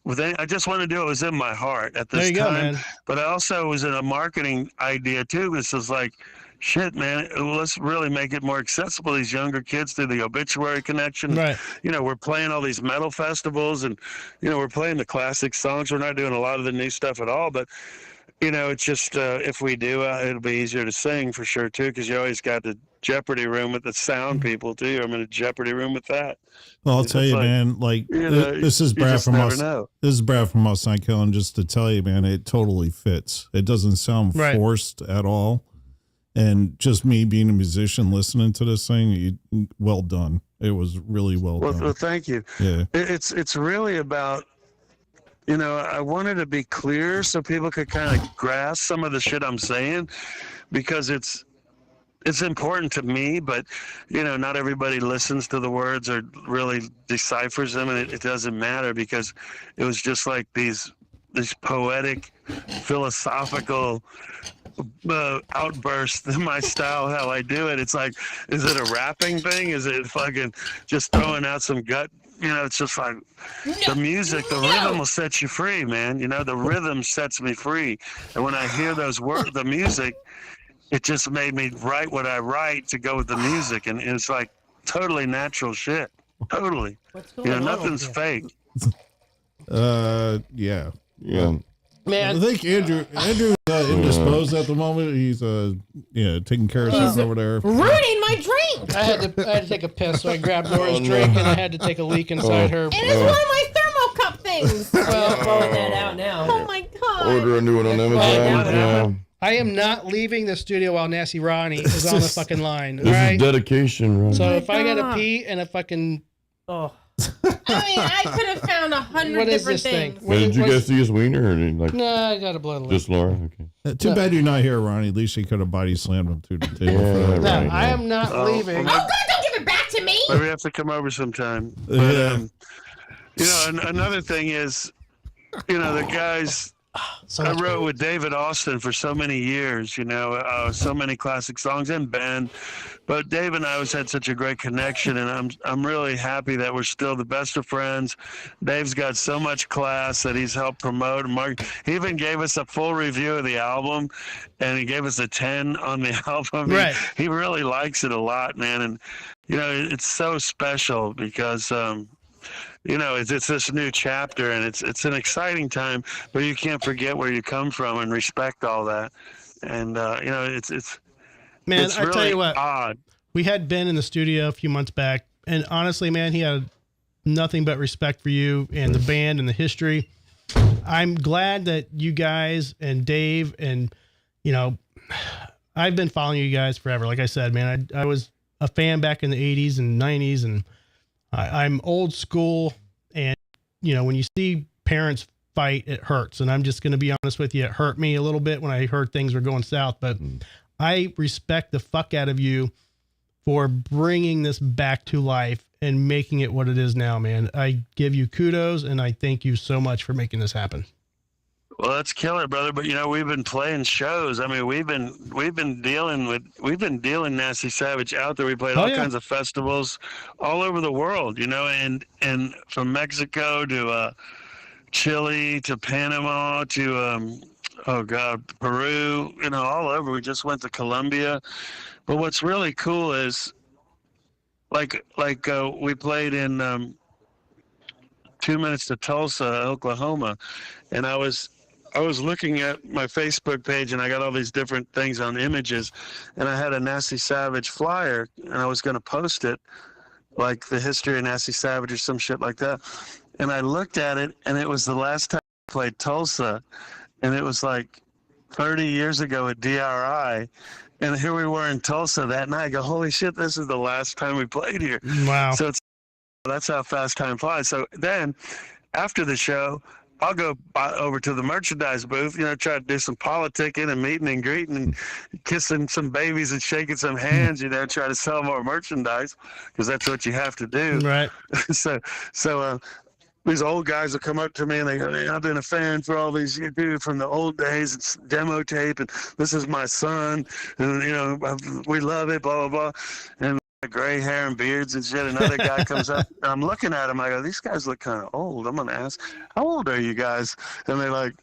with any, I just want to do what was in my heart at this time. Man. But I also was in a marketing idea too. This is like, shit, man, let's really make it more accessible to these younger kids through the Obituary Connection. Right. You know, we're playing all these metal festivals, and you know, we're playing the classic songs. We're not doing a lot of the new stuff at all, but you know, it's just if we do, it'll be easier to sing for sure too, because you always got the Jeopardy room with the sound people too. I'm in a Jeopardy room with that. Well, I'll It's tell you, like, man, like you know, this is you Brad just from never us. know. This is Brad from us, Not Killing. Just to tell you, man, it totally fits. It doesn't sound Right. forced at all. And just me being a musician listening to this thing, well done. It was really well done. Well, thank you. Yeah. It's really about, you know, I wanted to be clear so people could kind of grasp some of the shit I'm saying, because it's important to me, but you know, not everybody listens to the words or really deciphers them, and it doesn't matter, because it was just like these poetic, philosophical outbursts in my style, how I do it. It's like, is it a rapping thing? Is it fucking just throwing out some gut? You know, it's just like the music, the rhythm will set you free, man. You know, the rhythm sets me free. And when I hear those words, the music, it just made me write what I write to go with the music. And it's like totally natural shit. Totally. What's You going know, on nothing's here? fake. Yeah. Yeah. I Man, think Andrew's indisposed at the moment. He's taking care of something over there. Ruining my drink. I had to take a piss, so I grabbed Laura's drink and I had to take a leak inside her. It is one of my thermocup things. Well, throwing that out now. Oh my god. Order a new one on Amazon. Yeah. I am not leaving the studio while Nasty Ronnie is on the fucking line. All This right. is dedication, right? So my if I gotta God. pee and a fucking Oh, I mean, I could have found 100 what is different this thing? things. What Did is- you what guys is- see his wiener, or did, like No, I got a blood just Laura? Okay. Too bad you're not here, Ronnie. At least you could have body slammed him to the table. Yeah, for that. No, right. I am not Oh, leaving. well, Oh, God, don't give it back to me. Maybe we have to come over sometime. But, Yeah. you know, another thing is, you know, the guys, So I much wrote with David Austin for so many years, you know, so many classic songs, and Ben. But Dave and I always had such a great connection, and I'm really happy that we're still the best of friends. Dave's got so much class that he's helped promote and market. He even gave us a full review of the album, and he gave us a 10 on the album. Right. He really likes it a lot, man. And, you know, it's so special because, you know, it's this new chapter, and it's an exciting time, but you can't forget where you come from and respect all that. And, you know, it's Man, it's I really tell you what, odd. we had Ben in the studio a few months back, and honestly, man, he had nothing but respect for you and the band and the history. I'm glad that you guys and Dave and, you know, I've been following you guys forever. Like I said, man, I was a fan back in the 80s and 90s, and I'm old school. And, you know, when you see parents fight, it hurts. And I'm just going to be honest with you. It hurt me a little bit when I heard things were going south, but I respect the fuck out of you for bringing this back to life and making it what it is now, man. I give you kudos, and I thank you so much for making this happen. Well, that's killer, brother. But you know, we've been playing shows. I mean, we've been dealing Nasty Savage out there. We played all kinds of festivals all over the world, you know, and from Mexico to Chile to Panama to oh God, Peru, you know, all over. We just went to Colombia. But what's really cool is like we played in 2 Minutes to Tulsa, Oklahoma, and I was looking at my Facebook page, and I got all these different things on images, and I had a Nasty Savage flyer, and I was going to post it, like the history of Nasty Savage or some shit like that. And I looked at it, and it was the last time I played Tulsa, and it was like 30 years ago at DRI. And here we were in Tulsa that night. I go, holy shit, this is the last time we played here. Wow. So that's how fast time flies. So then after the show, I'll go over to the merchandise booth, you know, try to do some politicking and meeting and greeting and kissing some babies and shaking some hands, you know, try to sell more merchandise because that's what you have to do. Right. So these old guys will come up to me and they go, hey, I've been a fan for all these years from the old days. It's demo tape, and this is my son, and, you know, we love it, blah, blah, blah. And gray hair and beards and shit. Another guy comes up, and I'm looking at him. I go, these guys look kind of old. I'm going to ask, how old are you guys? And they're like,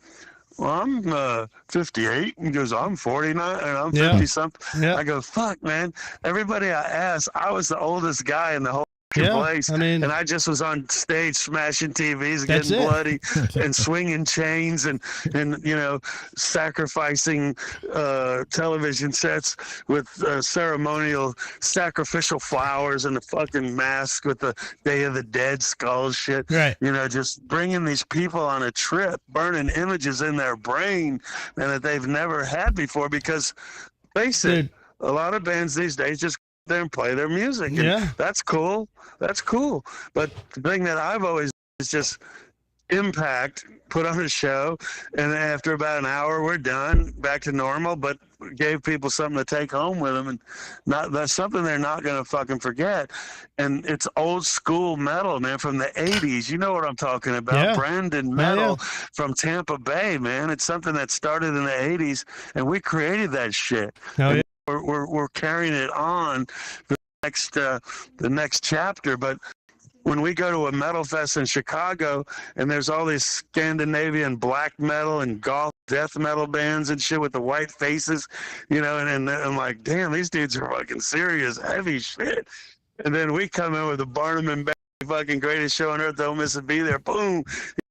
well, I'm 58. He goes, I'm 49 and I'm Yeah. 50 something. Yeah. I go, fuck, man. Everybody I asked, I was the oldest guy in the whole Yeah, place. I mean- and I just was on stage smashing TVs, That's getting it. bloody and swinging chains and sacrificing television sets with ceremonial sacrificial flowers and the fucking mask with the Day of the Dead skull shit. Right. Just bringing these people on a trip, burning images in their brain and that they've never had before because, face it, Dude. a lot of bands these days just go there and play their music. And Yeah. that's cool. That's cool. But the thing that I've always is just impact, put on a show, and after about an hour we're done, back to normal, but gave people something to take home with them, and that's something they're not going to fucking forget. And it's old school metal, man, from the 80s. You know what I'm talking about. Yeah. Brandon metal from Tampa Bay, man. It's something that started in the 80s, and we created that shit. Oh, yeah. We're carrying it on the next chapter. But when we go to a metal fest in Chicago and there's all these Scandinavian black metal and goth death metal bands and shit with the white faces, and I'm like, damn, these dudes are fucking serious, heavy shit. And then we come in with the Barnum and Bailey fucking greatest show on earth, don't miss a beat there, boom,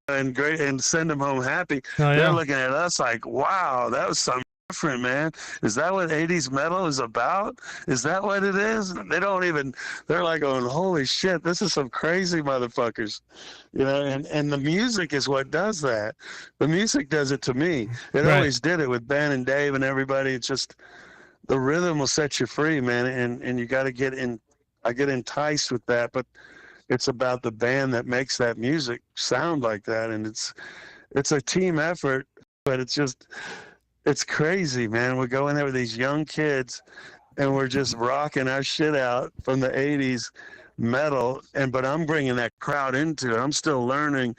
and send them home happy. Oh, yeah. They're looking at us like, wow, that was something different, man. Is that what 80s metal is about? Is that what it is? They're like going, holy shit, this is some crazy motherfuckers. And the music is what does that. The music does it to me. It Right. always did it with Ben and Dave and everybody. It's just the rhythm will set you free, man. And you got to get in. I get enticed with that, but it's about the band that makes that music sound like that. And it's a team effort, but it's crazy, man. We go in there with these young kids and we're just rocking our shit out from the 80s metal. But I'm bringing that crowd into it. I'm still learning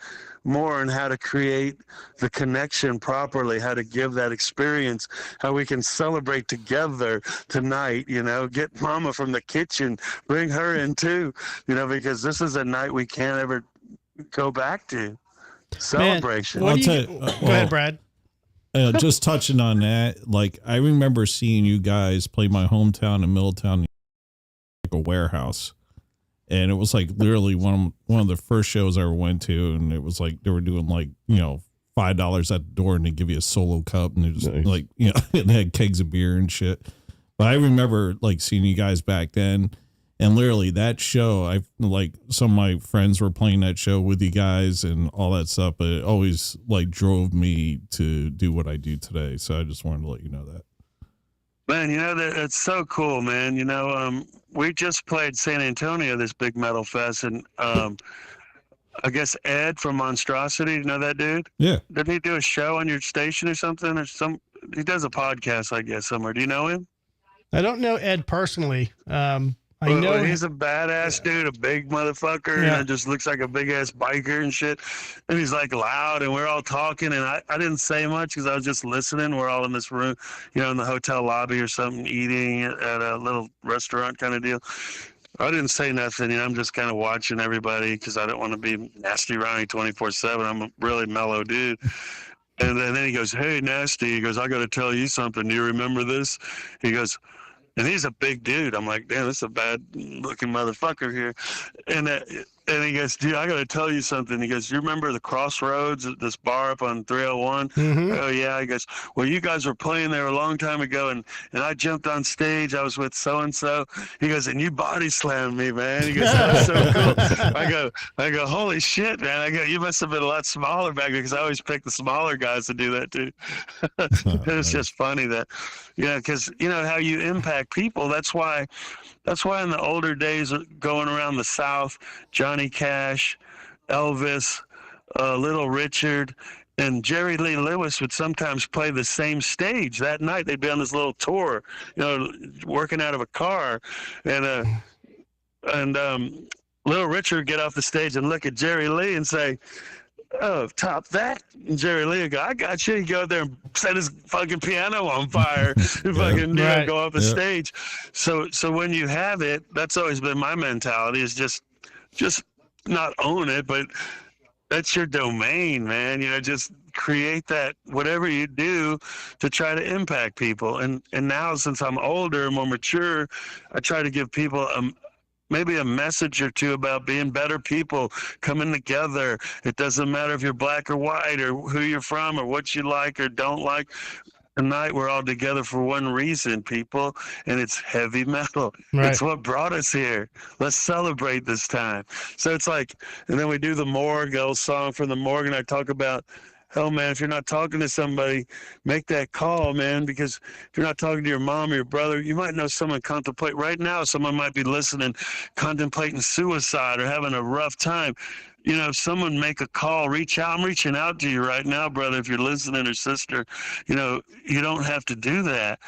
more on how to create the connection properly, how to give that experience, how we can celebrate together tonight, get mama from the kitchen, bring her in too, because this is a night we can't ever go back to. Celebration. What I'll do tell you, you, go well, ahead, Brad. Just touching on that, like I remember seeing you guys play my hometown in Middletown, like a warehouse, and it was like literally one of the first shows I ever went to, and it was like they were doing like $5 at the door, and they give you a solo cup, and it was Nice. like it had kegs of beer and shit. But I remember like seeing you guys back then. And literally that show, some of my friends were playing that show with you guys and all that stuff, but it always like drove me to do what I do today. So I just wanted to let you know that. Man, it's so cool, man. We just played San Antonio, this big metal fest, and I guess Ed from Monstrosity, you know that dude? Yeah. Didn't he do a show on your station or something? He does a podcast, I guess, somewhere. Do you know him? I don't know Ed personally. I know Well, he's a badass dude, a big motherfucker, Yeah. and just looks like a big ass biker and shit. And he's like loud, and we're all talking, and I didn't say much because I was just listening. We're all in this room, in the hotel lobby or something, eating at a little restaurant kind of deal. I didn't say nothing. I'm just kind of watching everybody because I don't want to be Nasty Ronnie 24/7. I'm a really mellow dude. And then he goes, "Hey, Nasty," he goes, "I got to tell you something. Do you remember this?" He goes, and he's a big dude. I'm like, damn, this is a bad looking motherfucker here. And he goes, dude, I got to tell you something. He goes, you remember the Crossroads, this bar up on 301? Mhm. Oh, yeah. He goes, well, you guys were playing there a long time ago, and I jumped on stage. I was with so-and-so. He goes, and you body slammed me, man. He goes, that was so cool. I go, holy shit, man. I go, you must have been a lot smaller back then because I always pick the smaller guys to do that, too. It's just funny that, because, how you impact people. That's why in the older days going around the South, Johnny Cash, Elvis, Little Richard, and Jerry Lee Lewis would sometimes play the same stage that night. They'd be on this little tour, working out of a car, and Little Richard would get off the stage and look at Jerry Lee and say, "Oh, top that." And Jerry Lee would go, "I got you." He'd go there and set his fucking piano on fire and fucking Right. go off the Yeah. stage. So when you have it, that's always been my mentality, is just not own it, but that's your domain, man. Just create that, whatever you do to try to impact people. And now, since I'm older, more mature, I try to give people maybe a message or two about being better people, coming together. It doesn't matter if you're black or white or who you're from or what you like or don't like. Tonight we're all together for one reason, people, and it's heavy metal. Right. It's what brought us here. Let's celebrate this time. So it's like, and then we do the Morgue, old song from the Morgue, and I talk about, hell, man, if you're not talking to somebody, make that call, man, because if you're not talking to your mom or your brother, you might know someone contemplate right now. Someone might be listening, contemplating suicide or having a rough time. You know, if someone make a call, reach out. I'm reaching out to you right now, brother, if you're listening, or sister. You know, you don't have to do that,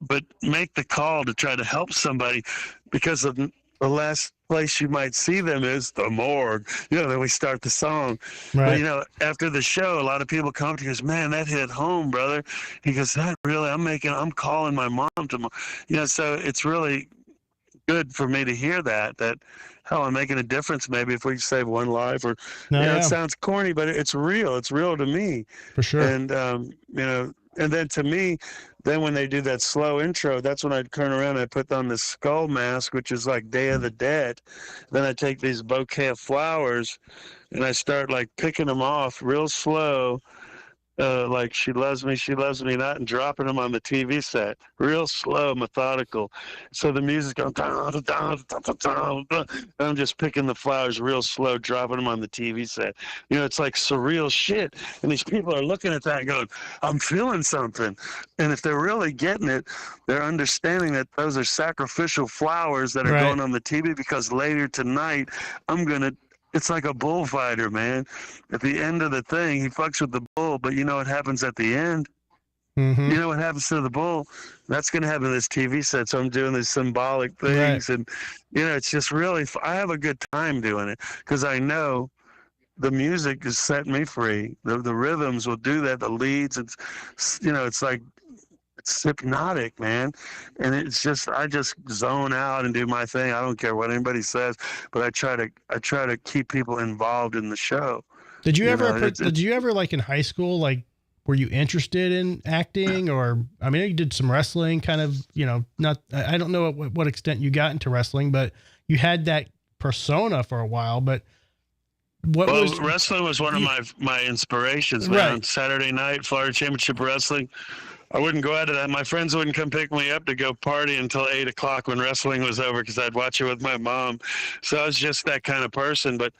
but make the call to try to help somebody, because of the last place you might see them is the morgue. You know, then we start the song. Right. But, you know, after the show, a lot of people come to you and goes, man, that hit home, brother. He goes, that really, I'm calling my mom to, you know, so it's really good for me to hear that, hell, I'm making a difference maybe if we save one life, or, No, you know, yeah. it sounds corny, but it's real. It's real to me. For sure. And, you know, and then to me, then when they do that slow intro, that's when I'd turn around and I put on this skull mask, which is like Day of the Dead. Then I take these bouquet of flowers and I start like picking them off real slow. Like she loves me not, and dropping them on the TV set, real slow, methodical. So the music goes down, down, down, down, and I'm just picking the flowers real slow, dropping them on the TV set. You know, it's like surreal shit. And these people are looking at that going, I'm feeling something. And if they're really getting it, they're understanding that those are sacrificial flowers that are Right. going on the TV, because later tonight, it's like a bullfighter, man. At the end of the thing, he fucks with the bull, but you know what happens at the end? Mm-hmm. You know what happens to the bull? That's going to happen in this TV set. So I'm doing these symbolic things. Right. And, you know, it's just really, I have a good time doing it, because I know the music is setting me free. The rhythms will do that. The leads, it's, you know, it's like, it's hypnotic, man. And it's just, I just zone out and do my thing. I don't care what anybody says, but I try to keep people involved in the show. Did you ever, know, did you ever, like in high school, like, were you interested in acting, or, I mean, you did some wrestling kind of, you know, not, I don't know what extent you got into wrestling, but you had that persona for a while, but wrestling was one of my inspirations, man. Right. On Saturday night, Florida Championship Wrestling. I wouldn't go out to that. My friends wouldn't come pick me up to go party until 8 o'clock when wrestling was over, because I'd watch it with my mom. So I was just that kind of person. But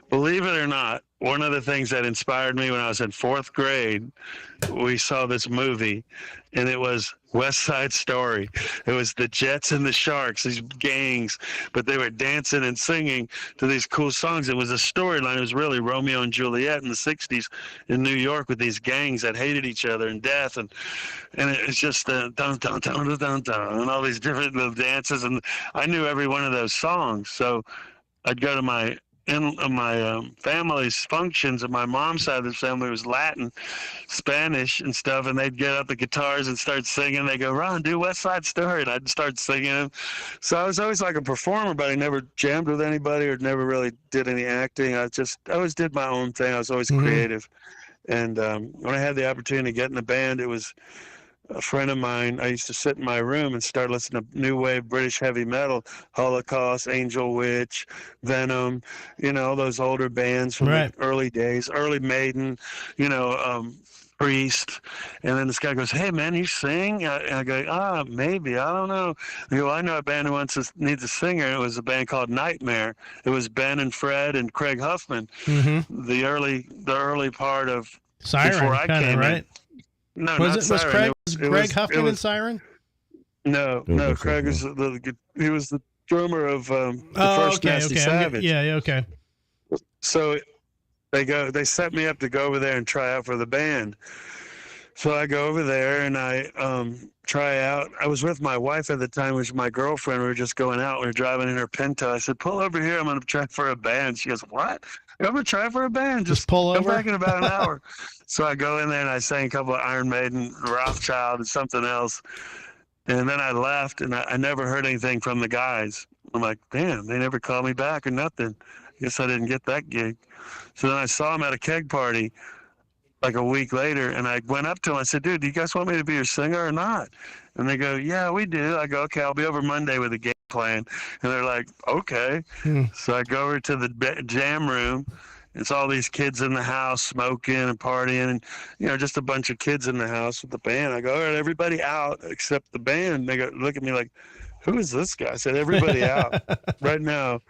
believe it or not, one of the things that inspired me when I was in 4th grade, we saw this movie, and it was West Side Story. It was the Jets and the Sharks, these gangs, but they were dancing and singing to these cool songs. It was a storyline. It was really Romeo and Juliet in the 60s in New York, with these gangs that hated each other and death. And it's just dun, dun, dun, dun, dun, dun, and all these different little dances. And I knew every one of those songs. So I'd go to my family's functions, and my mom's side of the family was Latin, Spanish and stuff, and they'd get out the guitars and start singing. They go, Ron, do West Side Story, and I'd start singing. So I was always like a performer, but I never jammed with anybody or never really did any acting. I always did my own thing. I was always creative. And when I had the opportunity to get in the band, it was a friend of mine. I used to sit in my room and start listening to new wave British heavy metal, Holocaust, Angel Witch, Venom, you know, those older bands from Right. the early days, early Maiden, you know, Priest. And then this guy goes, hey, man, you sing? I go, maybe. I don't know. I go, I know a band who needs a singer. It was a band called Nightmare. It was Ben and Fred and Craig Huffman, the early part of Siren, before I kinda, came right? in. No, Was not it, was Siren. Craig, It Craig Huffman in Siren? No, No, Craig no. is he was the drummer of the first Nasty Savage. Yeah, okay. So they set me up to go over there and try out for the band. So I go over there and I try out. I was with my wife at the time, which was my girlfriend. We were just going out. We were driving in her Pinto. I said, pull over here. I'm going to try for a band. She goes, what? I'm going to try for a band. Just pull come over? back in about an hour. So I go in there and I sang a couple of Iron Maiden, Rothschild, and something else. And then I left, and I never heard anything from the guys. I'm like, damn, they never called me back or nothing. Guess I didn't get that gig. So then I saw them at a keg party like a week later, and I went up to him. I said, dude, do you guys want me to be your singer or not? And they go, yeah, we do. I go, okay, I'll be over Monday with a game plan. And they're like, okay. So I go over to the jam room. It's all these kids in the house smoking and partying, and just a bunch of kids in the house with the band. I go, all right, everybody out except the band. They go, look at me like, who is this guy? I said, everybody out right now,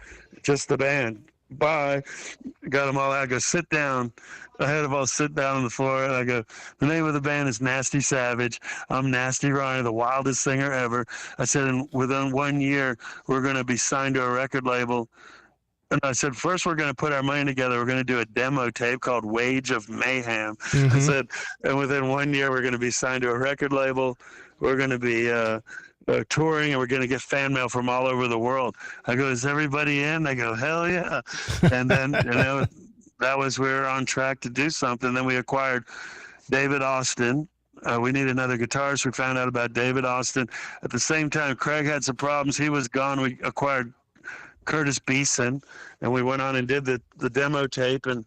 just the band. Bye. Got them all out. I go, sit down. I had them all sit down on the floor, and I go, the name of the band is Nasty Savage. I'm Nasty Ronnie, the wildest singer ever. I said, and within 1 year, we're going to be signed to a record label. And I said, first, we're going to put our money together. We're going to do a demo tape called Wage of Mayhem. I said, and within 1 year, we're going to be signed to a record label. We're going to be touring, and we're going to get fan mail from all over the world. I go, is everybody in? They go, hell yeah. And then, that was, we were on track to do something. Then we acquired David Austin. We need another guitarist. We found out about David Austin. At the same time, Craig had some problems. He was gone. We acquired Curtis Beeson, and we went on and did the demo tape, and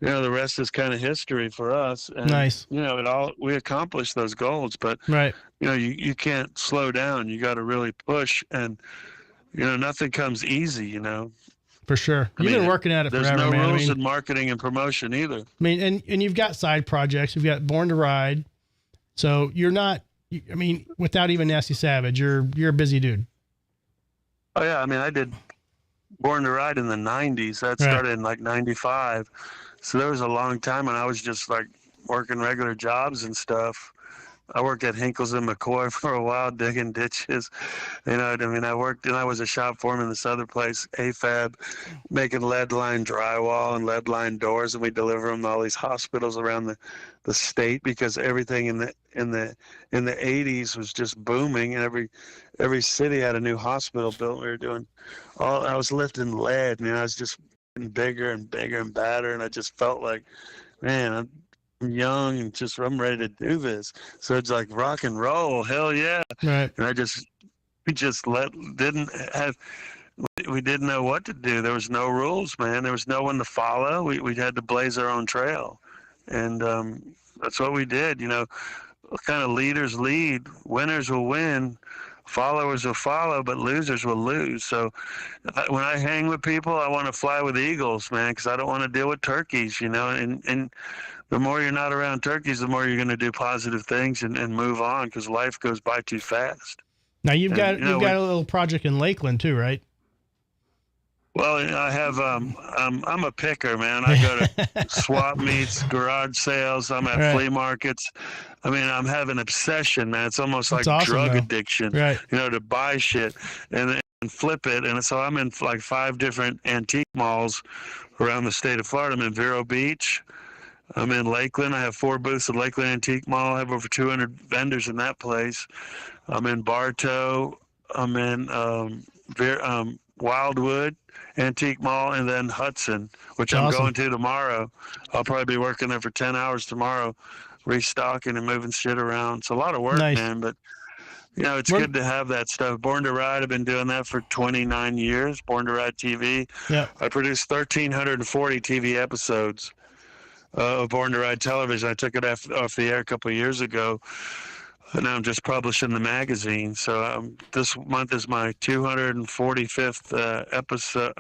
the rest is kind of history for us. And, Nice. We accomplished those goals, but Right. You can't slow down. You got to really push, and nothing comes easy. For sure. You've been working at it there's forever, no man. rules in marketing and promotion either. I mean, and you've got side projects. You've got Born to Ride. So you're not, I mean, without even Nasty Savage, you're a busy dude. Oh yeah. I mean, I did Born to Ride in the 90s. That started in like 95. So there was a long time when I was just like working regular jobs and stuff. I worked at Hinkles and McCoy for a while, digging ditches. I worked, and I was a shop foreman in this other place, AFAB, making lead line drywall and lead line doors, and we deliver them to all these hospitals around the state, because everything in the 80s was just booming, and every city had a new hospital built. We were doing I was lifting lead, and I was just getting bigger and bigger and badder, and I just felt like, man, I'm young and I'm ready to do this. So it's like rock and roll, hell yeah. Right. And we didn't know what to do. There was no rules, man. There was no one to follow. We had to blaze our own trail, and that's what we did. Kind of leaders lead, winners will win, followers will follow, but losers will lose. So when I hang with people, I want to fly with eagles, man, because I don't want to deal with turkeys, and the more you're not around turkeys, the more you're going to do positive things and move on, because life goes by too fast. Now you've got a little project in Lakeland too, right? Well, I have, I'm a picker, man. I go to swap meets, garage sales. I'm at flea markets. I mean, I'm having an obsession, man. It's almost like awesome, drug though. addiction, Right. To buy shit and flip it. And so I'm in like 5 different antique malls around the state of Florida. I'm in Vero Beach. I'm in Lakeland. I have 4 booths at Lakeland Antique Mall. I have over 200 vendors in that place. I'm in Bartow. I'm in Wildwood Antique Mall, and then Hudson, which I'm going to tomorrow. I'll probably be working there for 10 hours tomorrow, restocking and moving shit around. It's a lot of work, man, but it's good to have that stuff. Born to Ride, I've been doing that for 29 years. Born to Ride TV. Yeah. I produced 1,340 TV episodes of Born to Ride television. I took it off the air a couple of years ago, and now I'm just publishing the magazine. So this month is my 245th episode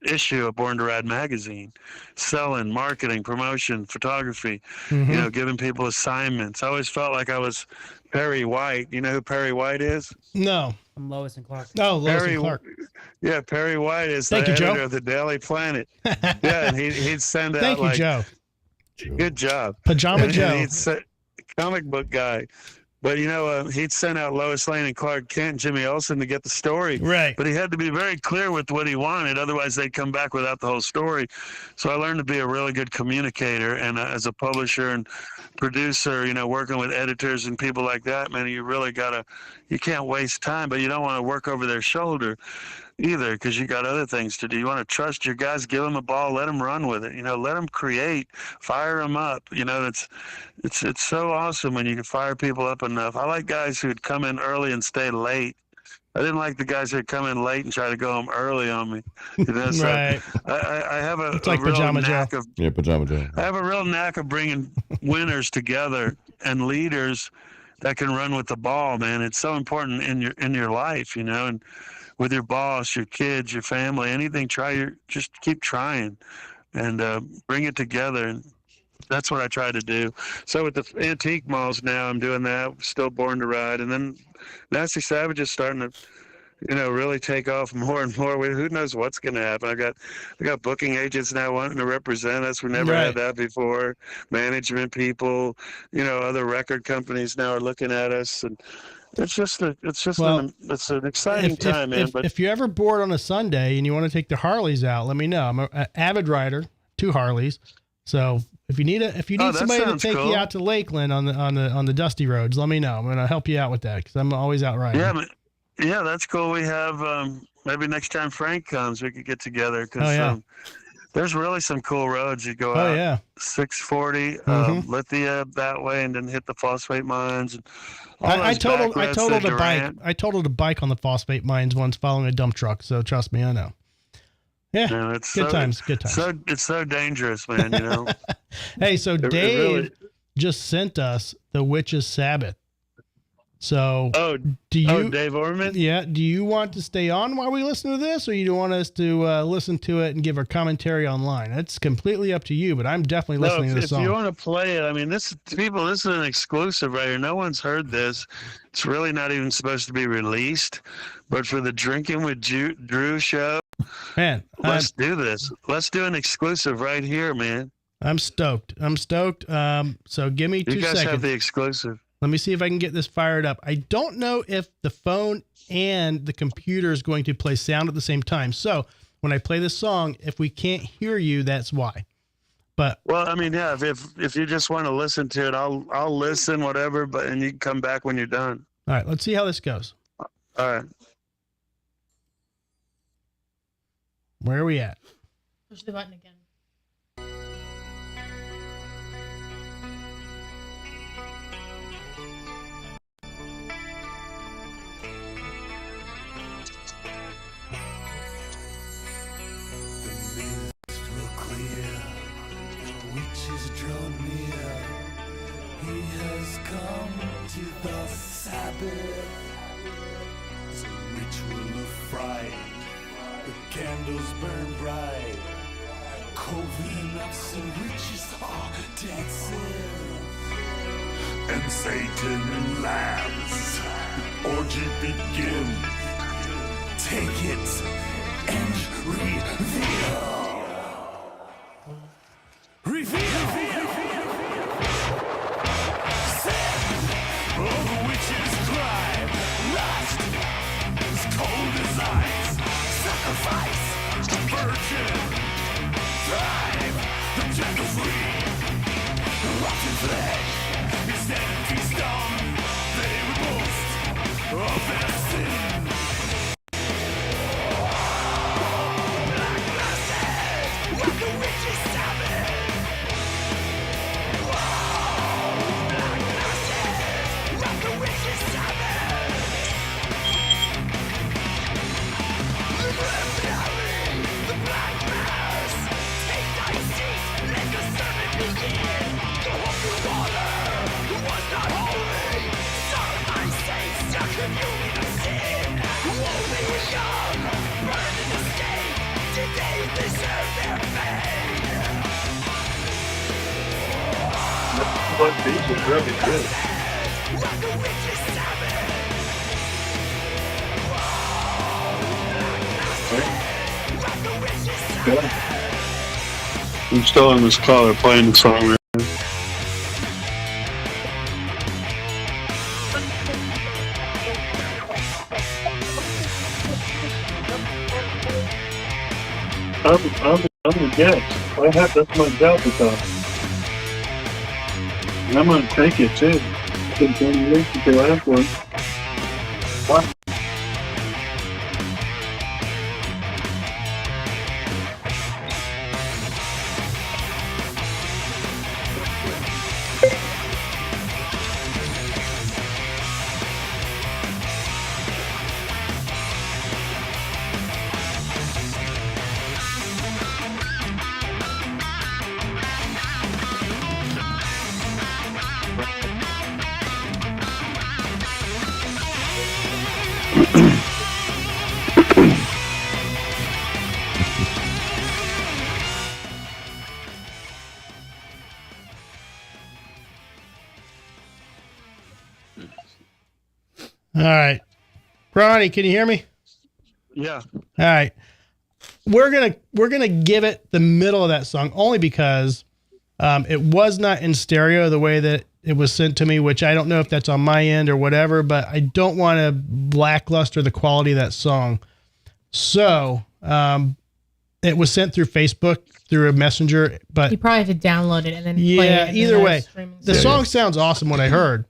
issue of Born to Ride magazine. Selling, marketing, promotion, photography, giving people assignments. I always felt like I was Perry White. You know who Perry White is? No. I'm Lois and Clark. Oh, Lois and Clark. Yeah, Perry White is the editor of the Daily Planet. Yeah, and he'd send out Thank you, Joe. Good job. Pajama Joe. And he'd comic book guy. But, he'd send out Lois Lane and Clark Kent and Jimmy Olsen to get the story. Right. But he had to be very clear with what he wanted. Otherwise, they'd come back without the whole story. So I learned to be a really good communicator. And as a publisher and producer, working with editors and people like that, man, you really you can't waste time, but you don't want to work over their shoulder either, because you got other things to do. You want to trust your guys, give them a ball, let them run with it. Let them create, fire them up. It's so awesome when you can fire people up enough. I like guys who'd come in early and stay late. I didn't like the guys that come in late and try to go home early on me. You know, so Right. I have It's a like real Pajama knack Joe. of Yeah, Pajama Joe. I have a real knack of bringing winners together and leaders that can run with the ball, man. It's so important in your life, you know, and with your boss, your kids, your family, anything. Just keep trying and bring it together. And that's what I try to do. So with the antique malls now, I'm doing that. Still Born to Ride, and then Nasty Savage is starting to, you know, really take off more and more. Who knows what's going to happen? I got booking agents now wanting to represent us. We never Right. had that before. Management people, you know, other record companies now are looking at us, and Well, it's an exciting time, man. But if you're ever bored on a Sunday and you want to take the Harleys out, let me know. I'm an avid rider, 2 Harleys. So if you need that somebody to sounds take you cool. out to Lakeland on the dusty roads, let me know. I'm going to help you out with that because I'm always out riding. yeah, man, yeah, that's cool. We have maybe next time Frank comes, we could get together because Oh, yeah. there's really some cool roads. You go Oh, out yeah. 640 Mhm. Lithia that way, and then hit the phosphate mines. And all I those totaled back roads to a bike. Durant. I totaled a bike on the phosphate mines once following a dump truck. So trust me, I know. Yeah. Man, it's Good times. It's so dangerous, man. You know. Hey, so It Dave really- just sent us the Witch's Sabbath. So Oh, do you? Dave Orman. Yeah. Do you want to stay on while we listen to this, or you want us to listen to it and give our commentary online? That's completely up to you. But I'm definitely No, listening to the if song. you want to play it, I mean, this is an exclusive right here. No one's heard this. It's really not even supposed to be released. But for the Drinking with Drew show, Man, let's do this. Let's do an exclusive right here, man. I'm stoked. So give me 2 You guys seconds. have the exclusive. Let me see if I can get this fired up. I don't know if the phone and the computer is going to play sound at the same time. So when I play this song, if we can't hear you, that's why. But Well, I mean, yeah. If you just want to listen to it, I'll listen, whatever. And you can come back when you're done. all right, let's see how this goes. All right. Where are we at? Push the button again. Candles burn bright. Coven of some witches are dancing. And Satan laughs. Orgy begins. Take it and reveal. Reveal. Sin. All the witches cry. Lust is cold as ice. Sacrifice the virgin. Drive the gentle free. Rotten flesh is empty stone. They will boast of their sin. Black masses, what the witches savage. Black masses, what the witches savage. The black mass. Take thy seat, let the sermon begin. The holy water was not holy. Some I say stuck communion of sin. Woe they were young, burned in the stake. Did they deserve their fate? But these are really good. What the witches savage. What the witches savage. I'm still on this call. They're playing the song right now. I'm a guest. That's my job to talk. And I'm gonna take it too. Been 20 years since the last one. What? All right. Ronnie, can you hear me? Yeah. All right. We're gonna give it the middle of that song only because it was not in stereo the way that it was sent to me, which I don't know if that's on my end or whatever, but I don't want to lackluster the quality of that song. So it was sent through Facebook through a messenger, but You probably have to download it and then play it. in either the way, streaming the service. song sounds awesome. What I heard,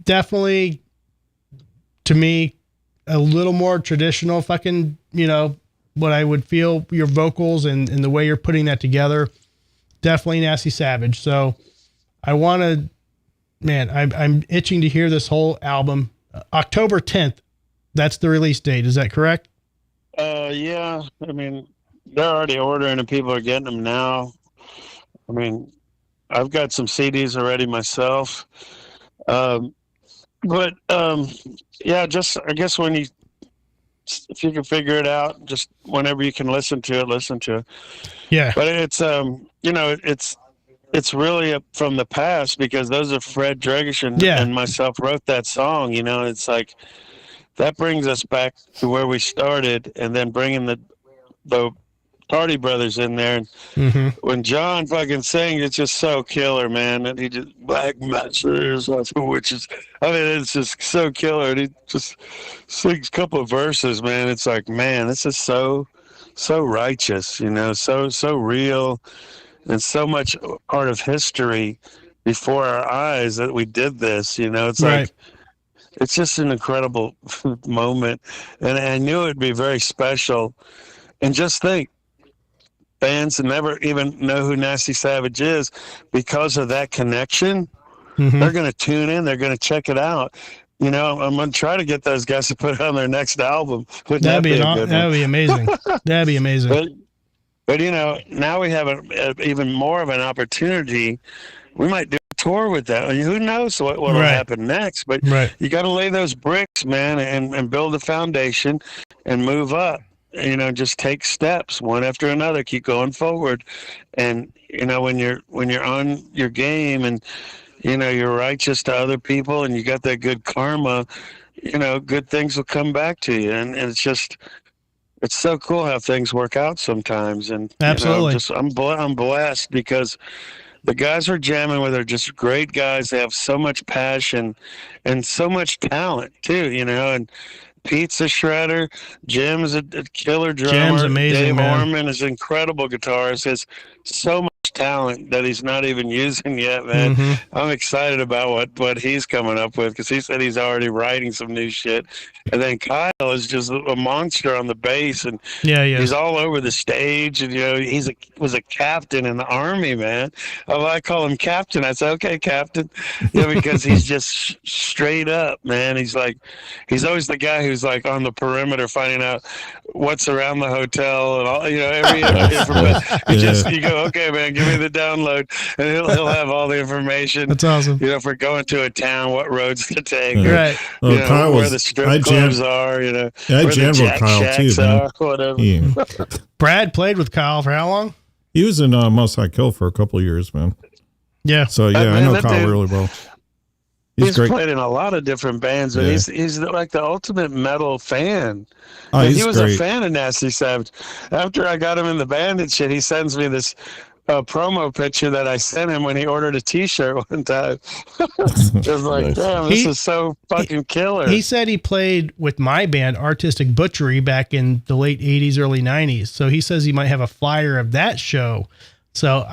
definitely to me, a little more traditional fucking, what I would feel your vocals and the way you're putting that together. Definitely Nasty Savage. So I want to, man, I'm itching to hear this whole album. October 10th. That's the release date. Is that correct? Yeah. I mean, they're already ordering and people are getting them now. I mean, I've got some CDs already myself. But yeah, just I guess if you can figure it out, just whenever you can listen to it. Yeah. But it's it's really from the past because those are Fred Dregish and myself wrote that song. It's like that brings us back to where we started, and then bringing the Hardy Brothers in there. And when John fucking sings, it's just so killer, man. And he just black masters, which is, I mean, it's just so killer. And he just sings a couple of verses, man. It's like, man, this is so righteous, so real, and so much part of history before our eyes that we did this. It's like, it's just an incredible moment, and I knew it'd be very special. And just think, fans never even know who Nasty Savage is because of that connection. They're going to tune in. They're going to check it out. I'm going to try to get those guys to put it on their next album. That'd be amazing. That'd be amazing. But now we have even more of an opportunity. We might do a tour with that. I mean, who knows what will happen next? But you got to lay those bricks, man, and build a foundation and move up. Just take steps one after another, keep going forward. And, when you're on your game and, you're righteous to other people and you got that good karma, good things will come back to you. And it's so cool how things work out sometimes. And absolutely, I'm blessed because the guys we're jamming with are just great guys. They have so much passion and so much talent too, and Pete's a shredder. Jim's a killer drummer. Jim's amazing, Dave man. Orman is an incredible guitarist. Has so much talent that he's not even using yet, man. I'm excited about what he's coming up with because he said he's already writing some new shit. And then Kyle is just a monster on the bass, and he's all over the stage. And was a captain in the Army, man. I call him Captain. I say, okay, Captain, because he's just straight up, man. He's always the guy who's like on the perimeter, finding out what's around the hotel and all. Every information. You go, okay, man, give me the download, and he'll have all the information. That's awesome. For going to a town, what roads to take, right? Kyle where the strip clubs are, I where jammed the with Kyle too, man. Whatever. Yeah. Brad played with Kyle for how long? He was in Must High Kill for a couple of years, man. Yeah. So I know Kyle really well. He's great. played in a lot of different bands, but he's like the ultimate metal fan. He was great. a fan of Nasty Savage. After I got him in the band and shit, he sends me this promo picture that I sent him when he ordered a T-shirt one time. It was like, Nice. damn, this is so fucking killer. He said he played with my band, Artistic Butchery, back in the late 80s, early 90s. So he says he might have a flyer of that show. So,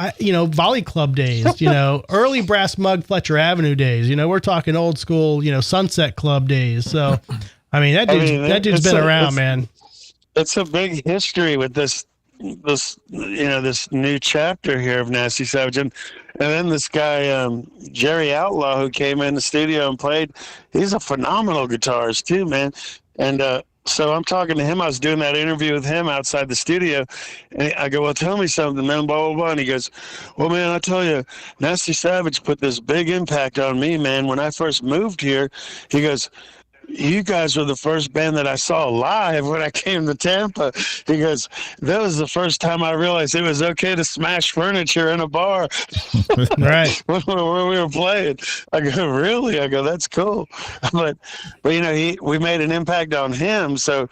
Volley Club days, early Brass Mug Fletcher Avenue days, we're talking old school, Sunset Club days. So, I mean, that dude's been around, man. It's a big history with this new chapter here of Nasty Savage. And then this guy, Jerry Outlaw, who came in the studio and played, he's a phenomenal guitarist too, man. And, so I'm talking to him. I was doing that interview with him outside the studio. And I go, well, tell me something, man, blah, blah, blah. And he goes, well, man, I tell you, Nasty Savage put this big impact on me, man. When I first moved here, he goes, you guys were the first band that I saw live when I came to Tampa. He goes, that was the first time I realized it was okay to smash furniture in a bar Right. when we were playing. I go, really? I go, that's cool. But you know, we made an impact on him. So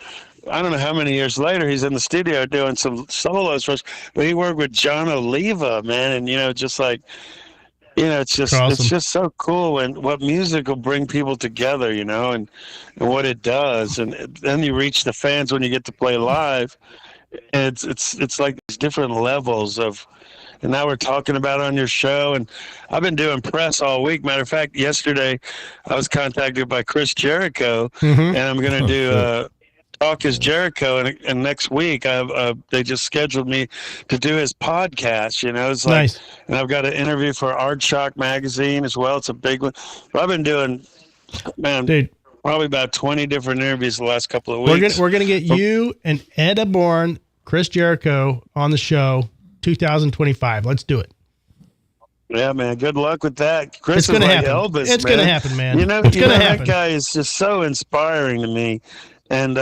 I don't know how many years later he's in the studio doing some solos for us, but he worked with John Oliva, man. And, you know, just like, you know, it's Awesome. just so cool when what music will bring people together, you know, and what it does. And then you reach the fans when you get to play live. And it's like these different levels of, and now we're talking about it on your show. And I've been doing press all week. Matter of fact, yesterday I was contacted by Chris Jericho, and I'm going to do Talk is Jericho, and next week they just scheduled me to do his podcast. You know, it's like, Nice. and I've got an interview for Art Shock magazine as well. It's a big one. But I've been doing, man, Dude, probably about 20 different interviews the last couple of weeks. we're gonna get you and Ed Aborn, Chris Jericho on the show 2025. Let's do it. Yeah, man. Good luck with that. Chris It's is gonna like happen. Elvis. It's man. gonna happen, man. You know, It's gonna happen. That guy is just so inspiring to me, and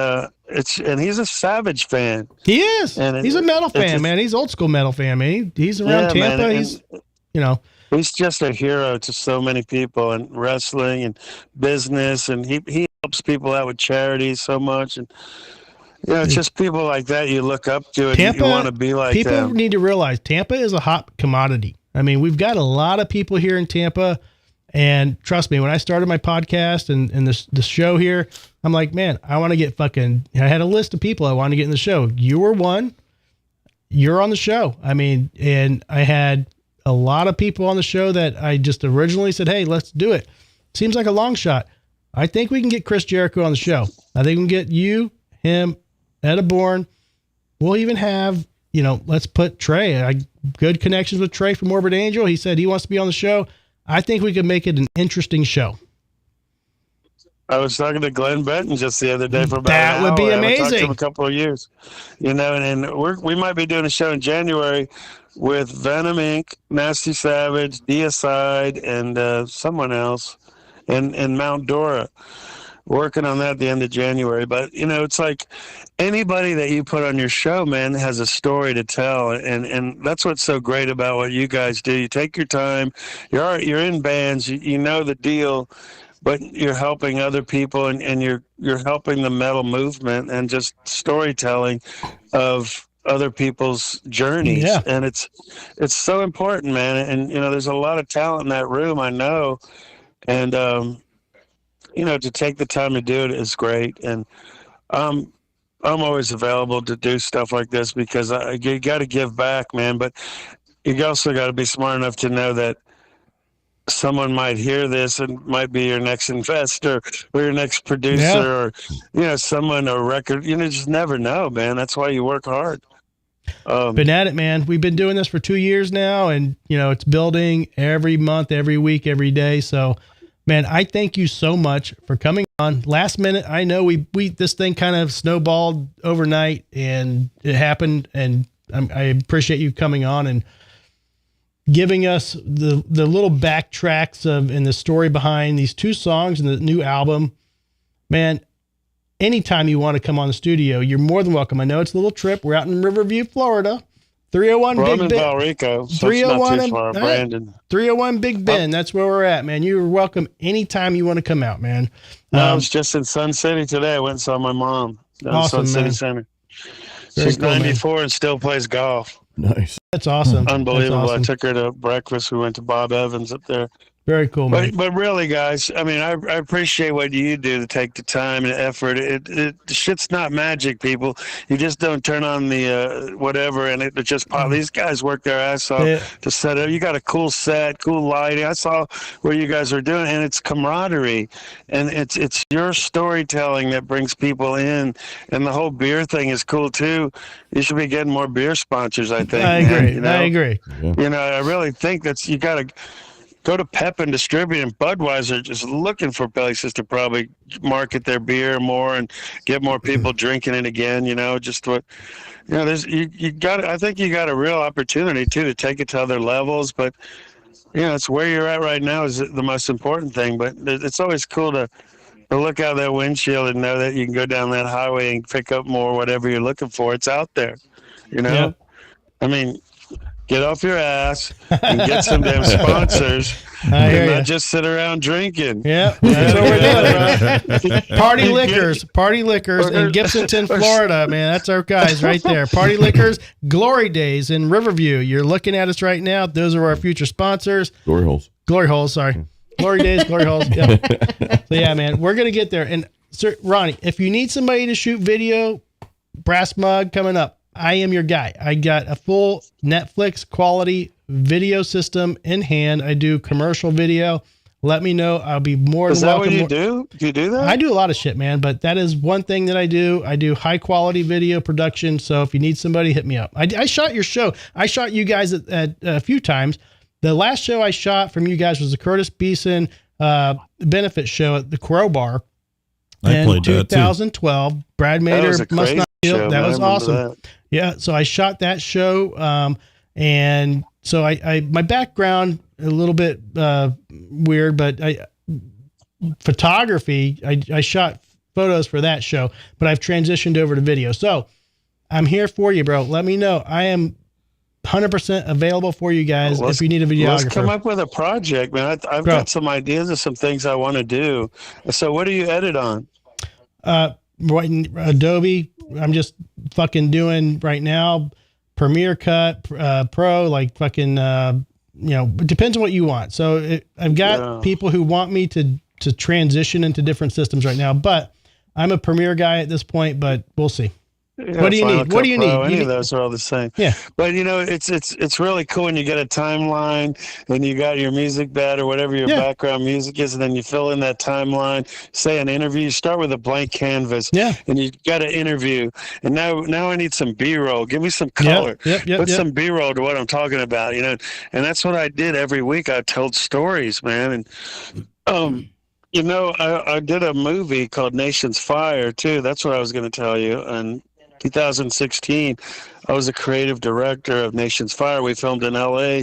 he's a Savage fan. He is. And He's a metal fan, just- man. He's old school metal fan, man. He's around Yeah, man, Tampa. and- He's, you know, He's just a hero to so many people in wrestling and business, and he helps people out with charities so much. And you know, it's just people like that you look up to, and Tampa, you want to be like people them. need to realize Tampa is a hot commodity. I mean, we've got a lot of people here in Tampa, and trust me, when I started my podcast and the show here, I'm like, man, I want to get I had a list of people I wanted to get in the show. You were one. You're on the show. I mean, and I had a lot of people on the show that I just originally said, hey, let's do it. Seems like a long shot. I think we can get Chris Jericho on the show. I think we can get you, him, Ed Aborn. We'll even have, you know, let's put Trey. I good connections with Trey from Morbid Angel. He said he wants to be on the show. I think we could make it an interesting show. I was talking to Glenn Benton just the other day for about That an would be hour. I haven't talked to him amazing. a couple of years, you know, and we might be doing a show in January with Venom Inc., Nasty Savage, Deicide, and someone else, and Mount Dora. Working on that at the end of January. But, you know, it's like anybody that you put on your show, man, has a story to tell. And that's what's so great about what you guys do. You take your time. You're in bands. You know the deal, but you're helping other people, and you're helping the metal movement and just storytelling of other people's journeys. Yeah. And it's so important, man. And, you know, there's a lot of talent in that room, I know. And, you know, to take the time to do it is great. And I'm always available to do stuff like this because you got to give back, man. But you also got to be smart enough to know that someone might hear this and might be your next investor or your next producer or, you know, someone, a record, you know, just never know, man. That's why you work hard. Been at it, man. We've been doing this for 2 years now, and, you know, it's building every month, every week, every day. So, man, I thank you so much for coming on. Last minute, I know we this thing kind of snowballed overnight, and it happened. And I appreciate you coming on and giving us the little backtracks of and the story behind these 2 songs and the new album. Man, anytime you want to come on the studio, you're more than welcome. I know it's a little trip. We're out in Riverview, Florida. 301 Well, I'm Big in Ben. Valrico, so 301 it's not too far. and- Brandon. 301 Big Ben. That's where we're at, man. You're welcome anytime you want to come out, man. I was just in Sun City today. I went and saw my mom down in Awesome, Sun City man. Center. Very She's cool, man. 94 and still plays golf. Nice. That's awesome. Unbelievable. That's awesome. I took her to breakfast. We went to Bob Evans up there. Very cool, man. But really, guys, I mean, I appreciate what you do to take the time and effort. The shit's not magic, people. You just don't turn on the whatever and it just pop. These guys work their ass off Yeah. to set up. You got a cool set, cool lighting. I saw what you guys are doing, and it's camaraderie, and it's your storytelling that brings people in. And the whole beer thing is cool too. You should be getting more beer sponsors, I think. I man, agree. you know? I agree. You know, I really think you got to go to Pep and Distribute, and Budweiser just looking for places to probably market their beer more and get more people drinking it again. You know, just what, you know, you got. I think you got a real opportunity too to take it to other levels. But you know, it's where you're at right now is the most important thing. But it's always cool to to look out that windshield and know that you can go down that highway and pick up more whatever you're looking for. It's out there, you know. Yep. I mean, get off your ass and get some damn sponsors, I hear and ya. not just sit around drinking. Yeah, that's what we're doing, bro. Party Liquors in Gibsonton, Florida, man. That's our guys right there. Party Liquors, Glory Days in Riverview. You're looking at us right now. Those are our future sponsors. Glory holes. Glory Holes, sorry. Glory Days, Glory Holes. Yeah. So yeah, man, we're gonna get there. And Sir Ronnie, if you need somebody to shoot video, Brass Mug coming up. I am your guy. I got a full Netflix quality video system in hand. I do commercial video. Let me know. I'll be more Is than that welcome. what you do? Do you do that? I do a lot of shit, man, but that is one thing that I do. I do high quality video production. So if you need somebody, hit me up. I shot your show. I shot you guys at a few times. The last show I shot from you guys was the Curtis Beeson benefit show at the Crowbar I in played that too. 2012. Brad That was Mader a must crazy not feel show, that man. was I remember awesome. that. Yeah, so I shot that show, and so I my background a little bit weird, but photography. I shot photos for that show, but I've transitioned over to video. So I'm here for you, bro. Let me know. I am 100% available for you guys if you need a videographer. Let's come up with a project, man. I've Bro. got some ideas of some things I want to do. So what do you edit on? Right, Adobe. I'm just fucking doing right now Premiere Cut Pro, like fucking it depends on what you want. So I've got people who want me to transition into different systems right now, but I'm a Premiere guy at this point, but we'll see. Yeah, What do you Final need? What do Cut you Pro, need? Any You of need- those are all the same. Yeah. But it's really cool when you get a timeline and you got your music bed or whatever your background music is, and then you fill in that timeline. Say an interview, you start with a blank canvas. Yeah. And you got an interview, and now I need some B-roll. Give me some color. Put some B-roll to what I'm talking about. And that's what I did every week. I told stories, man, and I did a movie called Nation's Fire too. That's what I was going to tell you. And 2016, I was a creative director of Nation's Fire. We filmed in LA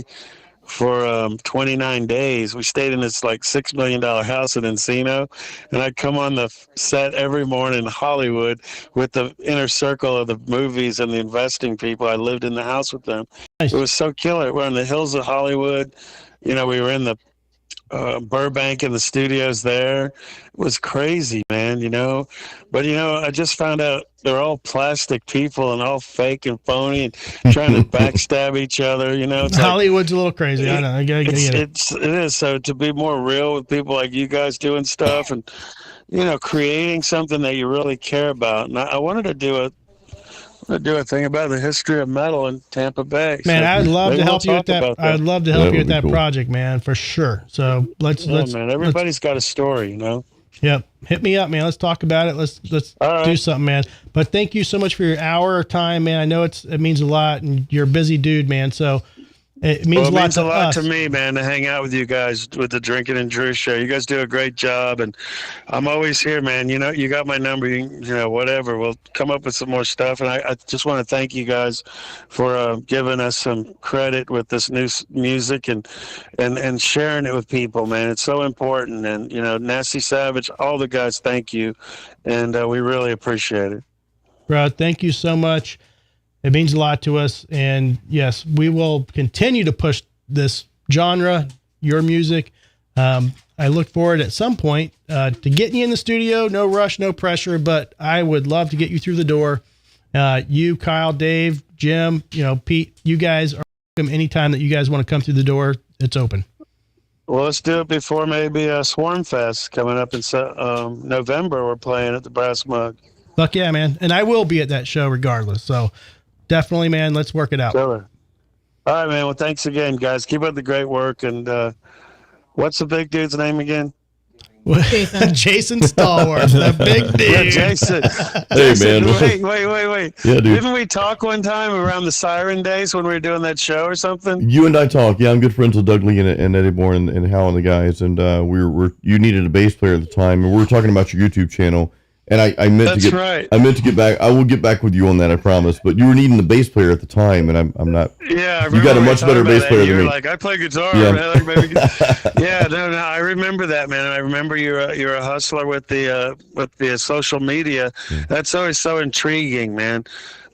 for 29 days. We stayed in this like $6 million house in Encino, and I'd come on the set every morning in Hollywood with the inner circle of the movies and the investing people. I lived in the house with them. Nice. It was so killer. We're in the hills of Hollywood. We were in the Burbank in the studios there. It was crazy, man, But, I just found out they're all plastic people and all fake and phony and trying to backstab each other, It's like, Hollywood's a little crazy. I know. I get it. it is. So to be more real with people like you guys doing stuff and, creating something that you really care about. And I wanted to do a thing about the history of metal in Tampa Bay. Man, So I'd love maybe to help we'll you with talk that. about I'd love to help That you with would be that cool. project, man, for sure. So let's man, everybody's got a story, Yep. Hit me up, man. Let's talk about it. Let's All right. do something, man. But thank you so much for your hour of time, man. I know it means a lot, and you're a busy dude, man. So it means Well, it means to a lot us. to me, man, to hang out with you guys with the Drinking and Drew show. You guys do a great job, and I'm always here, man. You got my number. Whatever. We'll come up with some more stuff, and I just want to thank you guys for giving us some credit with this new music and sharing it with people, man. It's so important, and Nasty Savage, all the guys, thank you, and we really appreciate it. Bro, thank you so much. It means a lot to us. And yes, we will continue to push this genre, your music. I look forward at some point to getting you in the studio. No rush, no pressure, but I would love to get you through the door. You, Kyle, Dave, Jim, Pete, you guys are welcome anytime that you guys want to come through the door. It's open. Well, let's do it before maybe Swarm Fest coming up in November. We're playing at the Brass Mug. Fuck yeah, man. And I will be at that show regardless. So definitely, man, let's work it out. Killer. All right, man. Well, thanks again, guys. Keep up the great work. And what's the big dude's name again? Jason Stallworth, the big dude. Yeah, Jason. Hey, man. Wait. Yeah, dude. Didn't we talk one time around the Siren days when we were doing that show or something? You and I talk. Yeah, I'm good friends with Doug Lee and Eddie Bourne and Hal and the guys. And you needed a bass player at the time, and we were talking about your YouTube channel. And I meant That's to get right. I meant to get back. I will get back with you on that, I promise. But you were needing the bass player at the time, and I'm not. Yeah, I You got a remember we much talked better about bass that. player You than were me. like, I play guitar. Yeah. Man. Like, maybe. Yeah, no, I remember that, man. And I remember you're a hustler with the social media. That's always so intriguing, man.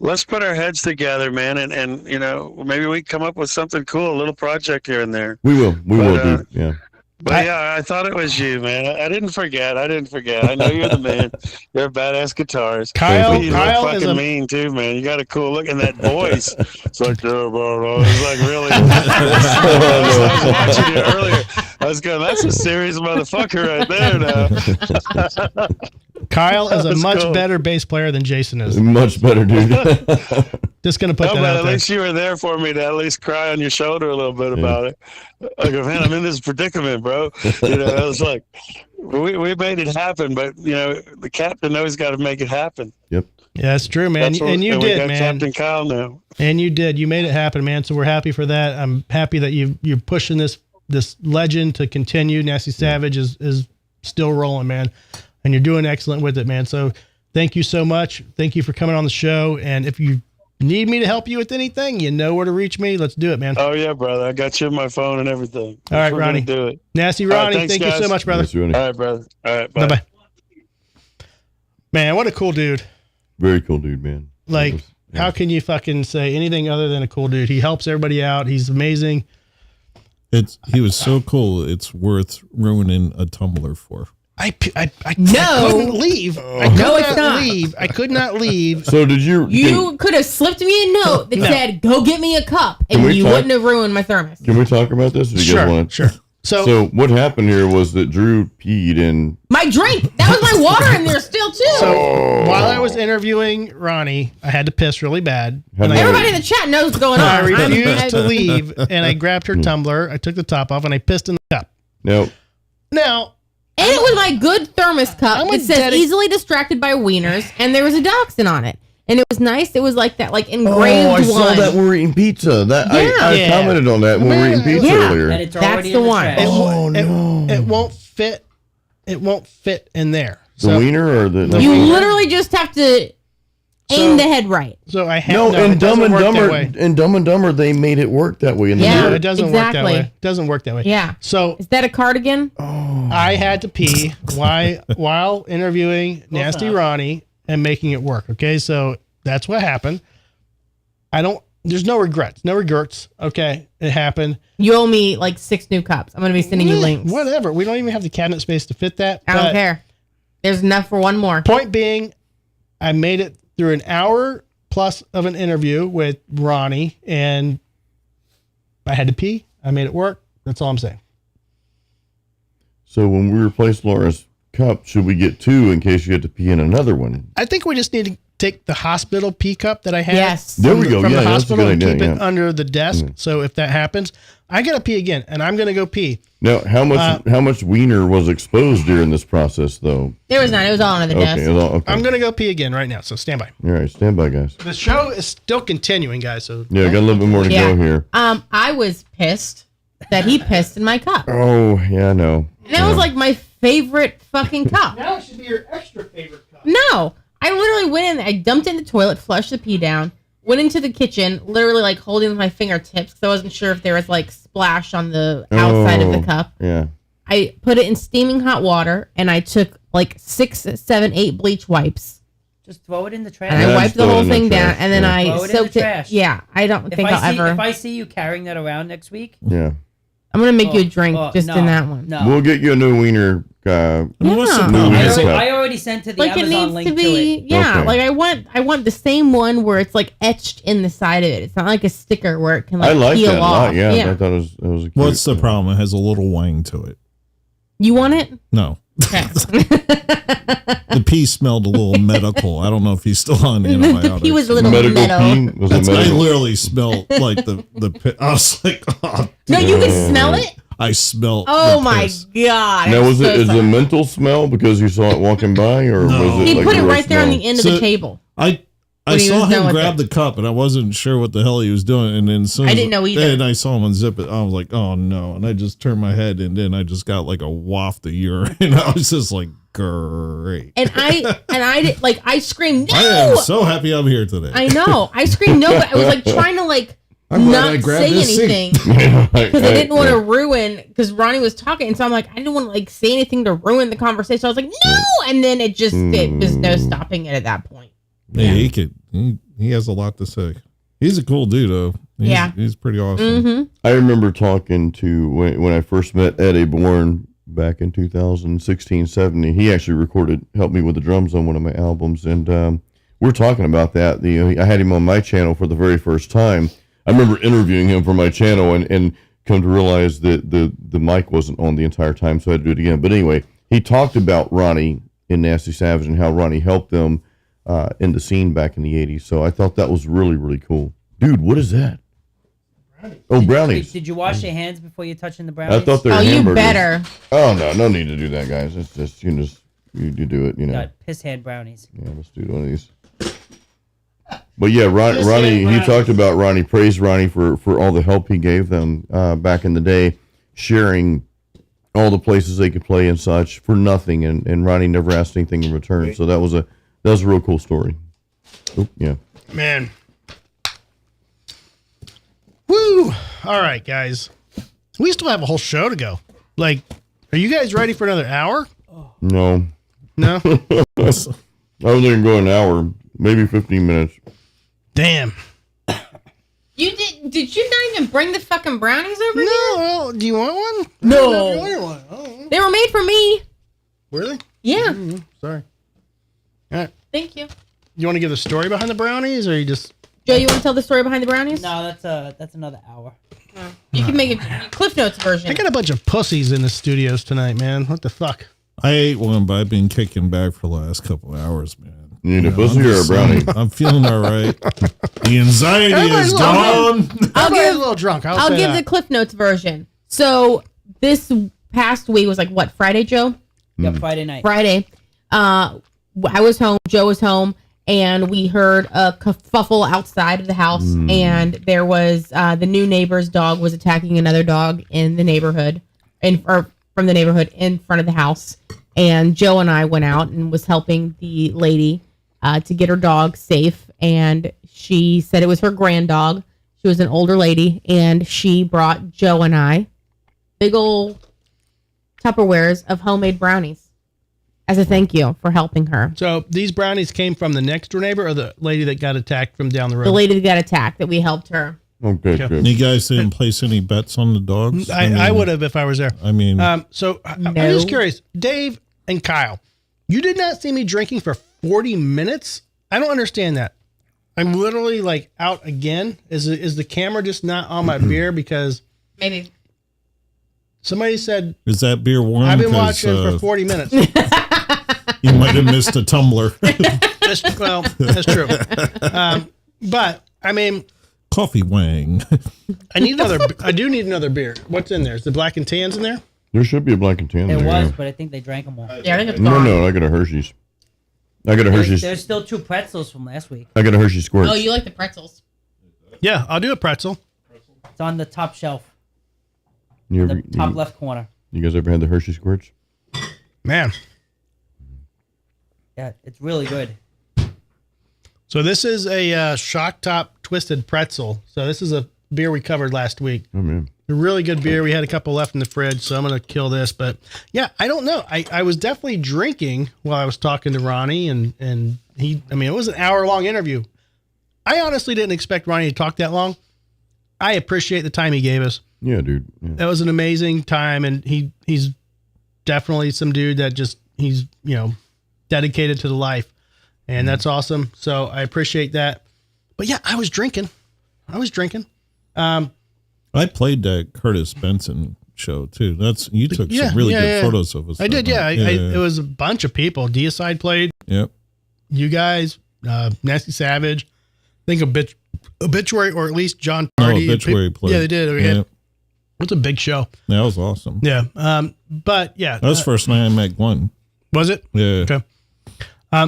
Let's put our heads together, man, and maybe we can come up with something cool, a little project here and there. We will, dude. Yeah. But yeah, I thought it was you, man. I didn't forget. I know you're the man. You're a badass guitarist. Kyle You is look fucking a mean too, man. You got a cool look in that voice. It's like, it's like really. I was watching you earlier. I was going, that's a serious motherfucker right there now. Kyle is a That's much cool. better bass player than Jason is. Much better, dude. Just gonna put No, that but out at there. least you were there for me to at least cry on your shoulder a little bit about it. I go, man, I'm in this predicament, bro. I was like, we made it happen, but the captain always got to make it happen. Yep. Yeah, that's true, man. And you we did, got man. Captain Kyle now. And you did. You made it happen, man. So we're happy for that. I'm happy that you're pushing this legend to continue. Nasty Savage is still rolling, man. And you're doing excellent with it, man. So thank you so much. Thank you for coming on the show. And if you need me to help you with anything, you know where to reach me. Let's do it, man. Oh yeah, brother. I got you on my phone and everything. All right, We're gonna Ronnie. do it. Nasty All right, Ronnie, thanks, thank you so guys. much, brother. Yes, Ronnie. All right, brother. All right, bye. Bye-bye. Man, what a cool dude. Very cool, dude, man. Like, how can you fucking say anything other than a cool dude? He helps everybody out. He's amazing. He was so cool. It's worth ruining a tumbler for. I No. couldn't leave. I No, could it's not not. leave. I could not leave. So did you? You could have slipped me a note that No. said, "Go get me a cup," Can and we you talk? wouldn't have ruined my thermos. Can we talk about this? Or do you guys want Sure. So what happened here was that Drew peed in. My drink. That was my water in there still too. So while I was interviewing Ronnie, I had to piss really bad. And Everybody in the chat knows what's going on. I I'm- refused to leave, and I grabbed her tumbler. I took the top off, and I pissed in the cup. No. Now, And it was my good thermos cup I'm a that says dedic- easily distracted by wieners, and there was a dachshund on it. And it was nice. It was like that, like engraved Oh, I saw one. that when we were eating pizza. That I Yeah. commented on that when we were eating pizza Yeah. earlier. And it's That's already the in the one. trash. Oh, no. it won't fit. It won't fit in there. The wiener or the You wiener? literally just have to aim the head right. So I have No, it in Dumb doesn't and work that Dumber, way. in Dumb and Dumber, they made it work that way. In the Yeah. No, mirror. it doesn't work that Exactly. way. It doesn't work that way. Yeah. So Is that a cardigan? I had to pee while interviewing Nasty Ronnie and making it work. Okay, so that's what happened. There's no regrets. Okay, it happened. You owe me like 6 new cups. I'm going to be sending you links. Whatever. We don't even have the cabinet space to fit that. I don't but care. There's enough for one more. Point being, I made it through an hour plus of an interview with Ronnie, and I had to pee. I made it work. That's all I'm saying. So when we replace Laura's cup, should we get 2 in case you have to pee in another one? I think we just need to take the hospital pee cup that I had. Yes. There from we the- go. From Yeah, the that's a hospital good and idea, keep it yeah. under the desk. So if that happens, I gotta pee again, and I'm gonna go pee. Now, how much wiener was exposed during this process, though? There was none. It was all under the desk. Okay, okay. I'm gonna go pee again right now. So stand by. All right, stand by, guys. The show is still continuing, guys. So Yeah, got a little bit more to Yeah. go here. I was pissed that he pissed in my cup. Oh, yeah, I know. And that was like my favorite fucking cup. now it should be your extra favorite cup. No. I literally went in, I dumped it in the toilet, flushed the pee down, went into the kitchen, literally like holding with my fingertips because I wasn't sure if there was like splash on the outside of the cup. Yeah. I put it in steaming hot water and I took like 6, 7, 8 bleach wipes Just throw it in the trash. and I Yeah, wiped just the throw it whole in the thing down trash, and then yeah. I Throw it in the soaked it. trash. Yeah, I don't think I'll ever. If I see you carrying that around next week, Yeah. I'm going to make you a drink just no, in that one. No. We'll get you a new wiener. What's the Yeah. problem? I Is it- already- I already sent to the Like it Amazon needs link to be, it. yeah. Okay. Like I want the same one where it's like etched in the side of it. It's not like a sticker where it can like I like peel that a off. lot. Yeah, I thought it was a cute. What's the problem? It has a little wang to it. You want it? No. Okay. The pee smelled a little medical. I don't know if he's still on antibiotics. He was a little medical metal. pee? Was it I medical? literally smelled like the I was like, oh, No, you can smell it. I smelled. Oh the my piss. god! Now, I'm was so it is it a sorry. mental smell because you saw it walking by, or No. was it He like put a it real right there on smell? the end of So- the table. I When he saw was done him with grab it. the cup, and I wasn't sure what the hell he was doing. And then as soon I as didn't know either. And I saw him unzip it. I was like, oh no! And I just turned my head, and then I just got like a waft of urine. And I was just like, great. And I did like I screamed no. I am so happy I'm here today. I know. I screamed no, but I was like trying to like I'm glad I not grabbed say this seat. anything because I didn't want to ruin. Because Ronnie was talking, and so I'm like, I didn't want to like say anything to ruin the conversation. I was like, no, and then it was no stopping it at that point. Hey, he has a lot to say. He's a cool dude, though. He's pretty awesome. Mm-hmm. I remember talking to when I first met Eddie Bourne back in 2016-17. He actually helped me with the drums on one of my albums, and we're talking about that. I had him on my channel for the very first time. I remember interviewing him for my channel and come to realize that the mic wasn't on the entire time, so I had to do it again. But anyway, he talked about Ronnie in Nasty Savage and how Ronnie helped them in the scene back in the 80s. So I thought that was really, really cool. Dude, what is that? Oh, brownies. Did you wash your hands before you touching the brownies? I thought they were You hamburgers. better. Oh, no need to do that, guys. It's just, you do it, Got piss hand brownies. Yeah, let's do one of these. But yeah, Ronnie, he talked about Ronnie, praised Ronnie for all the help he gave them back in the day, sharing all the places they could play and such for nothing, and Ronnie never asked anything in return. So that was a real cool story. Oh, yeah. Man. Woo! All right, guys. We still have a whole show to go. Like, are you guys ready for another hour? No. No? I was going to go an hour, maybe 15 minutes. Damn. You did you not even bring the fucking brownies over here? No, do you want one? No. You want one? Oh. They were made for me. Really? Yeah. Sorry. All right. Thank you. You want to give the story behind the brownies, or you just... Joe, you want to tell the story behind the brownies? No, that's another hour. You can make a Cliff Notes version. I got a bunch of pussies in the studios tonight, man. What the fuck? I ate one, but I've been kicking back for the last couple of hours, man. You need a pussy or a brownie? I'm feeling all right. The anxiety is gone. I'll Everybody's give a little drunk. I'll give the Cliff Notes version. So this past week was like what, Friday, Joe? Yeah, Friday night. Friday. I was home, Joe was home, and we heard a kerfuffle outside of the house, and there was the new neighbor's dog was attacking another dog in the neighborhood, from the neighborhood in front of the house. And Joe and I went out and was helping the lady to get her dog safe. And she said it was her grand dog. She was an older lady, and she brought Joe and I big old Tupperwares of homemade brownies as a thank you for helping her. So these brownies came from the next door neighbor or the lady that got attacked from down the road? The lady that got attacked, that we helped her. Okay, good. You guys didn't place any bets on the dogs? I would have if I was there. I mean, so I'm just curious, Dave and Kyle, you did not see me drinking for 40 minutes? I don't understand that. I'm literally like out again. Is the camera just not on my beer because maybe somebody said is that beer warm? I've been watching for 40 minutes. You might have missed a tumbler. That's true. But I mean, coffee wang. I do need another beer. What's in there? Is the Black and Tans in there? There should be a Black and Tan. It there, was, yeah. but I think they drank them all. Yeah, I think it's No, gone. I got a Hershey's. I got a Hershey's. There's still 2 pretzels from last week. I got a Hershey Squirt. Oh, you like the pretzels? Yeah, I'll do a pretzel. It's on the top shelf, You the ever- top you- left corner. You guys ever had the Hershey Squirts? Man. Yeah, it's really good. So this is a shock top twisted pretzel. So this is a beer we covered last week. Oh, man. A really good beer. We had a couple left in the fridge, so I'm going to kill this. But yeah, I don't know. I was definitely drinking while I was talking to Ronnie, and it was an hour-long interview. I honestly didn't expect Ronnie to talk that long. I appreciate the time he gave us. Yeah, dude. Yeah. That was an amazing time, and he's definitely some dude that he's dedicated to the life, and that's awesome. So I appreciate that. But yeah, I was drinking. I played that Curtis Benson show too. You took some really good photos of us. I did. Yeah. It was a bunch of people. Deicide played. Yep. You guys, Nasty Savage, I think Obituary, or at least John Tardy. Obituary played. Yeah, they did. Okay. Yep. It's a big show. That was awesome. Yeah. But yeah. That was the first night I met Glenn. Was it? Yeah. Okay.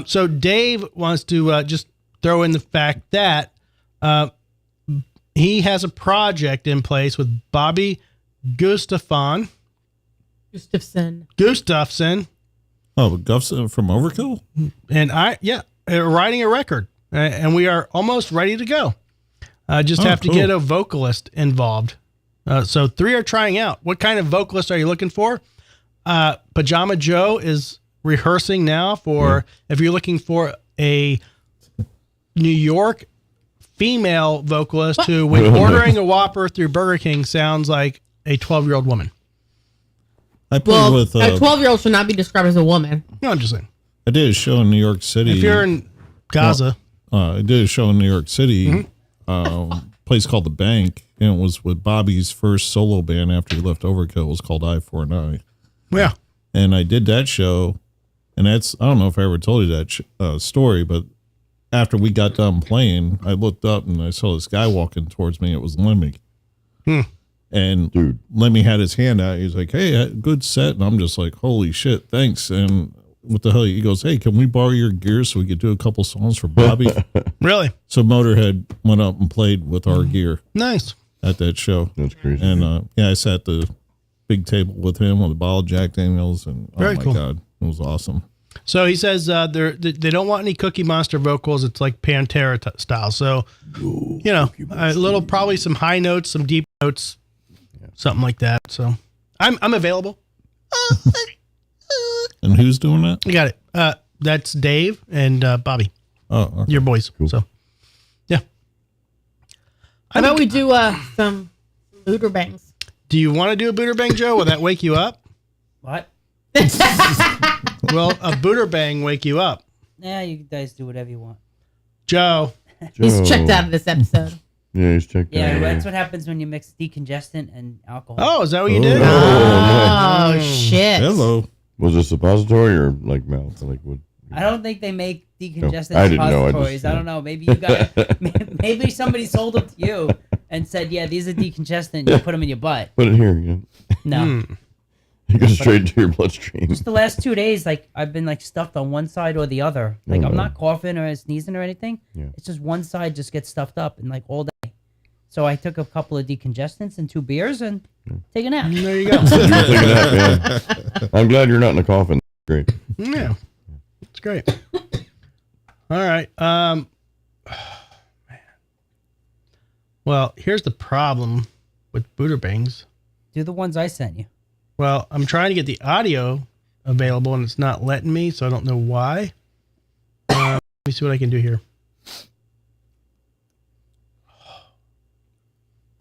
So Dave wants to just throw in the fact that he has a project in place with Bobby Gustafsson, Oh, Guff's from Overkill? And riding a record. And we are almost ready to go. Just have to cool. get a vocalist involved. So 3 are trying out. What kind of vocalist are you looking for? Pajama Joe is rehearsing now for, if you're looking for a New York female vocalist who, when ordering a Whopper through Burger King, sounds like a 12-year-old woman. I played with... a 12-year-old should not be described as a woman. No, I'm just saying. I did a show in New York City. If you're in Gaza. I did a show in New York City, place called The Bank, and it was with Bobby's first solo band after he left Overkill. It was called Eye for an Eye. Yeah. And I did that show, and that's, I don't know if I ever told you that story, but after we got done playing, I looked up and I saw this guy walking towards me. It was Lemmy. And Dude. Lemmy had his hand out. He's like, hey, good set. And I'm just like, holy shit, thanks. And what the hell? He goes, hey, can we borrow your gear so we could do a couple songs for Bobby? Really? So Motorhead went up and played with our gear Nice. at that show. That's crazy. And I sat at the big table with him with a bottle of Jack Daniels. And Very oh my cool. God, it was awesome. So he says they don't want any Cookie Monster vocals. It's like Pantera style. So, a little, probably some high notes, some deep notes, something like that. So I'm available. And who's doing that? You got it. That's Dave and Bobby, Oh, okay. your boys. Cool. So, yeah. How about we do some booter bangs? Do you want to do a booter bang, Joe? Will that wake you up? What? Will a booter bang wake you up? Yeah, you guys do whatever you want. Joe. He's Joe. checked out of this episode. Yeah, he's checked Yeah, out. that's what happens when you mix decongestant and alcohol. Oh, is that what you did? Oh, shit. Hello. Was it suppository or like mouth? Like what? I don't think they make decongestant I didn't know, I suppositories. just- I don't know. Maybe you got. Maybe somebody sold them to you and said, "Yeah, these are decongestant." You put them in your butt. Put it here. You No, It goes straight into your bloodstream. just the last 2 days, like I've been like stuffed on one side or the other. Like I'm not coughing or sneezing or anything. Yeah. It's just one side just gets stuffed up and like all day. So I took a couple of decongestants and 2 beers and take a nap. There you go. Take a nap, yeah. I'm glad you're not in a coffin. Great. Yeah, it's great. All right. Man. Well, here's the problem with booter bangs. Do the ones I sent you. Well, I'm trying to get the audio available, and it's not letting me, so I don't know why. Let me see what I can do here.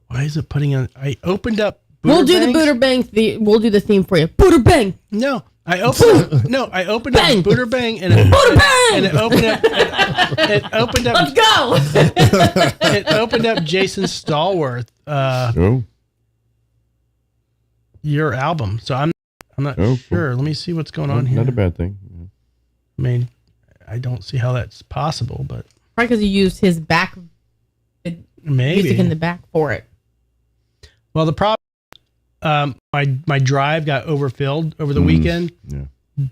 Why is it putting on? I opened up. We'll do the bangs. booter bang. We'll do the theme for you. Booter bang. No, I opened. I opened Bang. up booter bang, and it, Booter bang. and it opened up. It opened up. Let's go. It opened up Jason Stallworth, Oh, your album. So I'm not Oh, cool. sure. Let me see what's going on here. not a bad thing. I mean, I don't see how that's possible, but Probably because you used his back maybe. music in the back for it. Well, the problem, my drive got overfilled over the weekend Yeah.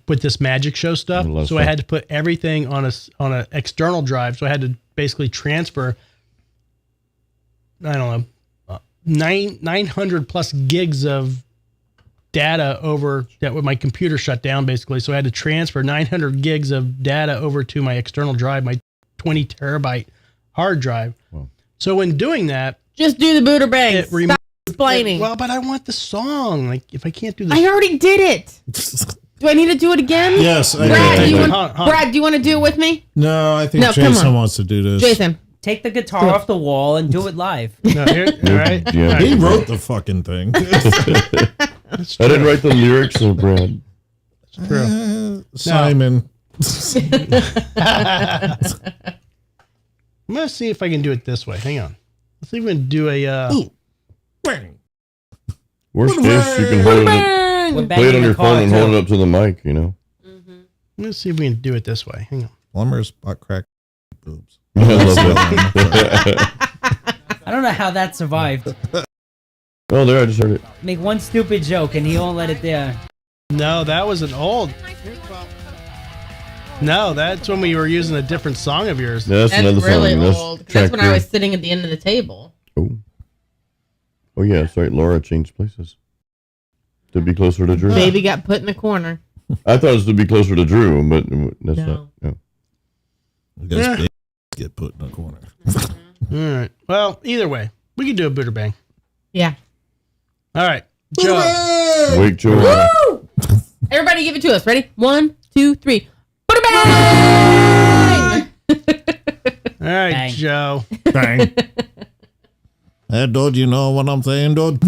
with this magic show stuff. A lot of So I stuff. had to put everything on a external drive. So I had to basically transfer, I don't know, 900 plus gigs of data over that when my computer shut down basically. So I had to transfer 900 gigs of data over to my external drive, my 20 terabyte hard drive. Wow. So when doing that, Just do the booter bang. it Stop explaining. well, but I want the song. Like if I can't do I this, already did it. Do I need to do it again? Yes. Brad, do you Hold want? on, hold on. Brad, do you want to do it with me? No, I think No, come Jason on. wants to do this. Jason. Take the guitar off the wall and do it live. no, here, all right. Yeah. All right. He wrote the fucking thing. That's I didn't true. write the lyrics, so Brad. True. Simon. I'm gonna see if I can do it this way. Hang on. Let's see if we can do a. Worst case, you can hold it, Bang. We're play it banging on the your car, phone and too. hold it up to the mic. You know. Let's see if we can do it this way. Hang on. Plumber's butt crack boobs. I love it. I don't know how that survived. Oh, there! I just heard it. Make one stupid joke and he won't let it there. No, that was an old. No, that's when we were using a different song of yours. That's That's another really song. old. That's track when I three. was sitting at the end of the table. Oh yeah, that's right. Laura changed places to be closer to Drew. Baby got put in the corner. I thought it was to be closer to Drew, but that's No. not. No. I guess babies get put in a corner. All right. Well, either way, we can do a booter bang. Yeah. All right, Joe. Wake Joe. Woo! Everybody give it to us. Ready? 1, 2, 3. Put it bang! All right, Bang. Joe. Bang. Hey, dude, you know what I'm saying, dude?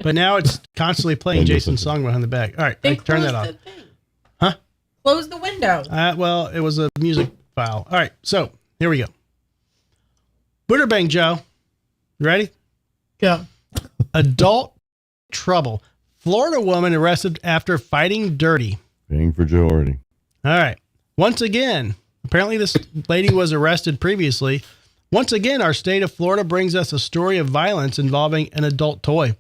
But now it's constantly playing And Jason's listen. song behind the back. All right, Then turn that close off. the thing. Huh? Close the window. Well, it was a music file. All right, so here we go. Booter bang, Joe. You ready? Go. Adult trouble. Florida woman arrested after fighting dirty. Paying for Joe already. All right. Once again, apparently this lady was arrested previously. Once again, our state of Florida brings us a story of violence involving an adult toy.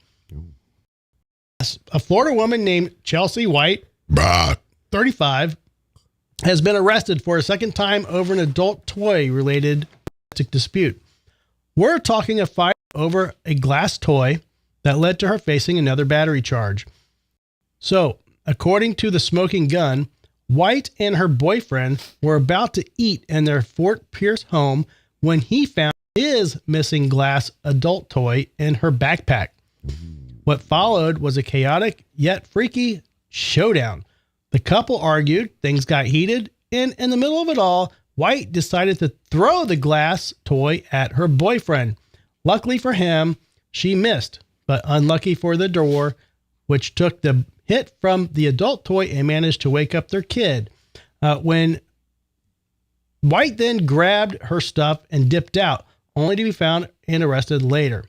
A Florida woman named Chelsea White, 35, has been arrested for a second time over an adult toy-related domestic dispute. We're talking a fight over a glass toy that led to her facing another battery charge. So, according to the Smoking Gun, White and her boyfriend were about to eat in their Fort Pierce home when he found his missing glass adult toy in her backpack. What followed was a chaotic yet freaky showdown. The couple argued, things got heated, and in the middle of it all, White decided to throw the glass toy at her boyfriend. Luckily for him, she missed, but unlucky for the door, which took the hit from the adult toy and managed to wake up their kid. When White then grabbed her stuff and dipped out, only to be found and arrested later.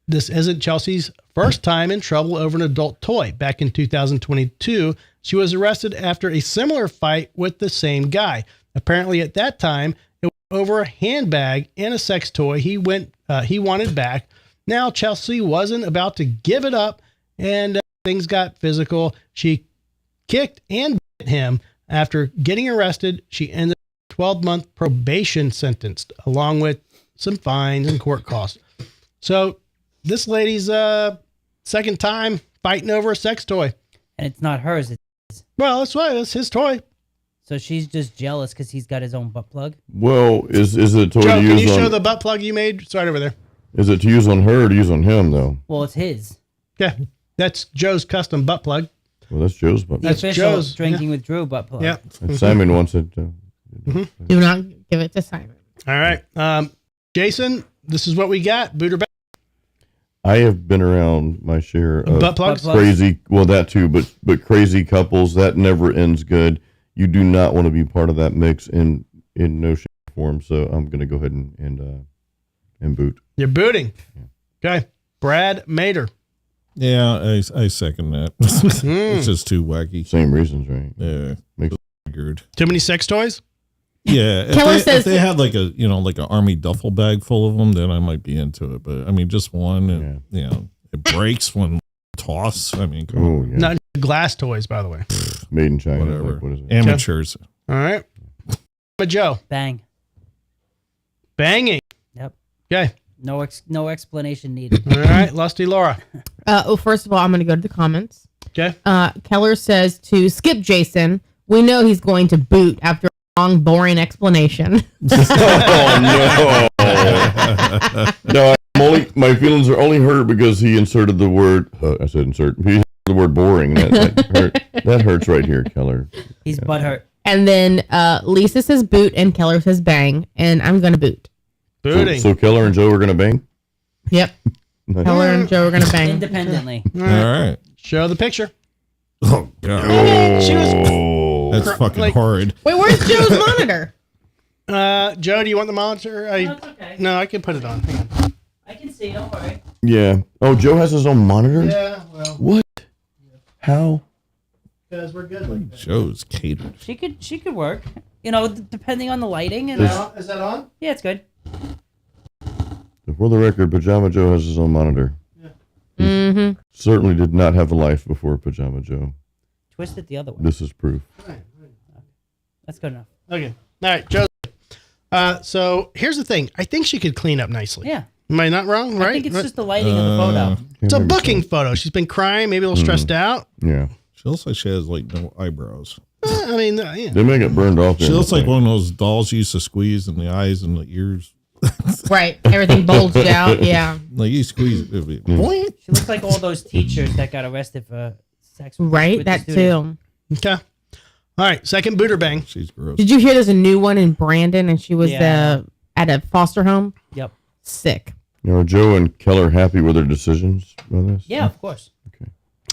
This isn't Chelsea's first time in trouble over an adult toy. Back in 2022, she was arrested after a similar fight with the same guy. Apparently at that time, it was over a handbag and a sex toy he wanted back. Now Chelsea wasn't about to give it up, and things got physical. She kicked and bit him. After getting arrested, she ended a 12-month probation sentence, along with some fines and court costs. So this lady's second time fighting over a sex toy. And it's not hers. Well, that's right. It's his toy. So she's just jealous because he's got his own butt plug. Well, is it a toy Joe, to can use you show on? the butt plug you made? It's right over there. Is it to use on her or to use on him though? Well, it's his. Yeah, that's Joe's custom butt plug. Well, that's Joe's butt. The That's official Joe's, drinking with Drew butt plug. Yeah. Simon wants it. Do not give it to Simon. All right. Jason, this is what we got. Booter back. I have been around my share of Butt plugs. Butt plugs. crazy. Well, that too, but crazy couples that never ends good. You do not want to be part of that mix in no shape or form. So I'm gonna go ahead and boot. You're booting. Okay. Brad Mater. Yeah, I second that. It's just too wacky. Same reasons, right? Yeah, Makes- weird. Too many sex toys? Yeah, Keller if says- they had like an army duffel bag full of them, then I might be into it. But I mean, just one, and, it breaks when toss. I mean, come on, Oh yeah. Not glass toys, by the way. Made in China. whatever. Like, what is it? Amateurs. All right. But Joe, Bang. banging. Yep. Okay. No explanation needed. All right. Lusty Laura. First of all, I'm going to go to the comments. Okay. Keller says to skip Jason. We know he's going to boot after a long, boring explanation. Oh no! No, my feelings are only hurt because he inserted the word. I said insert. He inserted the word boring. That hurts right here, Keller. He's butthurt. And then Lisa says boot and Keller says bang. And I'm going to boot. Booting. So Keller and Joe are gonna bang. Yep. Keller and Joe are going to bang. Independently. All right. Show the picture. Oh god, She was. that's fucking like- horrid. Wait, where's Joe's monitor? Joe, do you want the monitor? That's okay. No, I can put it on. Hang on. I can see. Don't worry. Yeah. Oh, Joe has his own monitor. Yeah, well, What? How? because we're good like that. Joe's catered. She could work. You know, depending on the lighting and Is that on? yeah, it's good. For the record, Pajama Joe has his own monitor. Mm-hmm. Certainly did not have a life before Pajama Joe. Twist it the other way. This is proof. That's good enough. Okay. All right, Joe. So here's the thing. I think she could clean up nicely. Yeah. Am I not wrong? Right? I think it's just the lighting of the photo. It's a booking photo. She's been crying, maybe a little stressed out. Yeah. She looks like she has like no eyebrows. I mean, yeah. They may get burned off. She looks like one of those dolls you used to squeeze in the eyes and the ears. Right. Everything bulged out. Yeah. Like you squeeze it. Boing. She looks like all those teachers that got arrested for sex. Right. with the That students. too. Okay. All right. Second booter bang. She's gross. Did you hear there's a new one in Brandon and she was Yeah. at a foster home? Yep. Sick. Are Joe and Keller happy with their decisions on this? Yeah, of course.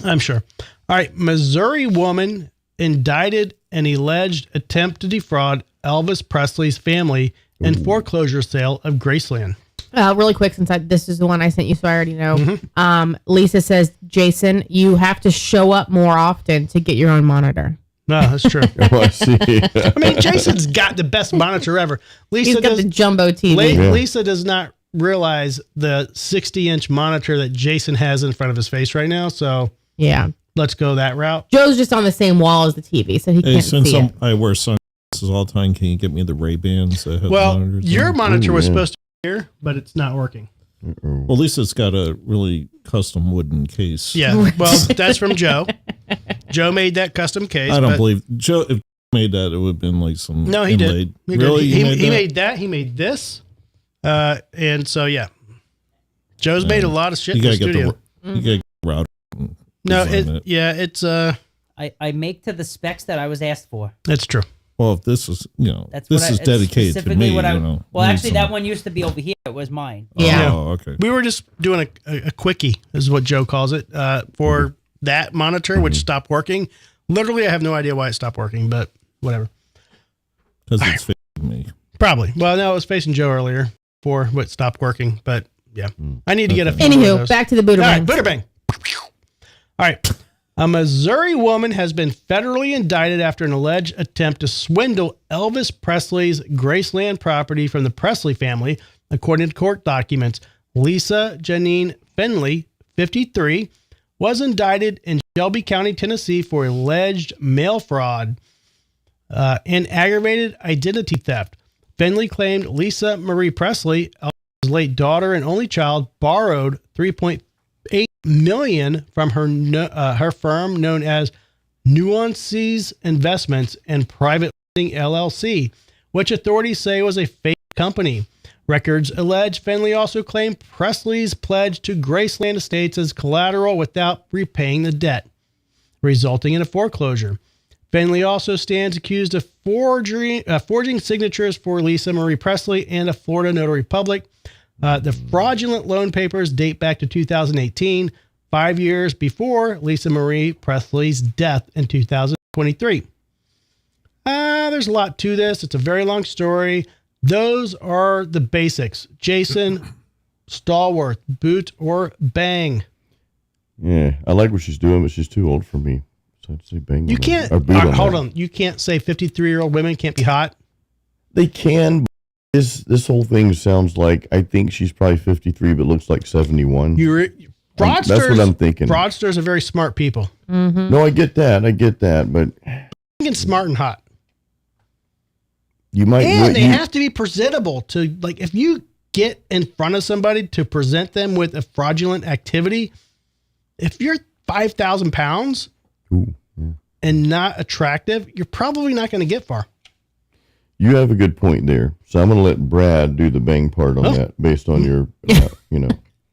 I'm sure. All right. Missouri woman indicted an alleged attempt to defraud Elvis Presley's family and foreclosure sale of Graceland. Really quick, since this is the one I sent you, so I already know. Mm-hmm. Lisa says, Jason, you have to show up more often to get your own monitor. No, that's true. Oh, I see. I mean, Jason's got the best monitor ever. He's got the jumbo TV. Lisa does not realize the 60-inch monitor that Jason has in front of his face right now. So Yeah. let's go that route. Joe's just on the same wall as the TV, so he Hey, can't since see it. I wear sunglasses all the time, can you get me the Ray-Bans that have Well, monitors in your them? monitor was yeah. supposed to be here, but it's not working. Uh-oh. Well, at least it's got a really custom wooden case. Yeah. Well, that's from Joe. Joe made that custom case. I don't but- believe Joe. If made that, it would have been like some. No, he inlaid. did. He did. Really, He made that. He made this. And so, yeah. Joe's made a lot of shit You in the gotta get studio. the. You gotta get the router. and No, design it's I make to the specs that I was asked for. it's true. Well, if this is That's this what is it's dedicated to specifically me. what I, you know. well, I need actually, some- that one used to be over here. It was mine. Yeah. Oh, okay. We were just doing a quickie, is what Joe calls it, for that monitor, which stopped working. Literally, I have no idea why it stopped working, but whatever. Because it's facing me. Probably. Well, no, it was facing Joe earlier for what stopped working, but yeah. I need to get a few more of Anywho, those. back to the booter All right, bangs. booter bang. All right. A Missouri woman has been federally indicted after an alleged attempt to swindle Elvis Presley's Graceland property from the Presley family, according to court documents. Lisa Janine Finley, 53, was indicted in Shelby County, Tennessee for alleged mail fraud and aggravated identity theft. Finley claimed Lisa Marie Presley, Elvis's late daughter and only child, borrowed $3.8 million from her firm known as Nuances Investments and Private Lending LLC, which authorities say was a fake company. Records allege Finley also claimed Presley's pledge to Graceland Estates as collateral without repaying the debt, resulting in a foreclosure. Finley also stands accused of forging signatures for Lisa Marie Presley and a Florida notary public. The fraudulent loan papers date back to 2018, 5 years before Lisa Marie Presley's death in 2023. There's a lot to this. It's a very long story. Those are the basics. Jason, Stallworth, boot or bang? Yeah, I like what she's doing, but she's too old for me. So I'd say bang. You on can't. that. Or boot on Hold that. on. You can't say 53-year-old women can't be hot. They can. But this whole thing sounds like I think she's probably 53, but looks like 71. Fraudsters. That's what I'm thinking. Fraudsters are very smart people. Mm-hmm. No, I get that, but Thinking smart and hot. you might. And they have to be presentable to, like, if you get in front of somebody to present them with a fraudulent activity, if you're 5,000 pounds Ooh, yeah. and not attractive, you're probably not going to get far. You have a good point there. So I'm going to let Brad do the bang part on that based on your,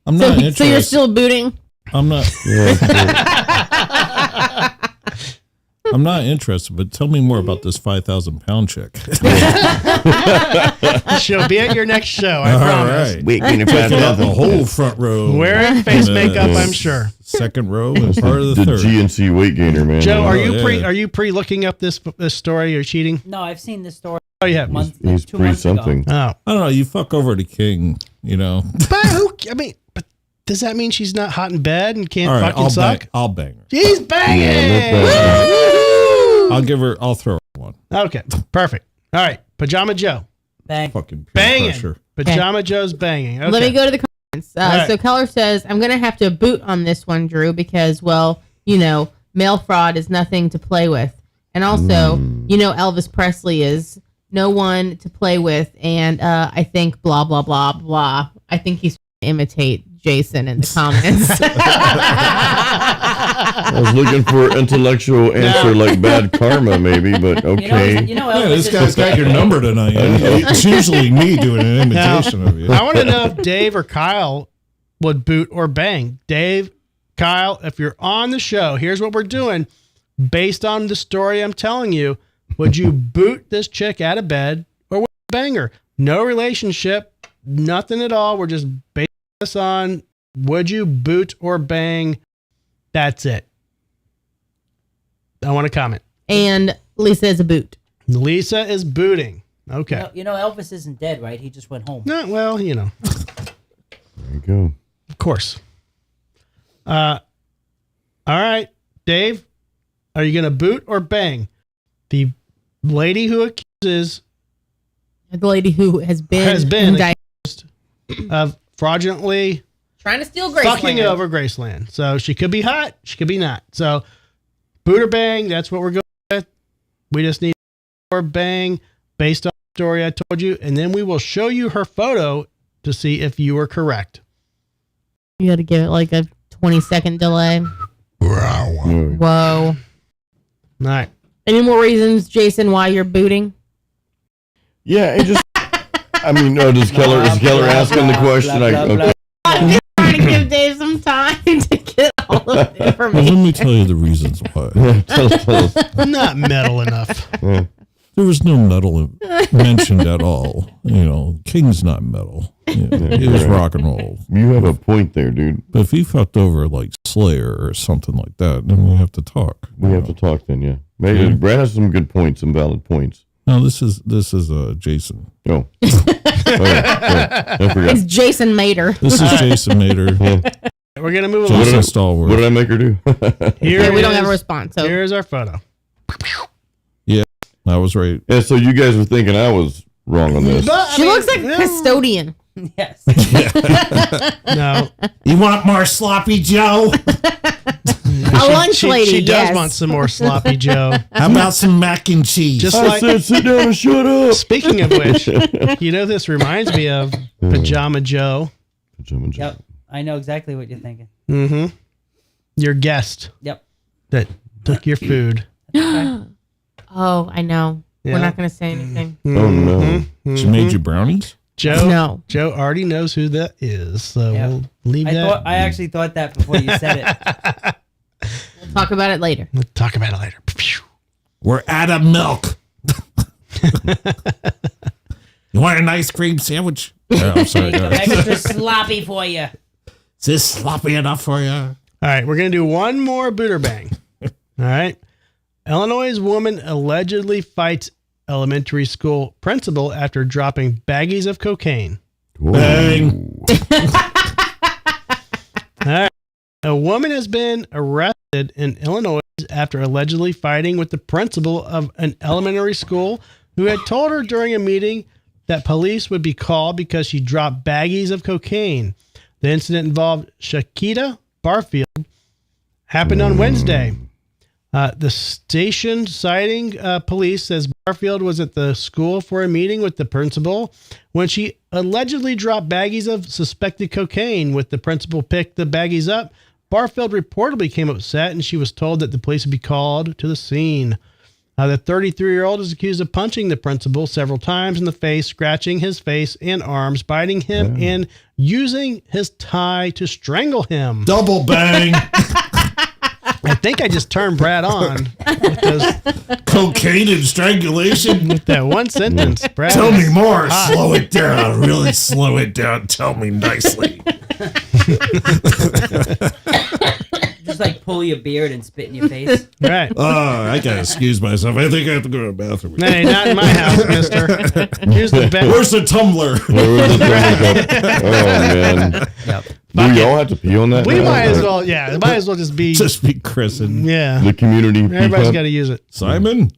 I'm So, not so interested. you're still booting? I'm not. Yeah. I'm not interested. But tell me more about this 5,000-pound chick. She'll be at your next show, I All promise. right. Wait, can you Taking up the whole front row. Wearing face And, makeup, I'm sure. Second row and part of the the third. GNC weight gainer, man. Joe, are yeah. you pre looking up this story? You're cheating? No, I've seen this story Oh, you have. He's 2 pre months ago. something. Oh, I don't know. You fuck over the king, you know. but but does that mean she's not hot in bed and can't All right, fucking I'll suck? bang. I'll bang her. She's banging. Yeah, no problem. I'll give her. I'll throw her one. Okay, perfect. All right, Pajama Joe Bang. Fucking peer banging. pressure. Pajama Joe's banging. Okay. Let me go to the comments. right. So Keller says, I'm going to have to boot on this one, Drew, because, well, mail fraud is nothing to play with. And also, Elvis Presley is no one to play with. And I think blah, blah, blah, blah. I think he's trying to imitate Jason in the comments. I was looking for an intellectual answer like bad karma, maybe, but okay. Yeah, this guy's got your number tonight. It's usually me doing an imitation of you. I want to know if Dave or Kyle would boot or bang. Dave, Kyle, if you're on the show, here's what we're doing. Based on the story I'm telling you, would you boot this chick out of bed or would you bang her? No relationship, nothing at all. We're just basing this on would you boot or bang? That's it. I want to comment. And Lisa is a boot. Lisa is booting. Okay. You know, Elvis isn't dead, right? He just went home. No, well, you know. There you go. Of course. All right, Dave, are you going to boot or bang? The lady who accuses The lady who has been indicted of fraudulently trying to steal Graceland. fucking over Graceland. So she could be hot, she could be not. So boot or bang, that's what we're going with. We just need or bang based on the story I told you, and then we will show you her photo to see if you were correct. You got to give it like a 20-second delay. Whoa. All right. Any more reasons, Jason, why you're booting? Yeah, it just. I mean, no. Is Keller asking the question? Okay. I'm trying to give Dave some time to get all of the Well, let information. me tell you the reasons why. Tell us. Not metal enough. Yeah. There was no metal mentioned at all. You know, King's not metal. It was rock and roll. You have a point there, dude. But if he fucked over like Slayer or something like that, then we have to talk. We have to talk then, yeah. Maybe Brad has some good points, some valid points. No, this is Jason. Oh. I forgot. It's Jason Mater. This is Jason Mater. We're going to move Jason along. Stallworth. What did I make her do? Here We don't is- have a response. So Here's our photo. I was right. Yeah, so you guys were thinking I was wrong on this. But, I she mean, looks like a custodian. Yes. No. You want more sloppy Joe? A lunch lady, She does yes. want some more sloppy Joe. How about some mac and cheese? Just I like, said sit down and shut up. speaking of which, you know, this reminds me of Pajama Joe. Yep. I know exactly what you're thinking. Mm-hmm. Your guest Yep. that took your food. Oh, I know. Yeah. We're not going to say anything. Oh, no. She made you brownies? Joe, No. Joe already knows who that is, so Yep. we'll leave that. I actually thought that before you said it. We'll talk about it later. We'll talk about it later. We're out of milk. You want an ice cream sandwich? Oh, I'm sorry, guys. Extra sloppy for you. Is this sloppy enough for you? All right, we're going to do one more booter bang. All right. Illinois woman allegedly fights elementary school principal after dropping baggies of cocaine. Bang. All right. A woman has been arrested in Illinois after allegedly fighting with the principal of an elementary school who had told her during a meeting that police would be called because she dropped baggies of cocaine. The incident involved Shakita Barfield. Happened on Wednesday. The station citing police says Barfield was at the school for a meeting with the principal when she allegedly dropped baggies of suspected cocaine. With the principal picked the baggies up, Barfield reportedly became upset and she was told that the police would be called to the scene. The 33-year-old is accused of punching the principal several times in the face, scratching his face and arms, biting him, and using his tie to strangle him. Double bang. I think I just turned Brad on with, those, Cocaine and strangulation. with that one sentence. Brad, Tell me more. Slow it down. Really slow it down. Tell me nicely. Just like pull your beard and spit in your face. Right. Oh, I gotta excuse myself. I think I have to go to the bathroom. Hey, not in my house, mister. Here's the best. Where's the tumbler? Where was the oh, man. Yep. Do we all have to pee on that? We now? might as well, yeah, it might as well just be, Just be christened. yeah. The community pee Everybody's cup? got to use it. Simon?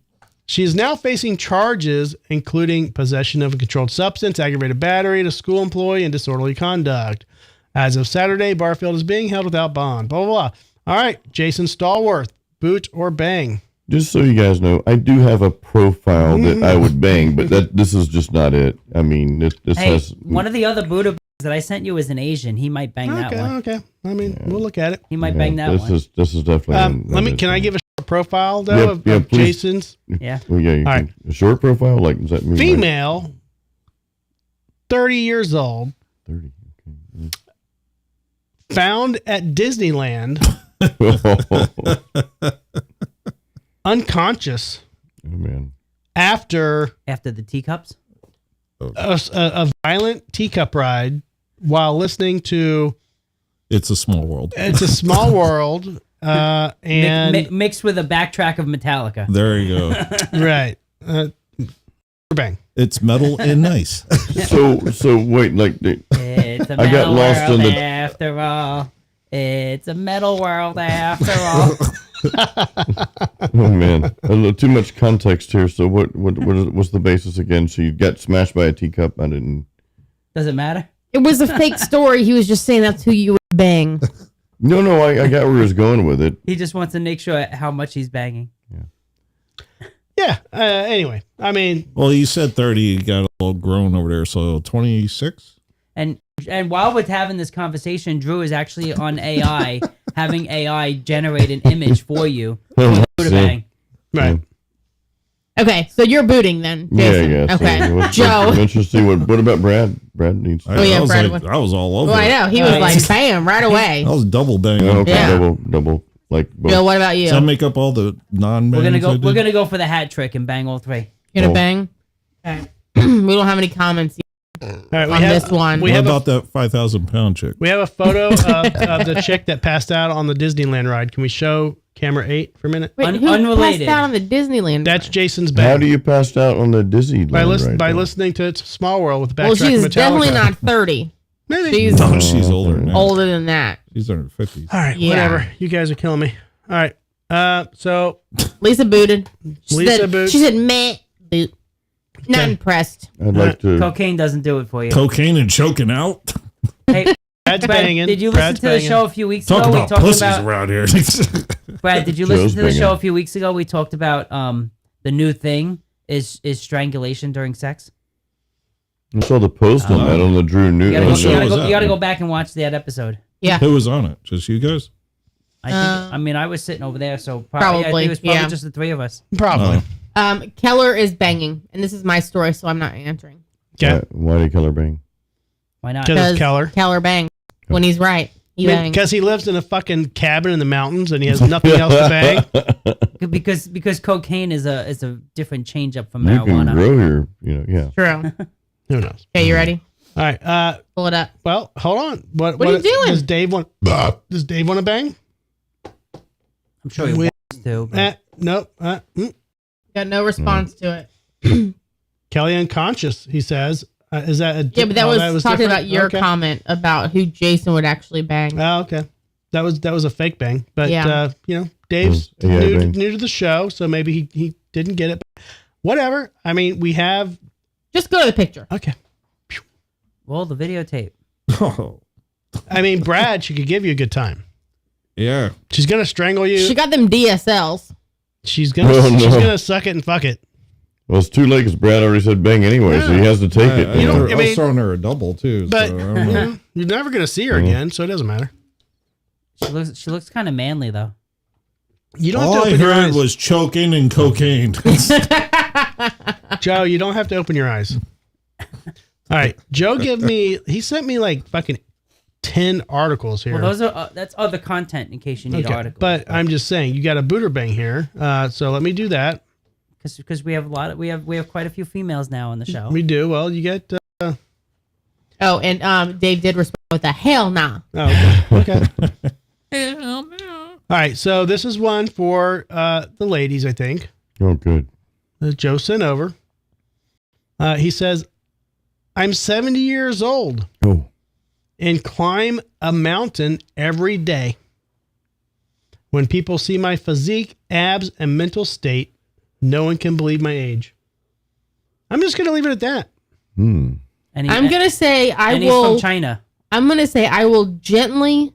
She is now facing charges, including possession of a controlled substance, aggravated battery to school employee, and disorderly conduct. As of Saturday, Barfield is being held without bond. Blah, blah, blah. All right, Jason Stallworth, boot or bang? Just so you guys know, I do have a profile that I would bang, but this is just not it. I mean, this Hey, has. one of the other Buddha that I sent you is an Asian. He might bang that one. Okay. I mean, we'll look at it. He might bang that one. This is definitely. Can I give a short profile though of please. Jason's? Yeah. Well, yeah, All right. a short profile, like does that mean Female, 30 years old, 30? Okay. found at Disneyland, unconscious Oh man. after After the teacups. a violent teacup ride while listening to It's a small world. It's a Small World, and Mixed with a backtrack of Metallica. There you go. right, bang. It's metal and nice. So wait, like It's a I got metal lost world in the- after all. It's a metal world after all. oh man, a little too much context here. So what's the basis again? So you got smashed by a teacup. I didn't. Does it matter? It was a fake story. He was just saying that's who you would bang. No, I got where he was going with it. He just wants to make sure how much he's banging. Yeah. Anyway, I mean, Well, you said 30. You got a little grown over there. So 26? And while we're having this conversation, Drew is actually on AI, having AI generate an image for you. Oh, To bang. right. Okay, so you're booting then, Yeah, Jason. yeah. Okay, Joe. Interesting. What about Brad? Brad needs. Oh, yeah, I was Brad like, would- I was all over. Well, I it. know he was like, bam, right away. I was double banging. Okay, Yeah. double. Like both. Joe, what about you? Does that make up all the non-bangs? We're gonna go for the hat trick and bang all three. You're gonna Oh. bang? Okay. We don't have any comments All right, on this one. We What have about that 5,000-pound chick? we have a photo of the chick that passed out on the Disneyland ride. Can we show camera 8 for a minute? Wait, who unrelated. passed out on the Disneyland? That's ride? Jason's How bang. do you pass out on the Disneyland By ride? listening to It's a Small World with the backtrack Well, she's Metallica. definitely not 30. Maybe. She's No, she's older than that. older than that. She's in her 50s. All right, Yeah. whatever. You guys are killing me. All right. So Lisa booted. She Lisa said, booted. She said, meh, boot. Not Okay. impressed. I'd like to. Cocaine doesn't do it for you. Cocaine and choking out. Hey, Brad's Brad, banging. did you Brad's listen to the banging. show a few weeks Talk ago? about pussies around here. Brad, did you Joe's listen to the banging. show a few weeks ago? We talked about the new thing is strangulation during sex. I saw the post on that on the Drew New. You gotta, what go, show you gotta, was go, that? you gotta go back and watch that episode. Yeah. Who was on it? Just you guys? I mean, I was sitting over there, so probably, I Probably, think it was probably yeah. just the three of us. Probably. Keller is banging, and this is my story, so I'm not answering. Okay. Why did Keller bang? Why not? Because it's Keller. Keller bangs when he's right. He bangs. Because he lives in a fucking cabin in the mountains and he has nothing else to bang. Because cocaine is a different change up from You can marijuana. grow your, yeah. True. Who knows? Okay, you ready? All right. Pull it up. Well, hold on. What are you doing? Does Dave want to bang? I'm sure he wants to. but- Nope. Got no response to it. Kelly unconscious, he says. Is that a Yeah, but that was talking different? about your Okay. comment about who Jason would actually bang. Oh, okay. That was a fake bang. But, Yeah. Dave's Yeah, bang. new to the show, so maybe he didn't get it. Whatever. I mean, we have... Just go to the picture. Okay. Well, the videotape. Oh, I mean, Brad, she could give you a good time. yeah. She's going to strangle you. She got them DSLs. She's gonna Oh, no. she's gonna suck it and fuck it. Well, it's too late because Brad already said bang anyway, so he has to take it. I, you know? I I mean- was throwing her a double, too. But so I don't know. you're never gonna see her again, so it doesn't matter. She looks kind of manly though. You don't All have to I open your heard eyes. was choking and cocaine. Joe, you don't have to open your eyes. All right. Joe he sent me like fucking 10 articles here. Well, those are that's other content in case you need articles. But I'm just saying, you got a booter bang here. So let me do that. Because we have we have quite a few females now on the show. We do. Well, you get Oh, and Dave did respond with a hell nah. oh, okay. All right. So this is one for the ladies, I think. Oh, good. Joe sent over. He says, I'm 70 years old Oh, and climb a mountain every day. When people see my physique, abs, and mental state, no one can believe my age. I'm just going to leave it at that. And I'm gonna say and he's from China. I'm gonna say I will gently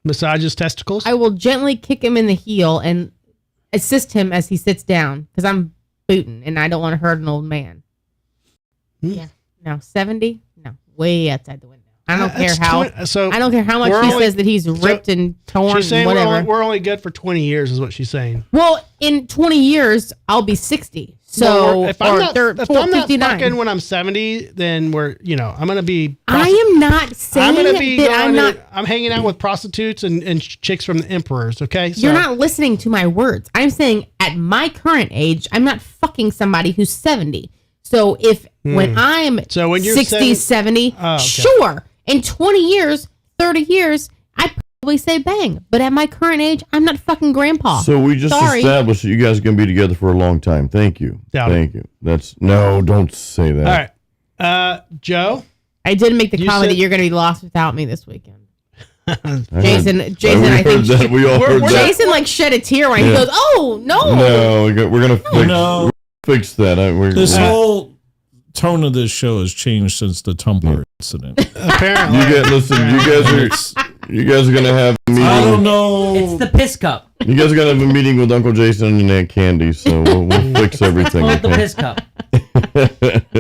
Massage his testicles. kick him in the heel and assist him as he sits down because I'm booting and I don't want to hurt an old man. Hmm. Yeah. No, 70? No, way outside the window. I don't care That's how. I don't care how much he says that he's ripped and torn. She's saying whatever. we're only good for 20 years, is what she's saying. Well, in 20 years, I'll be 60. So if I'm not 59. fucking when I'm 70, then I'm gonna be. I am not saying I'm gonna be. that I'm hanging out with prostitutes and chicks from the emperors. Okay, so You're not listening to my words. I'm saying at my current age, I'm not fucking somebody who's 70. So when I'm when you're 60, 70, okay. sure. In 20 years, 30 years, I'd probably say bang. But at my current age, I'm not fucking grandpa. So we just established that you guys are going to be together for a long time. Thank you. Thank you. Don't say that. All right. Joe? I did make the comment that you're going to be lost without me this weekend. Jason, I think Jason like shed a tear when he goes, "Oh no, no, we're gonna fix that." This whole tone of this show has changed since the Tumblr incident. Apparently, you guys are gonna have a meeting. I don't know. It's the piss cup. You guys are gonna have a meeting with Uncle Jason and Aunt Candy, so we'll fix everything. Call it the piss cup.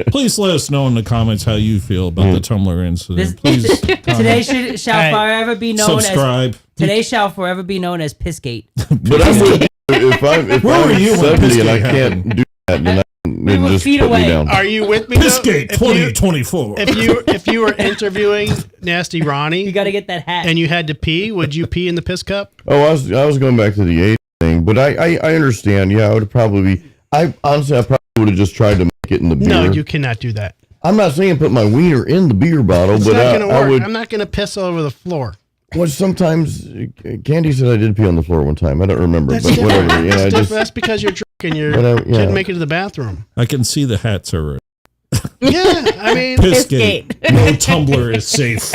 Please let us know in the comments how you feel about the Tumblr incident. Please. Today shall forever be known subscribe. as. Today shall forever be known as Pissgate. But I'm with you. If I'm 70 and I can't do that, then just put me down. Are you with me? Pissgate 2024. If you were interviewing Nasty Ronnie, you got to get that hat, and you had to pee. Would you pee in the piss cup? Oh, I was going back to the age thing, but I understand. Yeah, I would probably be. I probably would have just tried to make it in the beer. No, you cannot do that. I'm not saying put my wiener in the beer bottle, It's but not gonna work. I would. I'm not going to piss all over the floor. Well, sometimes Candy said I did pee on the floor one time. I don't remember, but whatever. Yeah, that's because you're drunk and you didn't make it to the bathroom. I can see the hats already. Yeah, I mean, Pissgate. No Tumblr is safe.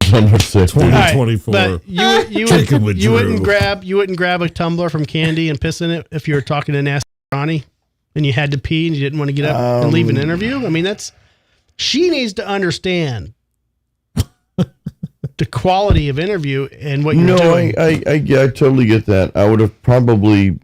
2024. But you wouldn't grab a tumbler from Candy and piss in it if you were talking to Nasty Ronnie and you had to pee and you didn't want to get up and leave an interview. I mean, she needs to understand the quality of interview and what you're doing. I totally get that. I would have probably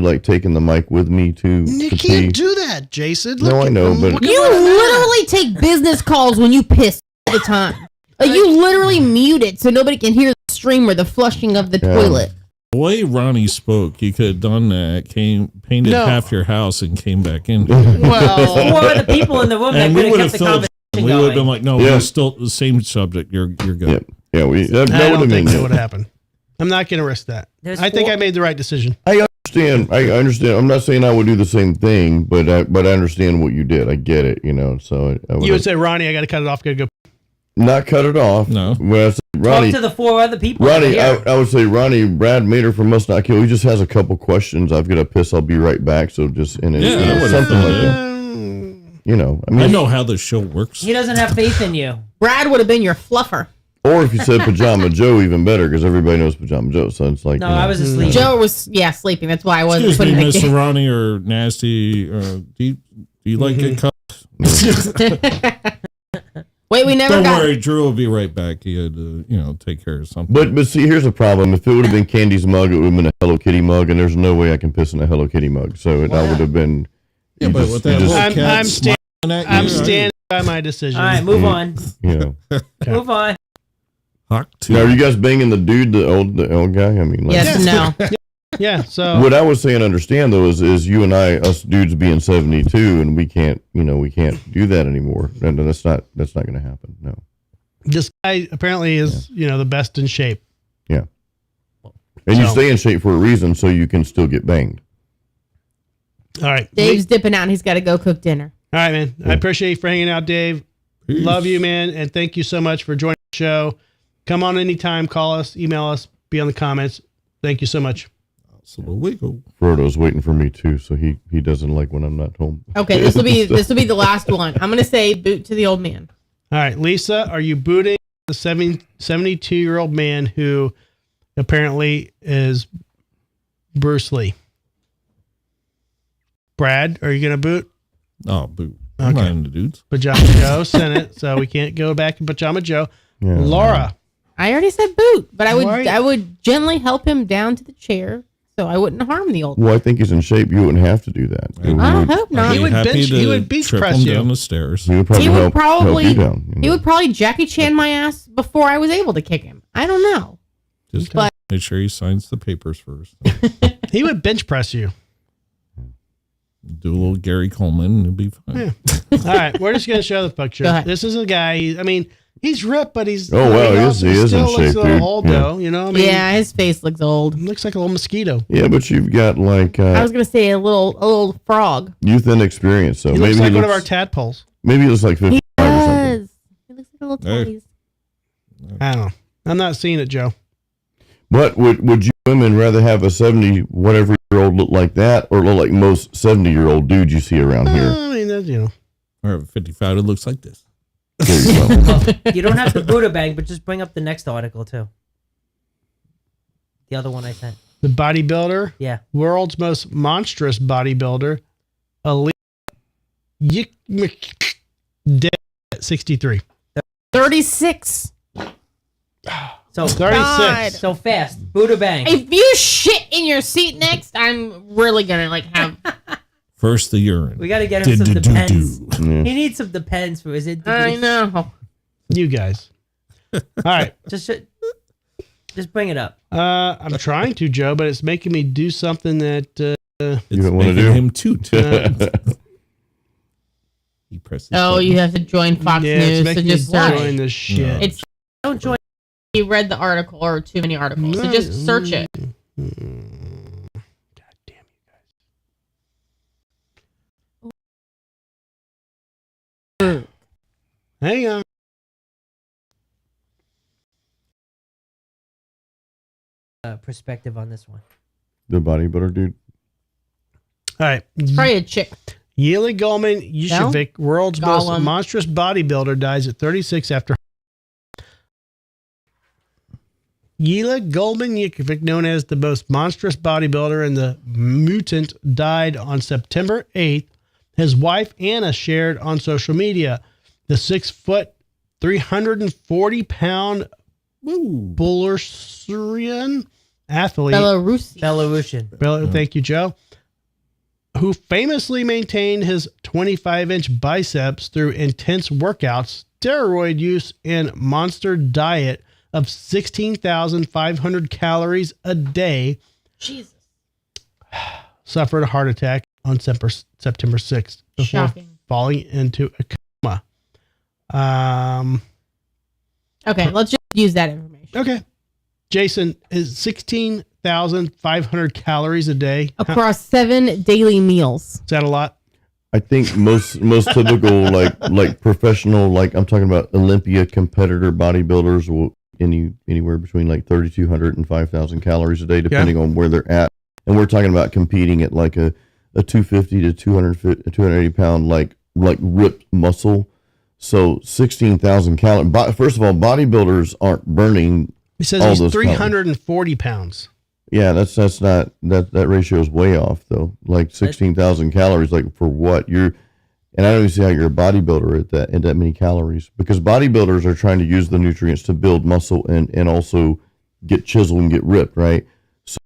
like taken the mic with me to. You to can't pee. do that, Jason. No, I know, but you literally take business calls when you piss all the time. Like you literally mute it so nobody can hear the stream or the flushing of the toilet. The way Ronnie spoke, you could have done that. Painted half your house and came back in. Well, or the people in the room that could have kept the conversation going. We would have been like, no, we're still the same subject. You're good. Yeah, that I don't would think have that would happen. I'm not going to risk that. I think I made the right decision. I understand. I'm not saying I would do the same thing, but I understand what you did. I get it. So You would say, Ronnie, I got to cut it off. Got to go. Not cut it off. No. Well, I say, Ronnie, talk to the 4 other people. Ronnie, I would say, Ronnie, Brad Mater from Must Not Kill. He just has a couple questions. I've got to piss. I'll be right back. So just something like that. I know how the show works. He doesn't have faith in you. Brad would have been your fluffer. Or if you said Pajama Joe, even better, because everybody knows Pajama Joe. So it's like, no, I was asleep. Joe was sleeping. That's why I wasn't. Excuse me, Mr. Ronnie or Nasty. Do you like it cut? Wait, we never. Don't worry, Drew will be right back. He had to, take care of something. But see, here's the problem. If it would have been Candy's mug, it would have been a Hello Kitty mug, and there's no way I can piss in a Hello Kitty mug. So I would have been. Yeah, but with that little cat I'm standing by my decision. All right, move on. Move on. Now, are you guys banging the dude, the old guy? I mean, yes, no. Yeah. So what I was saying, understand though, is you and us dudes being 72, and we can't do that anymore. And that's not going to happen. No. This guy apparently is, the best in shape. Yeah. And you stay in shape for a reason, so you can still get banged. All right. Dave's dipping out, and he's got to go cook dinner. All right, man. I appreciate you for hanging out, Dave. Peace. Love you, man, and thank you so much for joining the show. Come on anytime, call us, email us, be on the comments. Thank you so much. Frodo's waiting for me too, so he doesn't like when I'm not home. Okay, this will be the last one. I'm gonna say boot to the old man. All right, Lisa, are you booting the 72-year-old man who apparently is Bruce Lee? Brad, are you gonna boot? Oh, boot. I'm not into dudes. Pajama Joe sent it, so we can't go back to Pajama Joe. Laura. I already said boot, but I would gently help him down to the chair so I wouldn't harm the old. Well, I think he's in shape. You wouldn't have to do that. I hope not. I'd He be would happy bench- to he would bench trip press him you. down the stairs. He would probably He would help probably- you down. He would probably Jackie Chan my ass before I was able to kick him. I don't know. Just But- make sure he signs the papers first. He would bench press you. Do a little Gary Coleman and it'll be fine. Yeah. All right, we're just gonna show the Go picture. ahead. This is a guy. I mean, he's ripped, but he's Oh, wow, he is in still looks shape, a little dude. old Yeah. though. You know, I mean, Yeah, his face looks old. looks like a little mosquito. Yeah, but you've got like I was gonna say a little frog. youth and experience. So He maybe looks like he one of our looks, tadpoles. maybe he looks like 55 or something. Does. He looks like a little Hey. toys. I don't know. I'm not seeing it, Joe. But would you women rather have a 70 whatever year old look like that, or look like most 70-year-old dudes you see around here? I mean, that's, you know, Or 55, it looks like this. There you go. You don't have to Buddha bang, but just bring up the next article too. The other one I sent. the bodybuilder, Yeah. world's most monstrous bodybuilder, Elite dead at 63. 36. So 36. So fast. Buddha bang. If you shit in your seat next, I'm really gonna have. First, the urine. We got to get him some Do-do-do-do. Depends. Yeah. He needs some Depends for his interview. I know. You guys. All right. Just bring it up. I'm trying to, Joe, but it's making me do something that It's don't wanna making do? him toot. He presses. Oh, you have to join Fox yeah, News it's to making just me search. join this shit. It's don't join. You read the article or too many articles, so just search it. God damn you guys. Hang on. Perspective on this one. The bodybuilder dude. All right. Probably a chick. Yeli Gulman Yushevik, world's most Gollum. monstrous bodybuilder, dies at 36 after. Yeli Gulman Yushevik, known as the most monstrous bodybuilder and the mutant, died on September 8th. His wife Anna shared on social media. The 6 foot, 340-pound Belarusian athlete. Belarusian. Thank you, Joe. Who famously maintained his 25-inch biceps through intense workouts, steroid use, and monster diet of 16,500 calories a day, Jesus. suffered a heart attack on September 6th before Shocking. falling into a coma. Okay, let's just use that information. Okay. Jason, is 16,500 calories a day. Across 7 daily meals. Is that a lot? I think most typical like professional, like I'm talking about Olympia competitor bodybuilders will anywhere between like 3,200 and 5,000 calories a day, depending on where they're at. And we're talking about competing at like a 250 to 280 pound like ripped muscle. So 16,000 calories. First of all, bodybuilders aren't burning. He says all he's those 340 pounds. Yeah, that's not that ratio is way off though. Like 16,000 calories, like for what and I don't even see how you're a bodybuilder at that many calories, because bodybuilders are trying to use the nutrients to build muscle and also get chiseled and get ripped, right? So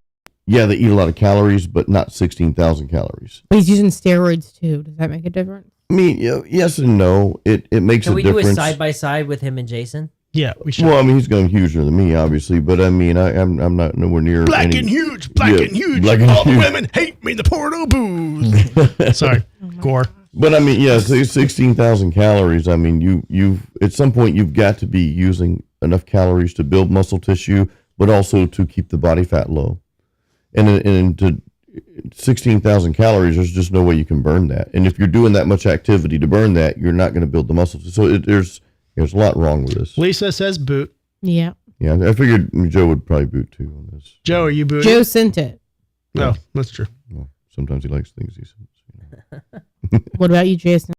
yeah, they eat a lot of calories, but not 16,000 calories. But he's using steroids too. Does that make a difference? I mean, yes and no. It makes Can a we difference. do a side by side with him and Jason? Yeah, we should. Well, I mean, he's going huger than me, obviously, but I mean, I'm not nowhere near Black any, and huge, black yeah, and huge. black and All the huge. women hate me. The porno booze. Sorry, gore. But I mean, yeah, so 16,000 calories. I mean, you at some point you've got to be using enough calories to build muscle tissue, but also to keep the body fat low. And to 16,000 calories, there's just no way you can burn that. And if you're doing that much activity to burn that, you're not going to build the muscle. So there's a lot wrong with this. Lisa says boot. Yeah. Yeah, I figured Joe would probably boot too on this. Joe, are you booting? Joe sent it. No, that's true. Well, sometimes he likes things he says. What about you, Jason?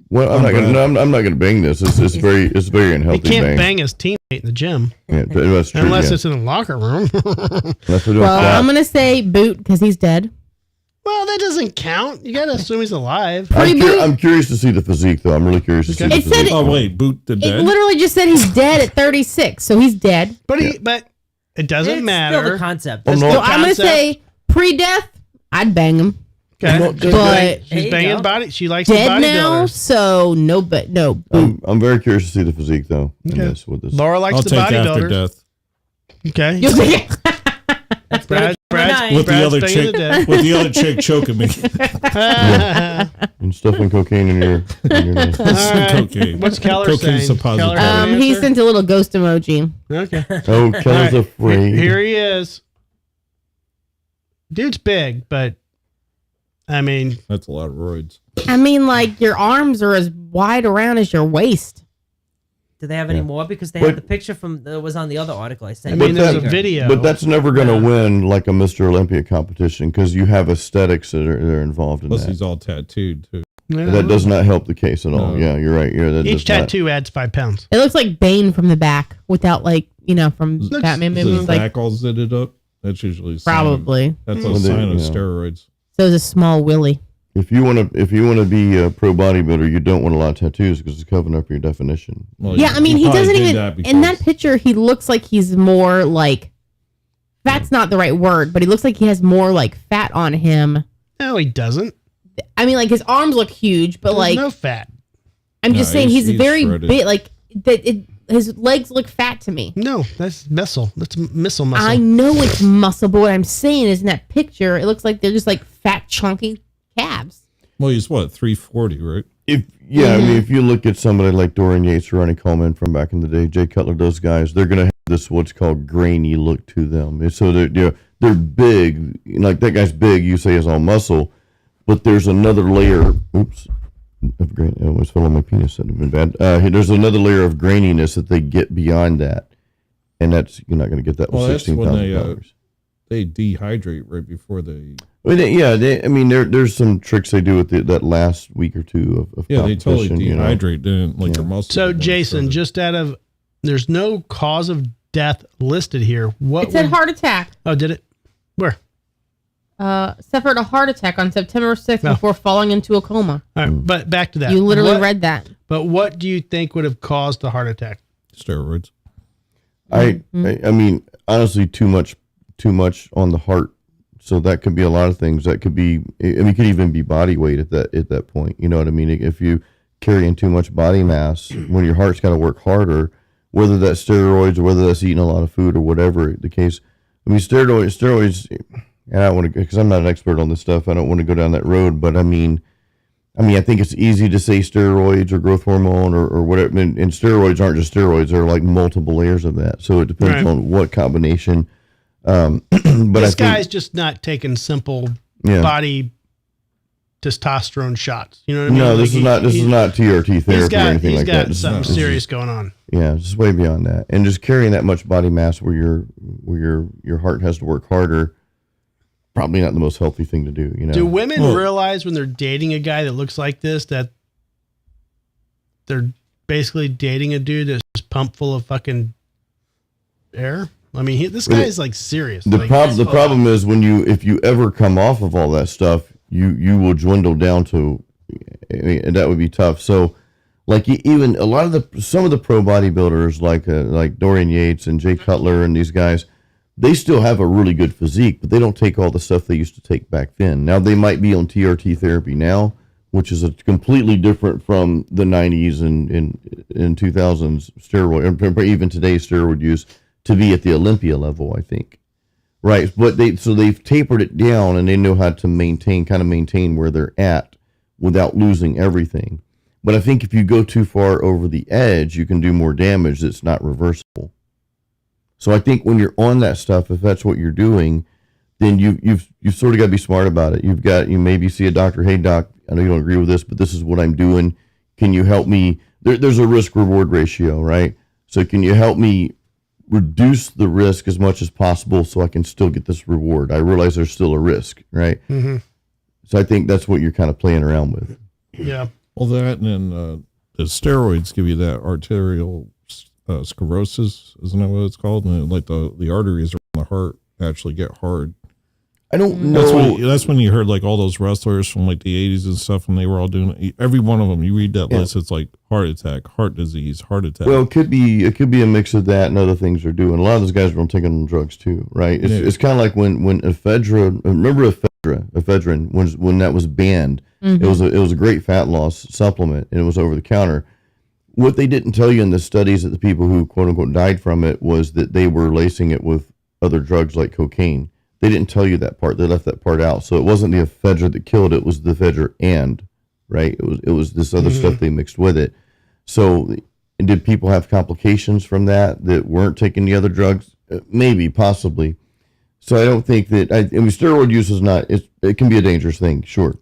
Well, I'm not gonna bang this. It's very He unhealthy. can't bang his teammate in the gym Yeah, that's true. unless yeah. it's in the locker room. Unless we're doing Well, fat. I'm going to say boot because he's dead. Well, that doesn't count. You got to assume he's alive. I'm curious to see the physique, though. I'm really curious to see the It said physique. Oh wait, boot the It dead. literally just said he's dead at 36, so he's dead. But It doesn't It's matter. still the concept. Oh, no. So I'm gonna concept. say pre-death, I'd bang him. Okay. Well, She's but- banging- There she's you banging go. body. She likes the Dead now, bodybuilders. so no, but no. I'm very curious to see the physique though. In Okay. this, with this. Laura likes I'll the take after bodybuilders. death. Okay. You'll take it. That's Brad, Brad's, nice. With the Brad's other banging chick, the dead. with the other chick choking me. And stuffing cocaine in your nose. All right. Cocaine. What's Keller Cocaine's saying? suppository. Keller have an He answer? sent a little ghost emoji. Okay. Oh, Keller's All right. afraid. Here he is. Dude's big, but I mean, That's a lot of roids. I mean, like your arms are as wide around as your waist. Do they have any Yeah. more? Because they But- had the picture from that was on the other article I sent. I mean, you. there's a that- video. But that's never going to Yeah. win like a Mr. Olympia competition because you have aesthetics that are involved in Plus, that. he's all tattooed too. Yeah. That does not help the case at all. No. Yeah, you're right. Yeah, that Each does not. tattoo adds 5 pounds. It looks like Bane from the back, without like from Looks- Batman Is movies. his Like back all zitted up? That's usually a sign. probably. That's a Well, they- sign of yeah. steroids. So is a small Willie. If you want to be a pro bodybuilder, you don't want a lot of tattoos because it's covering up your definition. Well, Yeah, I mean, he probably doesn't did even. that In that because- picture, he looks like he's more like. Fat's not the right word, but he looks like he has more like fat on him. No, he doesn't. I mean, like his arms look huge, but There's like no fat. I'm No, just saying he's he's very shredded. big. Like that, his legs look fat to me. No, that's missile. That's missile muscle. I know it's muscle, but what I'm saying is in that picture, it looks like they're just like fat, chunky calves. Well, he's what, 340, right? I mean, if you look at somebody like Dorian Yates or Ronnie Coleman from back in the day, Jay Cutler, those guys, they're gonna have this what's called grainy look to them. And so they're big. Like that guy's big. You say is all muscle, but there's another layer. Oops. Of grain. I almost fell on my penis. That'd have been bad. There's another layer of graininess that they get beyond that, and that's you're not going to get that with Well, that's when $16,000. they dehydrate right before they. I mean, there's some tricks they do with that last week or two of Yeah, they totally competition, dehydrate, didn't like Yeah. their muscles. So, are more Jason, shredded. just out of there's no cause of death listed here. What? It said would- heart attack. Oh, did it? Where? Suffered a heart attack on September 6th Oh. before falling into a coma. All right, but back to that. You literally What- read that. But what do you think would have caused the heart attack? steroids. I mean, honestly, too much on the heart. So that could be a lot of things. That could be, I mean, it could even be body weight at that point. You know what I mean? If you carry in too much body mass, when your heart's got to work harder, whether that's steroids or whether that's eating a lot of food or whatever the case. I mean, steroids. And I don't want to, because I'm not an expert on this stuff. I don't want to go down that road. But I mean, I think it's easy to say steroids or growth hormone or whatever. And steroids aren't just steroids; they're like multiple layers of that. So it depends Right. on what combination. But This I guy's think, just not taking simple yeah. body testosterone shots. You know what I mean? No, Like this is not TRT therapy or anything he's like got that. This is- something this is- serious going on. Yeah, it's just way beyond that. And just carrying that much body mass where your heart has to work harder, probably not the most healthy thing to do. You know. Do women Well- realize when they're dating a guy that looks like this that they're basically dating a dude that's just pumped full of fucking air? I mean, this guy is like serious. The Like, problem is if you ever come off of all that stuff, you will dwindle down to, and that would be tough. So, like even a lot of some of the pro bodybuilders like Dorian Yates and Jay Cutler and these guys, they still have a really good physique, but they don't take all the stuff they used to take back then. Now they might be on TRT therapy now, which is a completely different from the 90s and in 2000s steroid, or even today's steroid use to be at the Olympia level, I think. Right, but they've tapered it down and they know how to maintain where they're at without losing everything. But I think if you go too far over the edge, you can do more damage that's not reversible. So I think when you're on that stuff, if that's what you're doing, then you've sort of got to be smart about it. You maybe see a doctor, hey doc, I know you don't agree with this, but this is what I'm doing. Can you help me? There's a risk reward ratio, right? So can you help me reduce the risk as much as possible so I can still get this reward? I realize there's still a risk, right? Mm-hmm. So I think that's what you're kind of playing around with. Yeah. Well, that and then the steroids give you that arterial sclerosis, isn't that what it's called? And like the arteries around the heart actually get hard. I don't know. That's when you heard like all those wrestlers from like the 80s and stuff, and they were all doing it. Every one of them. You read that list, it's like heart attack, heart disease, heart attack. Well, it could be a mix of that and other things they're doing. A lot of those guys are taking drugs too, right? It's kind of like when ephedra. Remember ephedrine when that was banned. Mm-hmm. It was a great fat loss supplement, and it was over the counter. What they didn't tell you in the studies that the people who quote unquote died from it was that they were lacing it with other drugs like cocaine. They didn't tell you that part. They left that part out. So it wasn't the ephedra that killed it. It was the ephedra right? It was this other stuff they mixed with it. So did people have complications from that weren't taking the other drugs? Maybe, possibly. So I don't think that, steroid use is not, it can be a dangerous thing, sure.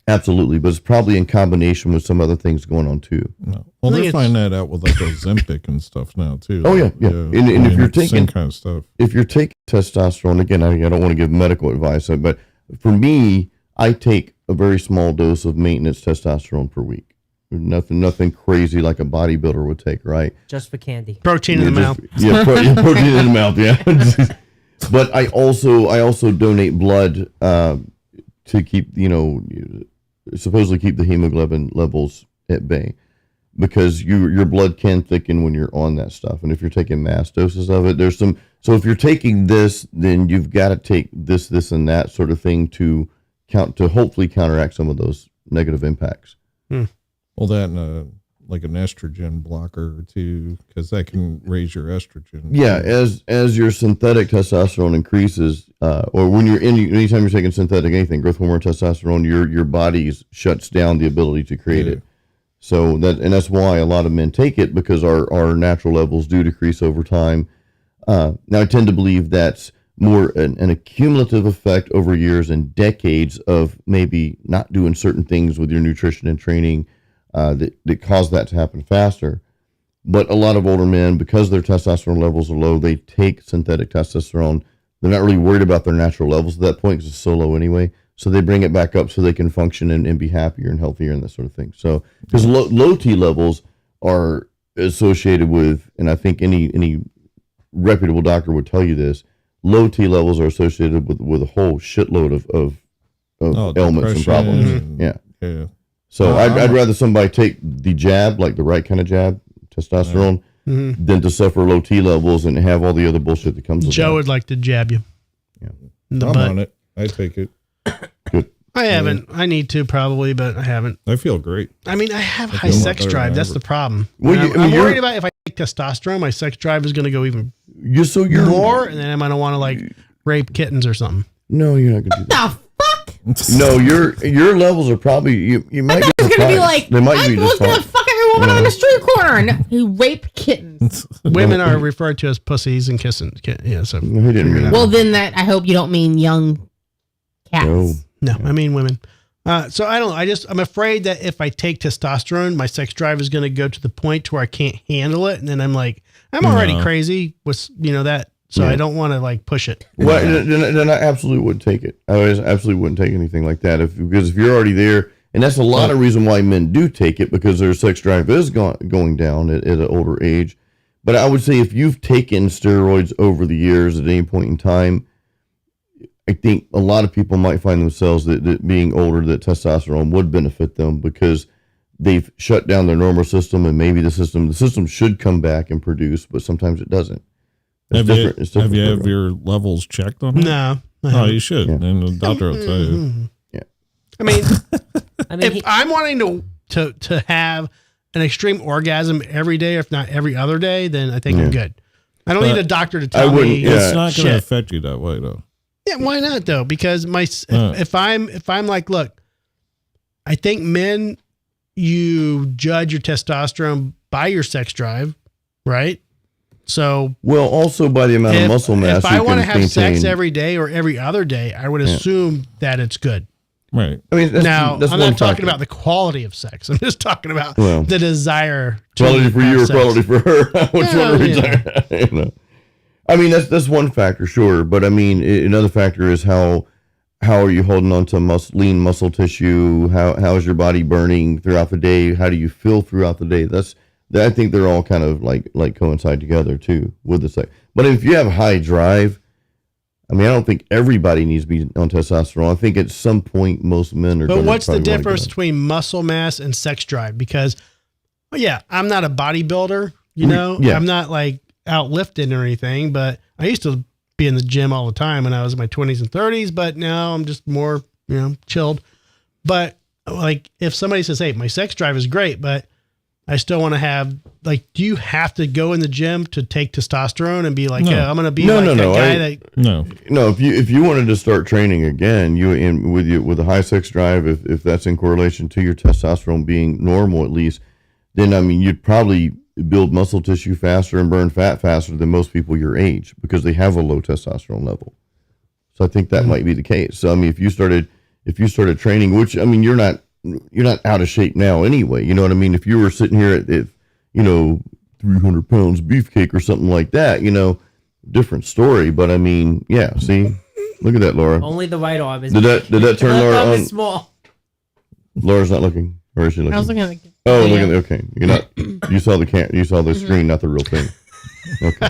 Absolutely, but it's probably in combination with some other things going on too. No. Well, they find that out with like Ozempic and stuff now too. Oh yeah. And if you're taking same kind of stuff, if you're taking testosterone, again, I don't want to give medical advice, but for me, I take a very small dose of maintenance testosterone per week. Nothing crazy like a bodybuilder would take, right? Just for candy. Protein in the mouth. Yeah, protein in the mouth. Yeah. But I also donate blood to keep supposedly keep the hemoglobin levels at bay, because your blood can thicken when you're on that stuff, and if you're taking mass doses of it, so if you're taking this, then you've got to take this and that sort of thing to hopefully counteract some of those negative impacts. Well, that like an estrogen blocker too, because that can raise your estrogen. Yeah, as your synthetic testosterone increases, or when anytime you're taking synthetic anything, growth hormone, testosterone, your body shuts down the ability to create it. So that's why a lot of men take it, because our natural levels do decrease over time. Now I tend to believe that's more an accumulative effect over years and decades of maybe not doing certain things with your nutrition and training that cause that to happen faster. But a lot of older men, because their testosterone levels are low, they take synthetic testosterone. They're not really worried about their natural levels at that point because it's so low anyway. So they bring it back up so they can function and be happier and healthier and that sort of thing. So because low T levels are associated with, and I think any reputable doctor would tell you this, low T levels are associated with a whole shitload of ailments and problems. Yeah. So I'd rather somebody take the jab, like the right kind of jab, testosterone, than to suffer low T levels and have all the other bullshit that comes with Joe that. would like to jab you. Yeah. In the I'm butt. on it. I take it. Good. I haven't. I need to probably, but I haven't. I feel great. I mean, I have high feel much sex better drive. than That's ever. the problem. Well, I'm worried about if I take testosterone, my sex drive is going to go even more, and then I'm going to want to like rape kittens or something. No, you're not going to do that. The fuck? No, your levels are probably you might be It's gonna be like, they might I be was just gonna fine. fuck every woman on the street corner and he raped kittens. Women are referred to as pussies and kissing. Yeah, so No, he didn't mean that. Well, then I hope you don't mean young cats. No. no, I mean women. So I'm afraid that if I take testosterone, my sex drive is going to go to the point to where I can't handle it, and then I'm already crazy with that. So I don't want to like push it. Well, then I absolutely wouldn't take it. I absolutely wouldn't take anything like that because if you're already there, and that's a lot of reason why men do take it, because their sex drive is going down at an older age. But I would say if you've taken steroids over the years at any point in time, I think a lot of people might find themselves that being older, that testosterone would benefit them because they've shut down their normal system, and maybe the system should come back and produce, but sometimes it doesn't. Have you have your levels checked on it? No. Oh, you should. And the doctor will tell you. Yeah. I mean, I mean, if I'm wanting to have an extreme orgasm every day, if not every other day, then I think I'm good. I don't need a doctor to tell me. It's not going to shit. affect you that way, though. Yeah, why not though? Because if I'm like, look, I think men, you judge your testosterone by your sex drive, right? So well, also by the amount of muscle mass. If I want to have sex maintain. every day or every other day, I would assume that it's good. Right. I mean, Now, that's I'm one not talking factor. about the quality of sex. I'm just talking about Well, the desire. To quality for have you or sex. quality for her. Which Yeah, one are we talking? I mean, that's one factor, sure. But I mean, another factor is how are you holding on to lean muscle tissue? How is your body burning throughout the day? How do you feel throughout the day? I think they're all kind of like coincide together too with the sex. But if you have high drive, I mean, I don't think everybody needs to be on testosterone. I think at some point most men are. But what's the probably wanna difference go. between muscle mass and sex drive? Because, well, yeah, I'm not a bodybuilder, you know, yeah. I'm not like out lifting or anything, but I used to be in the gym all the time when I was in my 20s and 30s, but now I'm just more, you know, chilled. But like if somebody says, hey, my sex drive is great, but I still want to have, like, do you have to go in the gym to take testosterone and be like, No. yeah, I'm going to be No, like no, a no, guy I- that, No, if you wanted to start training again, with a high sex drive, if that's in correlation to your testosterone being normal at least, then I mean you'd probably build muscle tissue faster and burn fat faster than most people your age because they have a low testosterone level. So I think that might be the case. So I mean, if you started training, which I mean you're not out of shape now anyway. You know what I mean? If you were sitting here at 300 pounds beefcake or something like that, you know, different story. But I mean, yeah. See, look at that, Laura. Only the right arm is. Did that turn left Laura arm on? is small. Laura's not looking, or is she looking? I was looking at the Oh, video. looking. Okay, you're not. You saw the You saw the screen, not the real thing. Okay.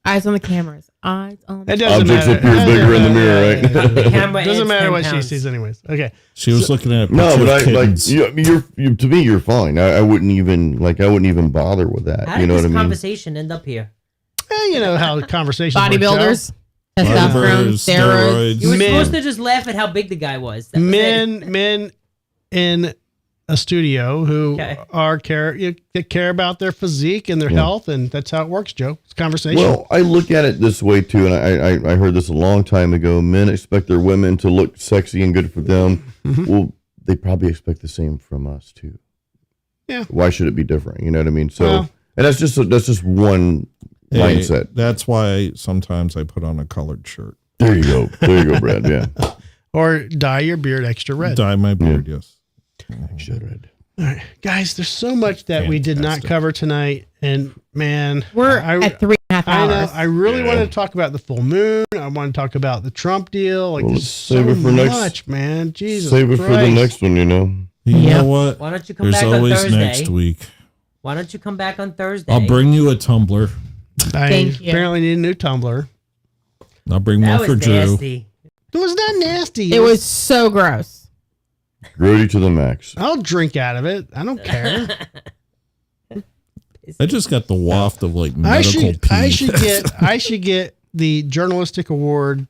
Eyes on the cameras. Eyes on the it doesn't Objects matter. appear bigger in the mirror, right? The camera Doesn't adds matter 10 what she pounds. sees anyways. Okay. she was looking at a No, picture but of kittens. you to me, you're fine. I wouldn't even bother with that. How You did know this what I mean? conversation end up here? You know how conversations work, Joe. bodybuilders, testosterone, Barbers, steroids. You were Men. supposed to just laugh at how big the guy was. That was it. Men in a studio who Okay. care about their physique and their health, and that's how it works, Joe. It's conversation. Well, I look at it this way too, and I heard this a long time ago. Men expect their women to look sexy and good for them. Well, they probably expect the same from us too. Yeah. Why should it be different? You know what I mean? So, Well- and that's just one Hey, mindset. That's why sometimes I put on a colored shirt. There you go, Brad. Yeah. or dye your beard extra red. Dye my beard, yes. Red. All right, guys, there's so much that we did not Fantastic. cover tonight, and man, We're I at 3.5 I know. hours. I really Yeah. wanted to talk about the full moon. I want to talk about the Trump deal. Like, Well, there's let's so save it for next- much, man. Jesus Save it for the Christ. next one, you know. You Yeah. know what? Why don't you come There's back on always Thursday? next week. Why don't you come back on Thursday? I'll bring you a tumbler. I Thank you. apparently need a new tumbler. I'll bring that one for was Drew. nasty. It was not nasty. It was so gross. Grody to the max. I'll drink out of it. I don't care. I just got the waft of like I medical pee. I should get the journalistic award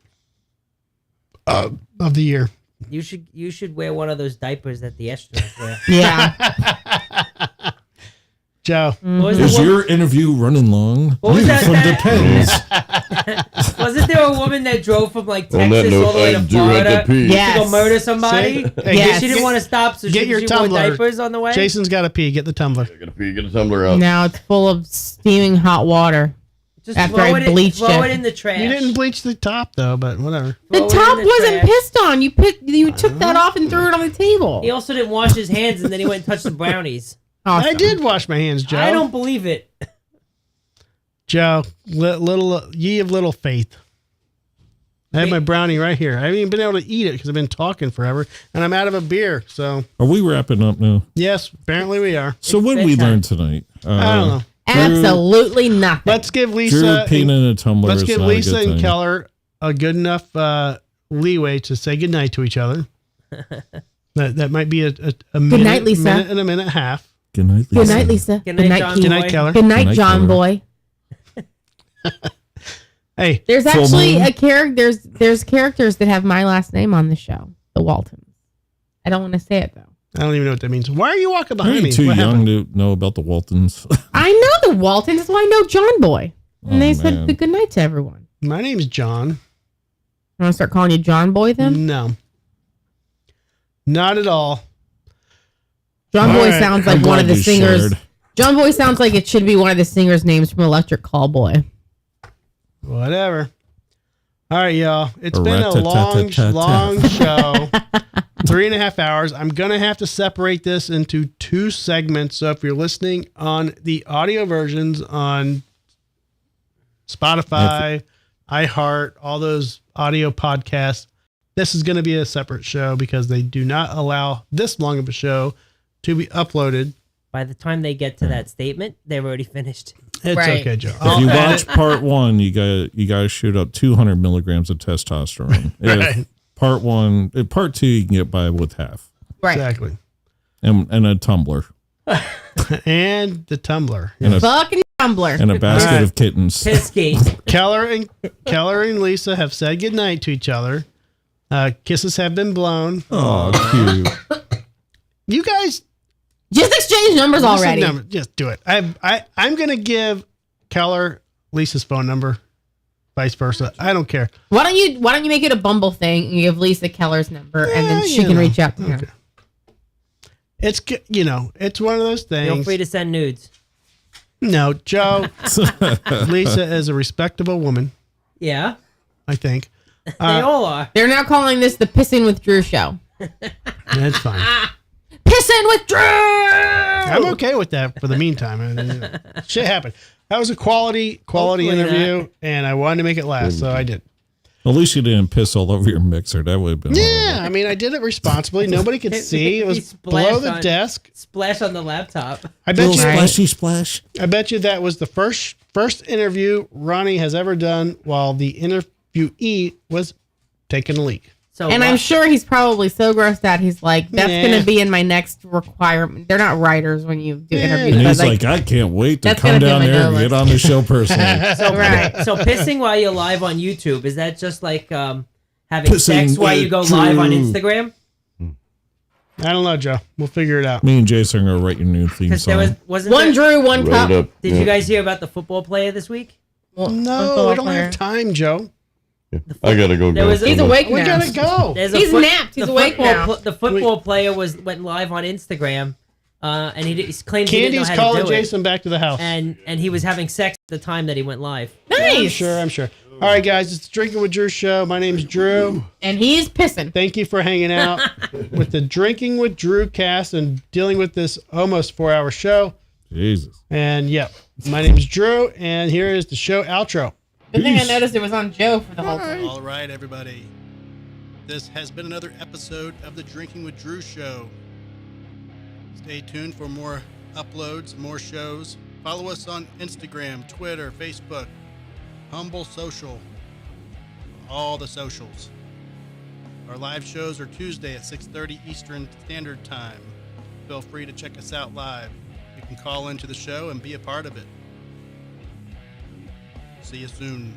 of the year. You should wear one of those diapers that the astronauts wear. Yeah. Joe, What was Is the your interview running long? What was that- From that- Depends. Wasn't there a woman that drove from like On that Texas all note, the way I to do have to Florida pee. Yeah. to go Yes. murder somebody? Say- Yeah, Yes. she didn't want to stop, so get she your wore tumbler. diapers on the way. Jason's got to pee. Get the tumbler. Gotta pee, get a tumbler out. Now it's full of steaming hot water. Just after throw I it in, bleached throw it. it in the trash. You didn't bleach the top though, but whatever. The Throw it top in the wasn't trash. pissed on. You took that off and threw it on the table. He also didn't wash his hands, and then he went and touched the brownies. Awesome. I did wash my hands, Joe. I don't believe it. Joe, little ye of little faith. I have my brownie right here. I haven't even been able to eat it because I've been talking forever, and I'm out of a beer. So Are we wrapping up now? yes, apparently we are. So It's what did we bedtime. learn tonight? I don't know. Absolutely nothing. Let's give Drew Lisa. peeing in a tumbler. Let's is give not a Lisa good and thing. Keller a good enough leeway to say goodnight to each other. that might be a minute, night, Lisa. minute and a minute and a half. Good night, Lisa. Good night, Lisa. Good night, John. Keith. Good night, Keller. Good night, Good night, John Keller. boy. Hey, There's Full actually moon? a character. There's characters that have my last name on the show, the Waltons. I don't want to say it though. I don't even know what that means. Why are you walking Are behind you me? too What young happened? to know about the Waltons? I know the Waltons. That's why I know John boy. And Oh, they man. said the good night to everyone. My name's John. I want to start calling you John boy then. No, not at all. John All boy right. sounds I'm like one glad of the you singers. shared. John boy sounds like it should be one of the singers' names from Electric Callboy. Whatever. All right, y'all. It's been a Rat-tat-tat-tat-tat. long show. 3.5 hours. I'm going to have to separate this into 2 segments. So if you're listening on the audio versions on Spotify, iHeart, all those audio podcasts, this is going to be a separate show because they do not allow this long of a show to be uploaded. By the time they get to that statement, they've already finished. It's Right. okay, Joe. If you watch part 1, you got to shoot up 200 milligrams of testosterone. Right. If part 2, you can get by with half, Right. Exactly. and a tumbler And the tumbler. and a Fucking Tumblr. and a basket Alright. of kittens. Pisky. Keller and Lisa have said goodnight to each other. Kisses have been blown. Oh, cute. You guys Just exchange numbers listen, already. just do it. I'm gonna give Keller Lisa's phone number, vice versa. I don't care. Why don't you make it a Bumble thing and give Lisa Keller's number and then Yeah, she you can know. reach out to her. Okay. It's it's one of those Feel things. free to send nudes. No, Joe. Lisa is a respectable woman, Yeah, I think. they all are. They're now calling this the Pissing with Drew show. That's fine. Pissing with Drew. I'm okay with that for the meantime. I mean, shit happened. That was a quality Hopefully interview, and I wanted to make it last, so I did. At least you didn't piss all over your mixer. That would have been Yeah, I mean, I did it responsibly. Nobody could see. It was below the desk. Splash on the laptop. I bet you. splashy splash. I bet you that was the first interview Ronnie has ever done while the interviewee was taking a leak. So And I'm sure he's probably so grossed out. He's like, that's Nah. going to be in my next requirement. They're not writers when you do interviews. And but he's like, I can't wait to that's come gonna be down my there and no get list. on the show personally. So, Right. so pissing while you're live on YouTube, is that just like having Pissing sex while you go with live on Drew. Instagram? I don't know, Joe. We'll figure it out. Me and Jason are gonna write your new theme Because there song. wasn't one there, Drew, one Write cup. it up. Did Yeah. you guys hear about the football player this week? No, we don't have time, Joe. Yeah. I gotta go. There was He's awake We now. gotta go. There's He's napped. He's the awake football now. The football player went live on Instagram, and he claimed he didn't know Candy's how calling to do Jason back to the house. it, and he was having sex at the time that he went live. Nice. I'm sure. All right, guys, it's the Drinking with Drew show. My name's Drew. And he's pissing. Thank you for hanging out with the Drinking with Drew cast and dealing with this almost 4-hour show. Jesus. And yeah, my name's Drew, and here is the show outro. Good thing I noticed it was on Joe for the whole thing. All right, everybody. This has been another episode of the Drinking with Drew show. Stay tuned for more uploads, more shows. Follow us on Instagram, Twitter, Facebook, Humble Social, all the socials. Our live shows are Tuesday at 6:30 Eastern Standard Time. Feel free to check us out live. You can call into the show and be a part of it. See you soon.